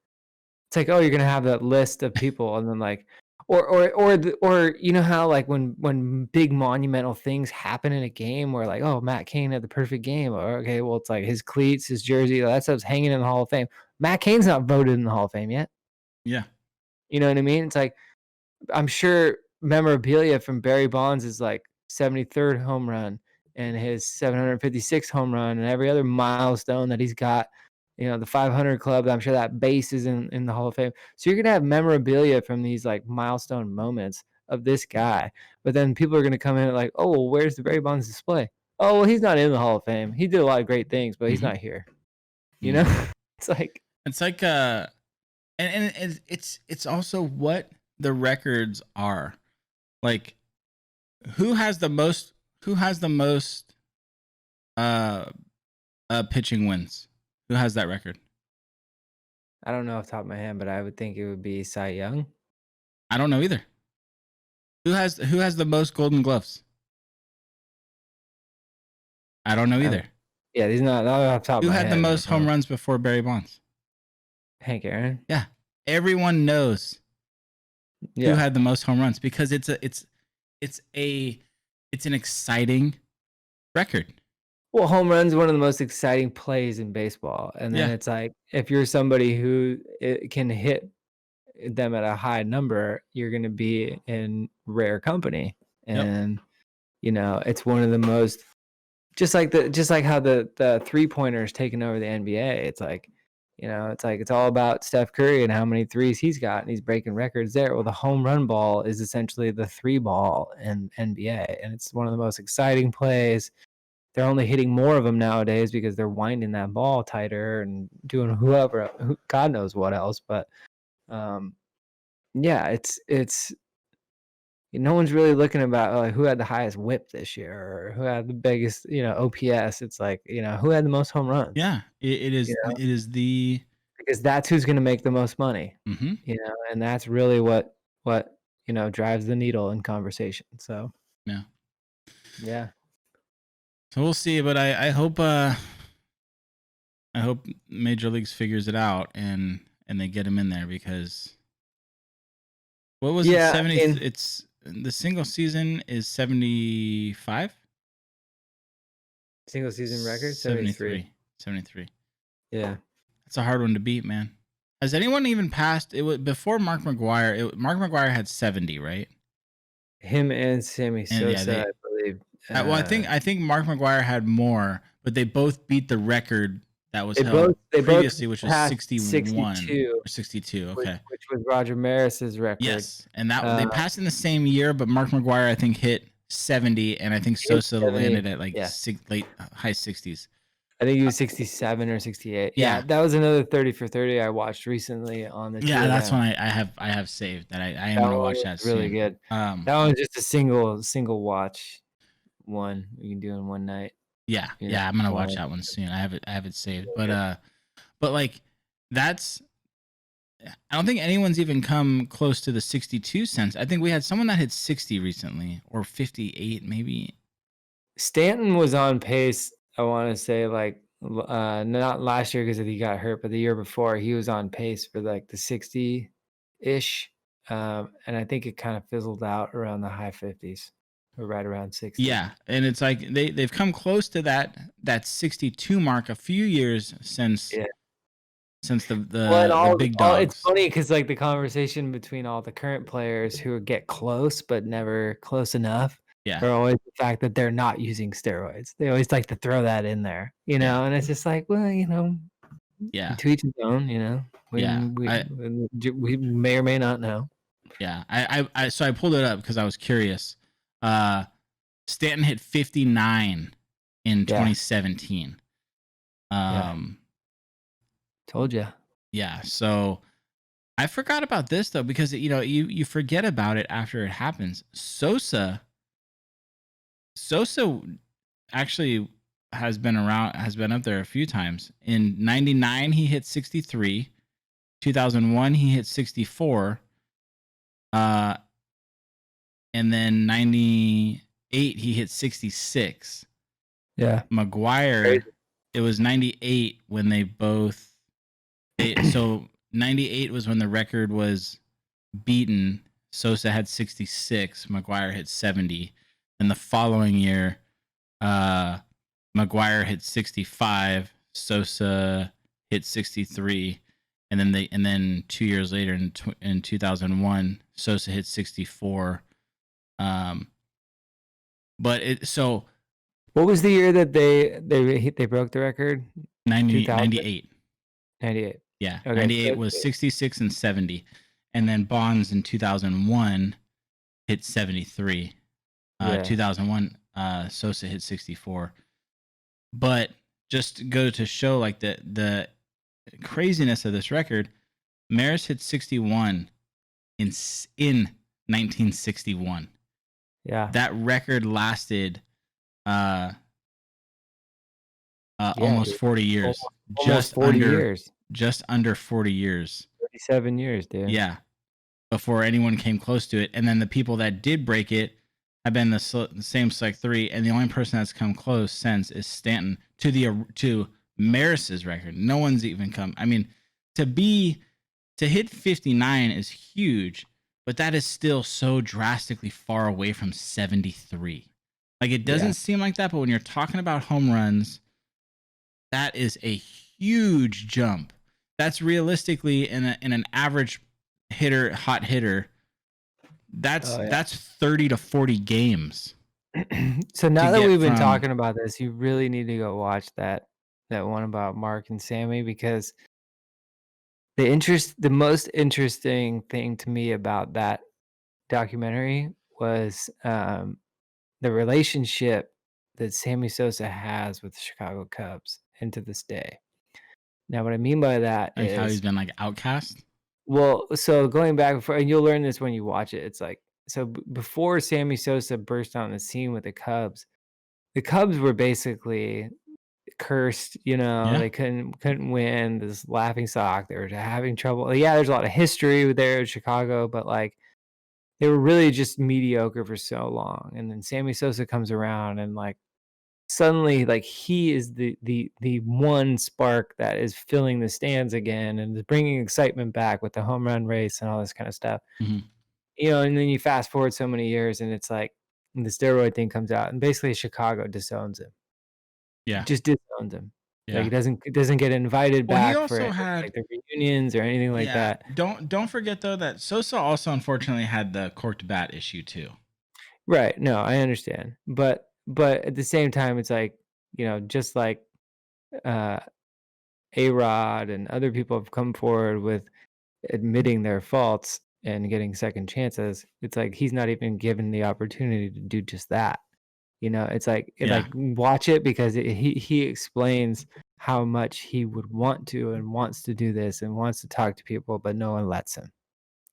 oh, you're gonna have that list of people, and then like, or you know how like when big monumental things happen in a game where like, oh, Matt Cain had the perfect game, or okay, well, it's like his cleats, his jersey, that stuff's hanging in the Hall of Fame. Matt Cain's not voted in the Hall of Fame yet. Yeah. You know what I mean? It's like, I'm sure memorabilia from Barry Bonds is like 73rd home run and his 756th home run and every other milestone that he's got, you know, the 500 club. I'm sure that base is in the Hall of Fame. So you're going to have memorabilia from these like milestone moments of this guy. But then people are going to come in and like, oh, well, where's the Barry Bonds display? Oh, well, he's not in the Hall of Fame. He did a lot of great things, but he's not here. You know, it's like and it's also what the records are. Like, who has the most pitching wins? Who has that record? I don't know off the top of my head, but I would think it would be Cy Young. I don't know either. Who has the most Golden Gloves? I don't know either. Yeah, these not off the top of my head. Who had the most home runs before Barry Bonds? Hank Aaron. Yeah, everyone knows who had the most home runs because it's an exciting record. Well, home run's one of the most exciting plays in baseball, and then it's like if you're somebody who can hit them at a high number, you're going to be in rare company, and you know it's one of the most just like how the 3-pointers taking over the NBA. It's like, you know, it's all about Steph Curry and how many threes he's got, and he's breaking records there. Well, the home run ball is essentially the 3 ball in NBA, and it's one of the most exciting plays. They're only hitting more of them nowadays because they're winding that ball tighter and doing God knows what else. But it's no one's really looking about like who had the highest whip this year or who had the biggest, you know, OPS. It's like, you know, who had the most home runs. Yeah, it is. You know? It is because that's who's going to make the most money. Mm-hmm. You know, and that's really what you know drives the needle in conversation. So yeah. So we'll see, but I hope Major Leagues figures it out and they get him in there because what was it? 70. It's the single season is 75. Single season record 73. 73. Yeah, that's a hard one to beat, man. Has anyone even passed it? Was before Mark McGwire. Mark McGwire had 70, right? Him and Sammy Sosa, I believe. Well, I think Mark McGwire had more, but they both beat the record that was held previously, which was 61 or 62. Okay, which was Roger Maris's record. Yes, and that they passed in the same year, but Mark McGwire I think hit 70, and I think Sosa landed at like high 60s. I think he was 67 or 68. Yeah, that was another 30 for 30 I watched recently on the. Yeah, that's one I have saved that I am gonna watch that soon. Really good. That one's just a single watch one you can do in one night. Yeah, I'm gonna watch that one soon. I have it saved, but like that's. I don't think anyone's even come close to the 62 cents. I think we had someone that hit 60 recently or 58 maybe. Stanton was on pace. I want to say like Not last year because he got hurt, but the year before he was on pace for like the 60-ish. And I think it kind of fizzled out around the high 50s or right around 60. Yeah, and it's like they've come close to that 62 mark a few years since Yeah. the big It's dogs. funny because like the conversation between all the current players who get close but never close enough Yeah, are always the fact that they're not using steroids. They always like to throw that in there, yeah, and it's just like, well, yeah, to each his own. yeah. We may or may not know. Yeah, so I pulled it up because I was curious. Stanton hit 59 in 2017. Told you. Yeah, so I forgot about this though because you forget about it after it happens. Sosa actually has been up there a few times. In 99 he hit 63, 2001 he hit 64, and then 98 he hit 66. Yeah. McGuire, it was 98 when so 98 was when the record was beaten. Sosa had 66, McGuire hit 70. And the following year, McGuire hit 65, Sosa hit 63, and then 2 years later in 2001, Sosa hit 64. What was the year that they broke the record? 98. 98. Yeah, Okay, 98 was 66 and 70, and then Bonds in 2001 hit 73. 2001, Sosa hit 64. But just to go to show like the craziness of this record, Maris hit 61 in 1961. Yeah, that record lasted almost 40 years. Almost 40 years. Just under 40 years. 37 years, dude. Yeah. Before anyone came close to it. And then the people that did break it have been the same Select 3. And the only person that's come close since is Stanton to Maris's record. No one's even come. I mean, to hit 59 is huge, but that is still so drastically far away from 73. Like, it doesn't seem like that, but when you're talking about home runs, that is a huge jump. That's realistically in an average hitter, hot hitter. That's 30 to 40 games. So now that we've been talking about this, you really need to go watch that one about Mark and Sammy, because the most interesting thing to me about that documentary was the relationship that Sammy Sosa has with the Chicago Cubs, and to this day. Now, what I mean by that like is how he's been like outcast. Well, so going back before, and you'll learn this when you watch it. It's like, so before Sammy Sosa burst on the scene with the Cubs were basically cursed. They couldn't win. This laughing stock. They were having trouble. Yeah, there's a lot of history there in Chicago, but like they were really just mediocre for so long. And then Sammy Sosa comes around, and like suddenly, like he is the one spark that is filling the stands again and is bringing excitement back with the home run race and all this kind of stuff. Mm-hmm. And then you fast forward so many years, and it's like the steroid thing comes out, and basically Chicago disowns him. Yeah, just disowns him. Yeah. Like he doesn't get invited back he also for had like the reunions or anything like that. Don't forget though that Sosa also unfortunately had the corked bat issue too. Right. No, I understand. But at the same time, it's like, just like A-Rod and other people have come forward with admitting their faults and getting second chances. It's like he's not even given the opportunity to do just that. It's like watch it, because he explains how much he would want to and wants to do this and wants to talk to people, but no one lets him.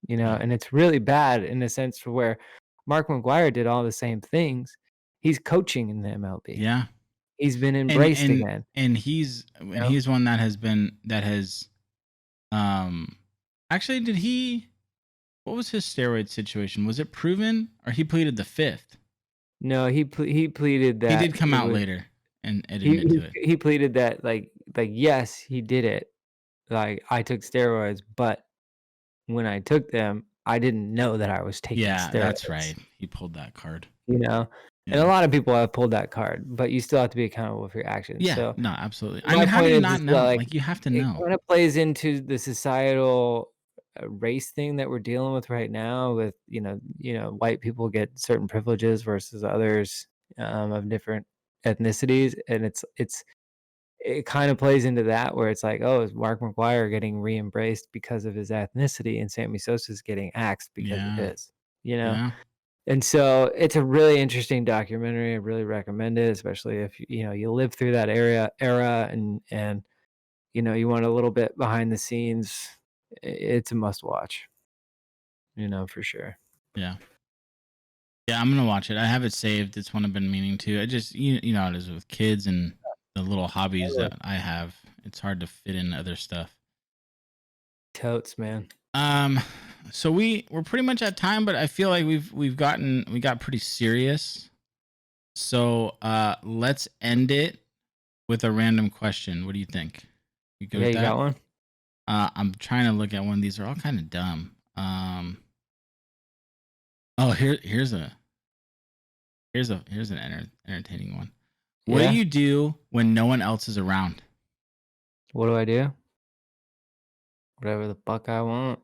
And it's really bad in a sense for where Mark McGuire did all the same things. He's coaching in the MLB. Yeah. He's been embraced again. And he's one that has actually what was his steroid situation? Was it proven, or he pleaded the fifth? No, he pleaded that he did come out later and He admit to it. he he pleaded that, yes, he did it. Like, I took steroids, but when I took them, I didn't know that I was taking Yeah, that's steroids, right. He pulled that card. you know? And a Yeah. lot of people have pulled that card, but you still have to be accountable for your actions. Yeah, So no, absolutely. I my mean, how do point you is not that, know? like, Like, you have to it know. kinda plays into the societal, race thing that we're dealing with right now with, white people get certain privileges versus others, of different ethnicities, and it kind of plays into that where it's like, oh, is Mark McGuire getting re-embraced because of his ethnicity, and Sammy Sosa's getting axed because of Yeah, his, you know? yeah, And so it's a really interesting documentary. I really recommend it, especially if you live through that era and you want a little bit behind the scenes. It's a must watch, for sure. yeah. Yeah, I'm gonna watch it. I have it saved. It's one I've been meaning to. I just you know how it is with kids and the little hobbies Totally. that I have. It's hard to fit in other stuff. Totes, man. Um, so we're pretty much at time, but I feel like we got pretty serious. So let's end it with a random question. What do you think? You good Yeah, with you got that? one? I'm trying to look at one. These are all kind of dumb. Oh, here's an entertaining one. What do Yeah. you do when no one else is around? What do I do? Whatever the fuck I want.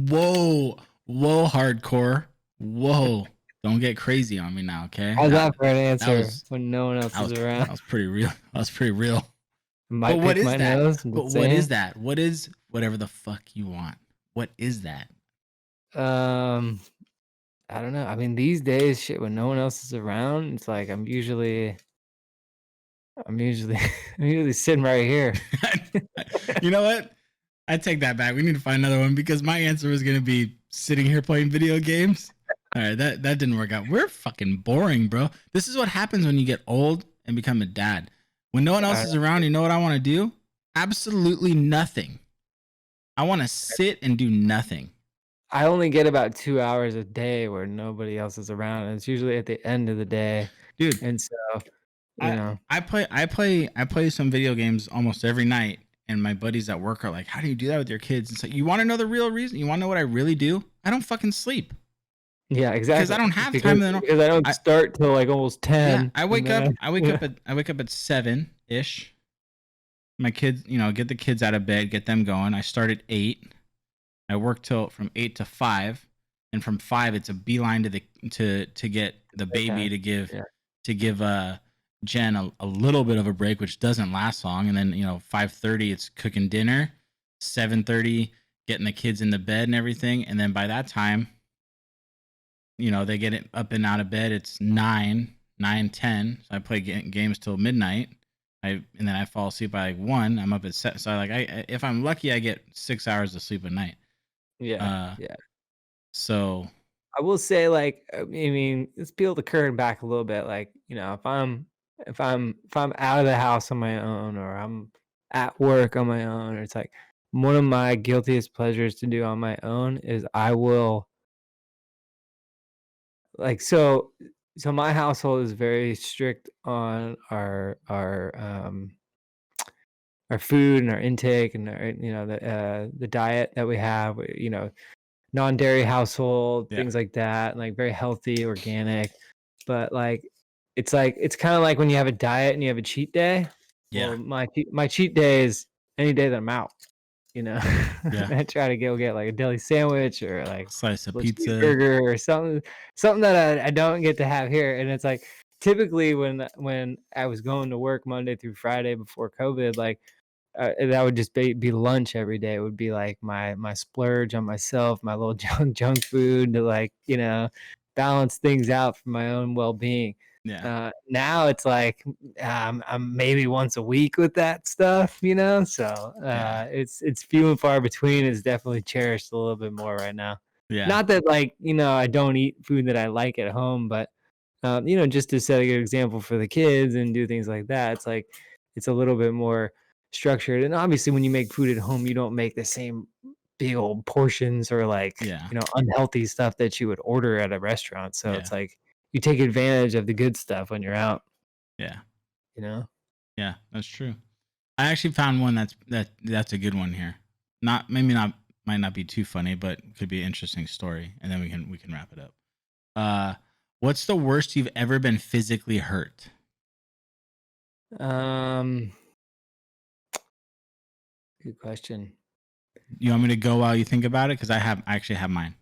Whoa, whoa, hardcore. Whoa, don't get crazy on me now, okay? How's that for an That answer was when no one else is around? that was pretty real. That was pretty real. But Might what pick is my that? nose, I'm But just what is saying. that? What is whatever the fuck you want? What is that? Um, I don't know. I mean, these days, shit, when no one else is around, it's like I'm usually I'm usually sitting right here. You know what? I take that back. We need to find another one because my answer was gonna be sitting here playing video games. All right, that didn't work out. We're fucking boring, bro. This is what happens when you get old and become a dad. When no one else I is around, you know what I want to do? Absolutely nothing. I want to sit and do nothing. I only get about 2 hours a day where nobody else is around, and it's usually at the end of the day, Dude, and so, you I know I play some video games almost every night, and my buddies at work are like, "How do you do that with your kids?" It's like, you want to know the real reason? You want to know what I really do? I don't fucking sleep Yeah, because I exactly. don't have Because time. In the because I don't I start till, like, almost Yeah, 10, and then I wake up at 7 ish. My kids, get the kids out of bed, get them going. I start at 8. I work till from 8 to 5, and from 5 it's a beeline to get the baby bedtime. to give Yeah, Jen a little bit of a break, which doesn't last long, and then 5:30 it's cooking dinner, 7:30 getting the kids in the bed and everything, and then by that time, they get it up and out of bed. It's 9, 10. So I play games till midnight. And then I fall asleep by like 1. I'm up at 7. So if I'm lucky, I get 6 hours of sleep a night. yeah, Uh, yeah. so I will say, like, I mean, let's peel the curtain back a little bit. Like, if I'm out of the house on my own, or I'm at work on my own, or it's like one of my guiltiest pleasures to do on my own is I will like so my household is very strict on our food and our intake and the diet that we have. Non-dairy household, yeah, things like that, like very healthy, organic. But it's kind of like when you have a diet and you have a cheat day. yeah, Well, my cheat day is any day that I'm out. You know, yeah. I try to go get like a deli sandwich or like Slice of little pizza. cheeseburger or something that I don't get to have here. And it's like typically when I was going to work Monday through Friday before COVID, like that would just be lunch every day. It would be like my splurge on myself, my little junk food to balance things out for my own well-being. Yeah, Now it's like I'm maybe once a week with that stuff, So yeah, it's few and far between. It's definitely cherished a little bit more right now. yeah, Not that I don't eat food that I like at home, but just to set a good example for the kids and do things like that. It's like it's a little bit more structured. And obviously, when you make food at home, you don't make the same big old portions or yeah, unhealthy stuff that you would order at a restaurant. So yeah, it's like you take advantage of the good stuff when you're out, yeah. you know? Yeah, that's true. I actually found one that's a good one here. Not might not be too funny, but could be an interesting story, and then we can wrap it up. Uh, what's the worst you've ever been physically hurt? Um, Good question. You want me to go while you think about it? Because I actually have mine.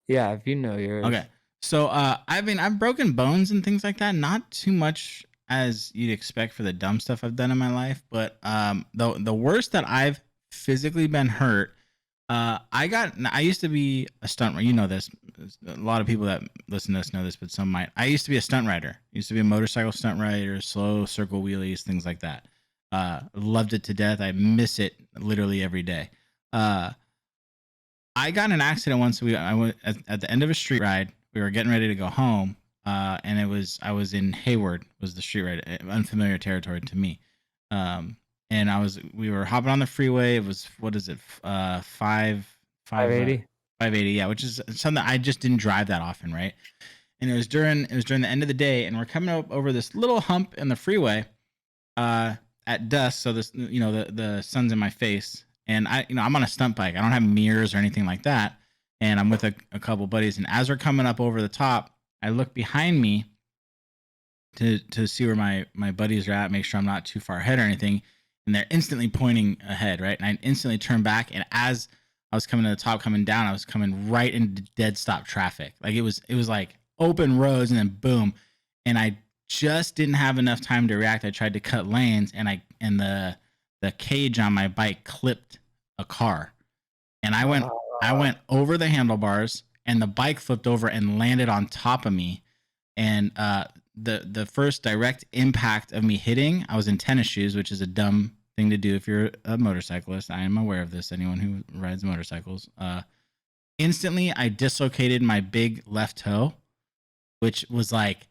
Yeah, if you know yours. Okay. So I've broken bones and things like that. Not too much as you'd expect for the dumb stuff I've done in my life, but the worst that I've physically been hurt, I used to be a stunt rider. You know this. A lot of people that listen to this know this, but some might. I used to be a stunt rider. I used to be a motorcycle stunt rider, slow circle wheelies, things like that. Loved it to death. I miss it literally every day. Uh, I got in an accident once. I went at the end of a street ride. We were getting ready to go home, and I was in Hayward. Was the street ride unfamiliar territory to me? And we were hopping on the freeway. It was, what is it? 580. 580. Yeah, which is something I just didn't drive that often, right? And it was during the end of the day, and we're coming up over this little hump in the freeway, at dusk. So this, the sun's in my face, and I'm on a stunt bike. I don't have mirrors or anything like that. And I'm with a couple buddies. And as we're coming up over the top, I look behind me to see where my buddies are at, make sure I'm not too far ahead or anything. And they're instantly pointing ahead, right? And I instantly turn back. And as I was coming to the top, coming down, I was coming right into dead stop traffic. Like it was like open roads, and then boom. And I just didn't have enough time to react. I tried to cut lanes, and the cage on my bike clipped a car, and I went over the handlebars, and the bike flipped over and landed on top of me. And the first direct impact of me hitting, I was in tennis shoes, which is a dumb thing to do if you're a motorcyclist. I am aware of this. Anyone who rides motorcycles, instantly I dislocated my big left toe, which was like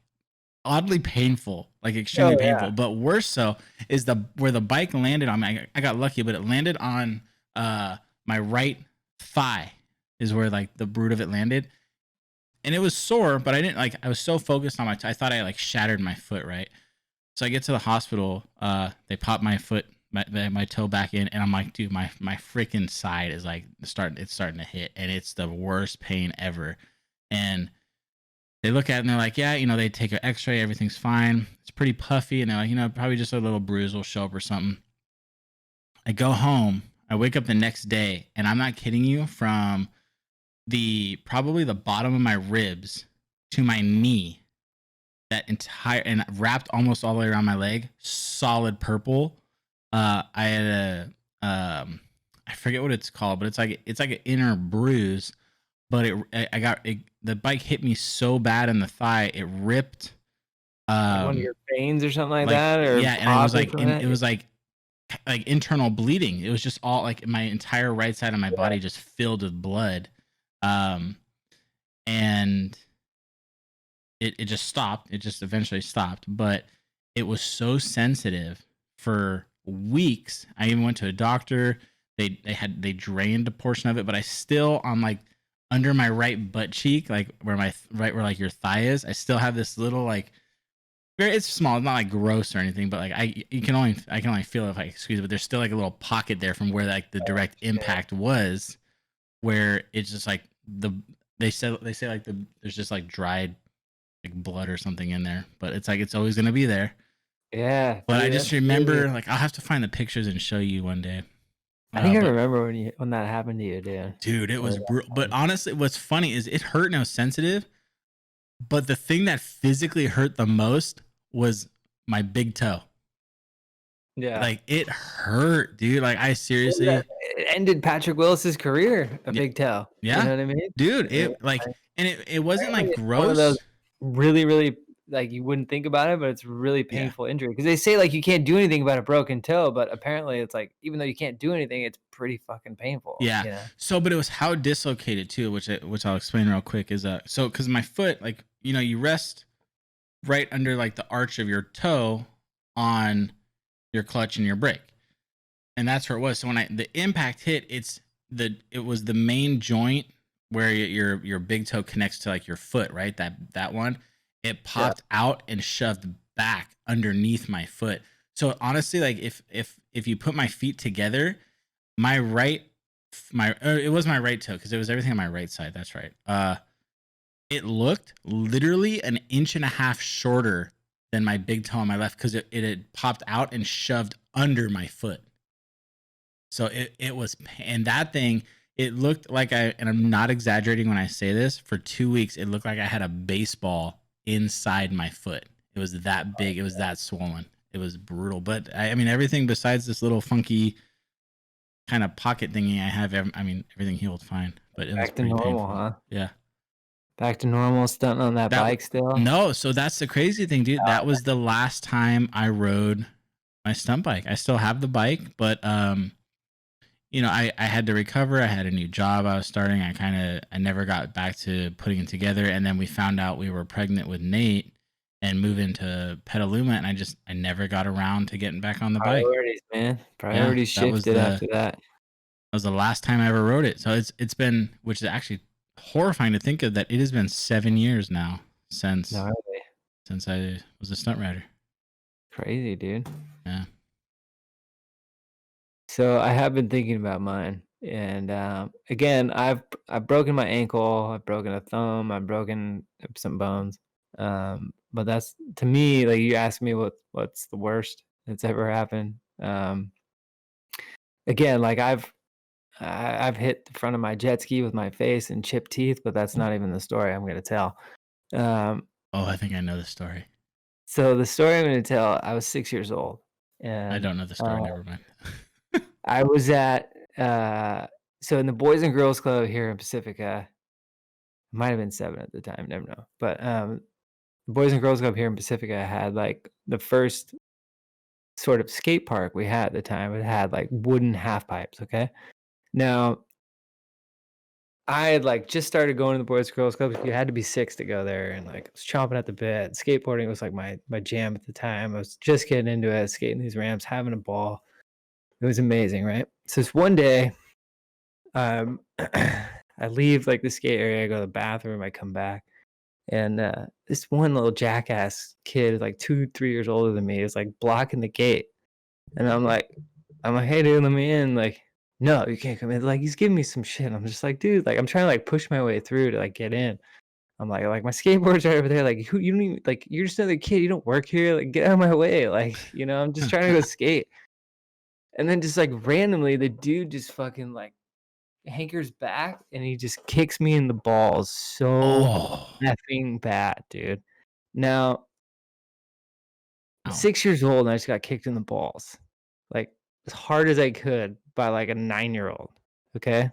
oddly painful, like extremely painful. But worse so is where the bike landed on me. I got lucky, but it landed on my right thigh is where like the root of it landed. And it was sore, but I didn't I was so focused on I thought I like shattered my foot, right? So I get to the hospital, they pop my foot, my toe back in, and I'm like, dude, my freaking side is like starting to hit, and it's the worst pain ever. And they look at it and they're like, yeah, they take an x-ray, everything's fine. It's pretty puffy. And they're like, probably just a little bruise will show up or something. I go home. I wake up the next day, and I'm not kidding you, from probably the bottom of my ribs to my knee, that entire, and wrapped almost all the way around my leg, solid purple. I had I forget what it's called, but it's like an inner bruise. But the bike hit me so bad in the thigh, it ripped one of your veins or something like that, or yeah, and it was like internal bleeding. It was just all like my entire right side of my body just filled with blood, and it just stopped. It just eventually stopped, but it was so sensitive for weeks. I even went to a doctor. They drained a portion of it, but I still, on like under my right butt cheek, like where where like your thigh is, I still have this little like, it's small, it's not like gross or anything, but like I can only feel it if I squeeze it, but there's still like a little pocket there from where like the direct impact was, where it's just like they say like there's just like dried like blood or something in there, but it's like it's always gonna be there. Yeah. But I just remember, like, I'll have to find the pictures and show you one day. I think I remember when that happened to you, dude. Dude, it was brutal. But honestly, what's funny is it hurt and it was sensitive. But the thing that physically hurt the most was my big toe. Yeah. Like, it hurt, dude. Like, I seriously. It ended Patrick Willis's career, a big toe. Yeah. You know what I mean? Dude, it wasn't like gross. One of those really, really, like, you wouldn't think about it, but it's really painful injury, because they say like you can't do anything about a broken toe, but apparently it's like, even though you can't do anything, it's pretty fucking painful. Yeah. So, but it was how dislocated too, which I'll explain real quick, is so because my foot, like, you rest right under like the arch of your toe on your clutch and your brake, and that's where it was. So when the impact hit, it was the main joint where your big toe connects to like your foot, right? That one. It popped out and shoved back underneath my foot. So honestly, like if you put my feet together, my it was my right toe because it was everything on my right side. That's right. It looked literally an inch and a half shorter than my big toe on my left because it had popped out and shoved under my foot. So it was, and that thing, it looked like and I'm not exaggerating when I say this, for 2 weeks, it looked like I had a baseball inside my foot. It was that big. It was that swollen. It was brutal. But I mean, everything besides this little funky kind of pocket thingy I have, I mean, everything healed fine, but it was Back to pretty normal, painful. huh? Yeah. Back to normal, stunting on that bike still? No, so that's the crazy thing, dude. That was the last time I rode my stunt bike. I still have the bike, but you know, I had to recover. I had a new job I was starting. I never got back to putting it together. And then we found out we were pregnant with Nate and moving to Petaluma. And I never got around to getting back on the bike. Priorities, man. Priorities shifted after that. That was the last time I ever rode it. So it's been, which is actually horrifying to think of, that it has been 7 years now since I was a stunt rider. Crazy, dude. Yeah. So I have been thinking about mine, and again, I've broken my ankle, I've broken a thumb, I've broken some bones. But that's, to me, like, you asked me what's the worst that's ever happened. Again, like I've hit the front of my jet ski with my face and chipped teeth, but that's not even the story I'm going to tell. I think I know the story. So the story I'm going to tell, I was 6 years old, and I don't know the story. Never mind. I was at so in the Boys and Girls Club here in Pacifica. Might have been 7 at the time, never know. But the Boys and Girls Club here in Pacifica had like the first sort of skate park we had at the time. It had like wooden half pipes. Okay, now I had like just started going to the Boys and Girls Club. You had to be 6 to go there, and like I was chomping at the bit. Skateboarding was like my jam at the time. I was just getting into it, skating these ramps, having a ball. It was amazing, right? So this one day, I leave like the skate area, I go to the bathroom, I come back, and this one little jackass kid, like 2-3 years older than me, is like blocking the gate. And I'm like, hey dude, let me in. Like, no, you can't come in. Like, he's giving me some shit. I'm just like, dude, like I'm trying to like push my way through to like get in. I'm like my skateboard's right over there. Like, who, you don't even, like, you're just another kid, you don't work here. Like, get out of my way. Like, you know, I'm just trying to go skate. And then just like randomly, the dude just fucking like hankers back and he just kicks me in the balls so effing bad, dude. Now, I'm 6 years old and I just got kicked in the balls, like as hard as I could by like a 9-year-old. Okay.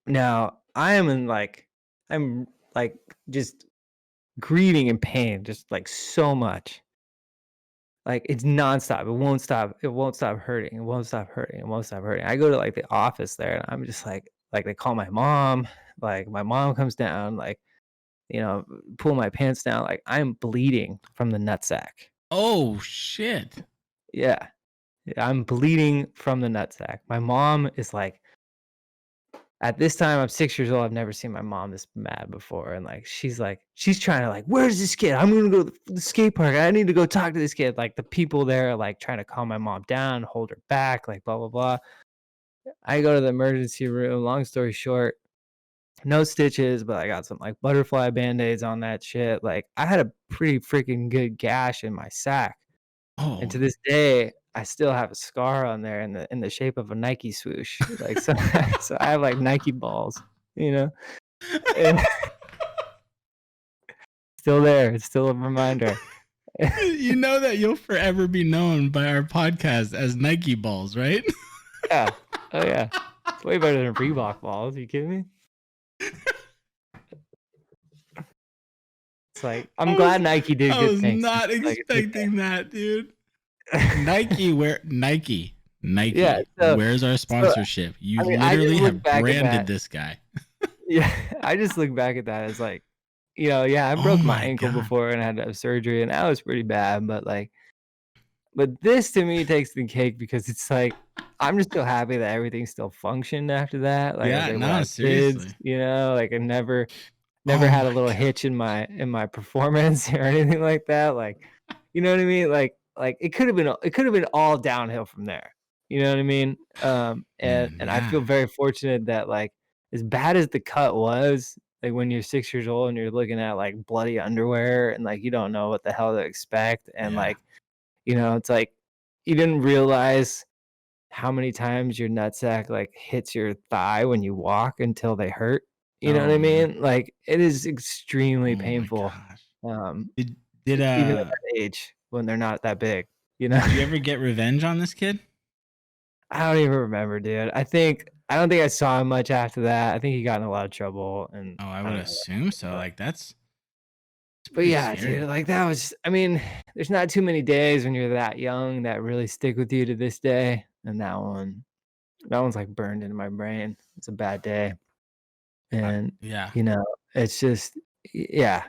Now I'm like just grieving in pain, just like so much. Like it's nonstop. It won't stop. It won't stop hurting. It won't stop hurting. It won't stop hurting. I go to like the office there and I'm just like they call my mom. Like my mom comes down, like, you know, pull my pants down. Like I'm bleeding from the nutsack. Oh shit. Yeah. I'm bleeding from the nutsack. My mom is like, at this time, I'm 6 years old. I've never seen my mom this mad before. And like, she's trying to like, where's this kid? I'm going to go to the skate park. I need to go talk to this kid. Like the people there are like trying to calm my mom down, hold her back, like blah, blah, blah. I go to the emergency room. Long story short, no stitches, but I got some like butterfly band-aids on that shit. Like I had a pretty freaking good gash in my sack. And to this day, I still have a scar on there in the shape of a Nike swoosh. Like so, so I have like Nike balls, you know. And still there. It's still a reminder. You know that you'll forever be known by our podcast as Nike balls, right? Yeah. Oh yeah. It's way better than Reebok balls. Are you kidding me? It's like I'm glad Nike did good things. I was not expecting that, dude. Nike, Yeah, so, where's our sponsorship? You literally have branded this guy. Yeah, I just look back at that as like, you know, yeah, I broke my ankle before and I had to have surgery, and that was pretty bad. But this to me takes the cake because it's like I'm just so happy that everything still functioned after that. Like, Yeah, no, seriously. kids, you know, like I never had a little hitch in my performance or anything like that. Like, you know what I mean? Like like it could have been all downhill from there. You know what I mean? And Man, I feel yeah. very fortunate that like as bad as the cut was, like when you're 6 years old and you're looking at like bloody underwear and like you don't know what the hell to expect, and Yeah. like it's like you didn't realize how many times your nutsack like hits your thigh when you walk until they hurt. You know what Oh I man. mean? Like it is extremely Oh my painful. gosh. Um, Did did Even at uh that age when they're not that big, you know? did you ever get revenge on this kid? I don't even remember, dude. I don't think I saw him much after that. I think he got in a lot of trouble, and Oh, I I would don't know. assume so. Like it's But pretty yeah, dude, scary. like that was I mean, there's not too many days when you're that young that really stick with you to this day, and that one's like burned into my brain. It's a bad day. And, Yeah. you know, it's just yeah,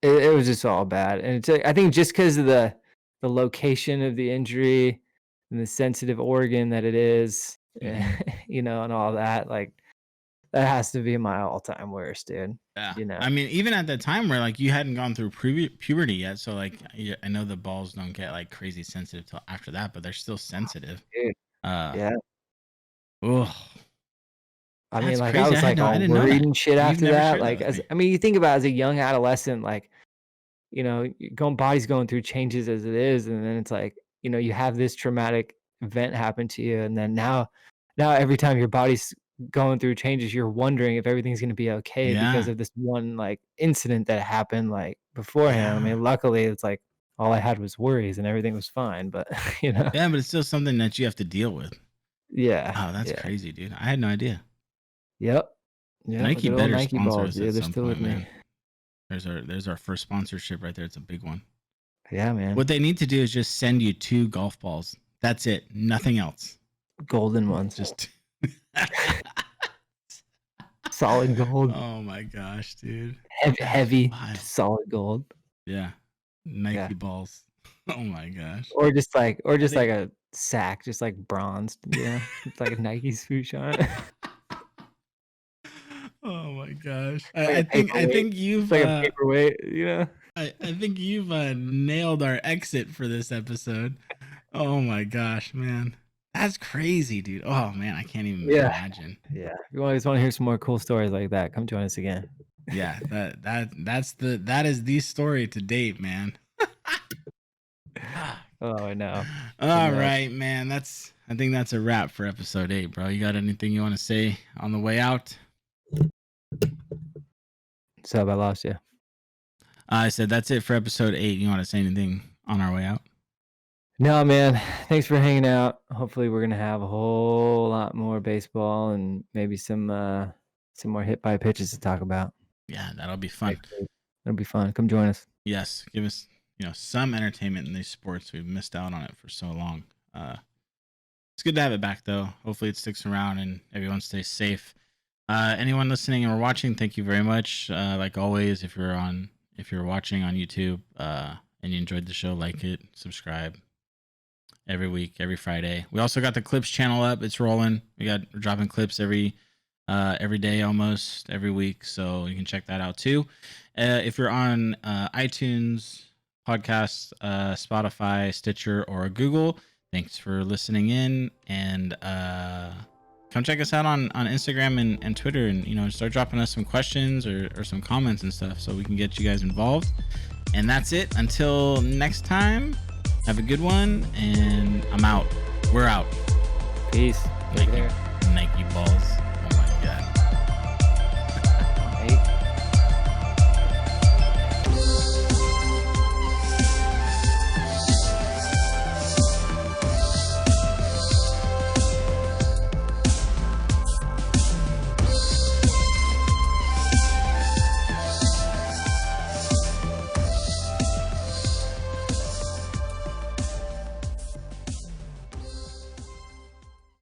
it was just all bad, and it's I think just because of the location of the injury and the sensitive organ that it is, Mhm. and all that, like, that has to be my all-time worst, dude, Yeah. you know? I mean, even at that time where like you hadn't gone through puberty yet, so like I know the balls don't get like crazy sensitive till after that, but they're still sensitive. Dude, Uh, yeah. oh, I mean, that's like, I crazy. was, like, I all didn't know worried that. and shit You've after never that, shared that like, with as me. I mean, you think about as a young adolescent, like, body's going through changes as it is, and then it's like, you have this traumatic event happen to you, and then now every time your body's going through changes, you're wondering if everything's gonna be okay because Yeah. of this one, like, incident that happened, like, beforehand. I Yeah. mean, luckily, it's like all I had was worries and everything was fine, but, you know? Yeah, but it's still something that you have to deal with. Yeah, Oh, that's yeah. crazy, dude. I had no idea. Yep. Yep, the Nike good old better Nike sponsor balls, us at dude, they're some still with point, me. man. There's our first sponsorship right there. It's a big one. Yeah, man. What they need to do is just send you 2 golf balls. That's it. Nothing else. Golden ones. Just Solid gold. oh my gosh, dude. That's Heavy, wild. solid gold. Yeah. Yeah. Nike balls. Oh my gosh. Or just I like a sack, just like bronzed, with like a Nike swoosh on it. oh my gosh. Like a I paperweight. think It's you've like a paperweight. I think you've nailed our exit for this episode. Oh my gosh, man. That's crazy, dude. Oh man, I can't even Yeah. imagine. Yeah. If you guys wanna hear some more cool stories like that, come join us again. Yeah, that is the story to date, man. Oh, I know. All And, right, man. I think that's a wrap for episode 8, bro. You got anything you want to say on the way out? so I lost you. I said that's it for episode 8. You want to say anything on our way out? No, man. Thanks for hanging out. Hopefully, we're gonna have a whole lot more baseball and maybe some more hit by pitches to talk about Yeah, that'll be fun. next week. It'll be fun. Come join us. Yes, give us some entertainment in these sports. We've missed out on it for so long. It's good to have it back though. Hopefully it sticks around and everyone stays safe. Anyone listening or watching, thank you very much. Like always, if you're watching on YouTube and you enjoyed the show, like it, subscribe. Every week, every Friday. We also got the clips channel up. It's rolling. We're dropping clips every day, almost every week. So you can check that out too. If you're on iTunes, podcasts, Spotify, Stitcher, or Google, thanks for listening in. And come check us out on Instagram and Twitter, and start dropping us some questions or some comments and stuff so we can get you guys involved. And that's it. Until next time. Have a good one, and I'm out. We're out. Peace. Take care. Nike balls.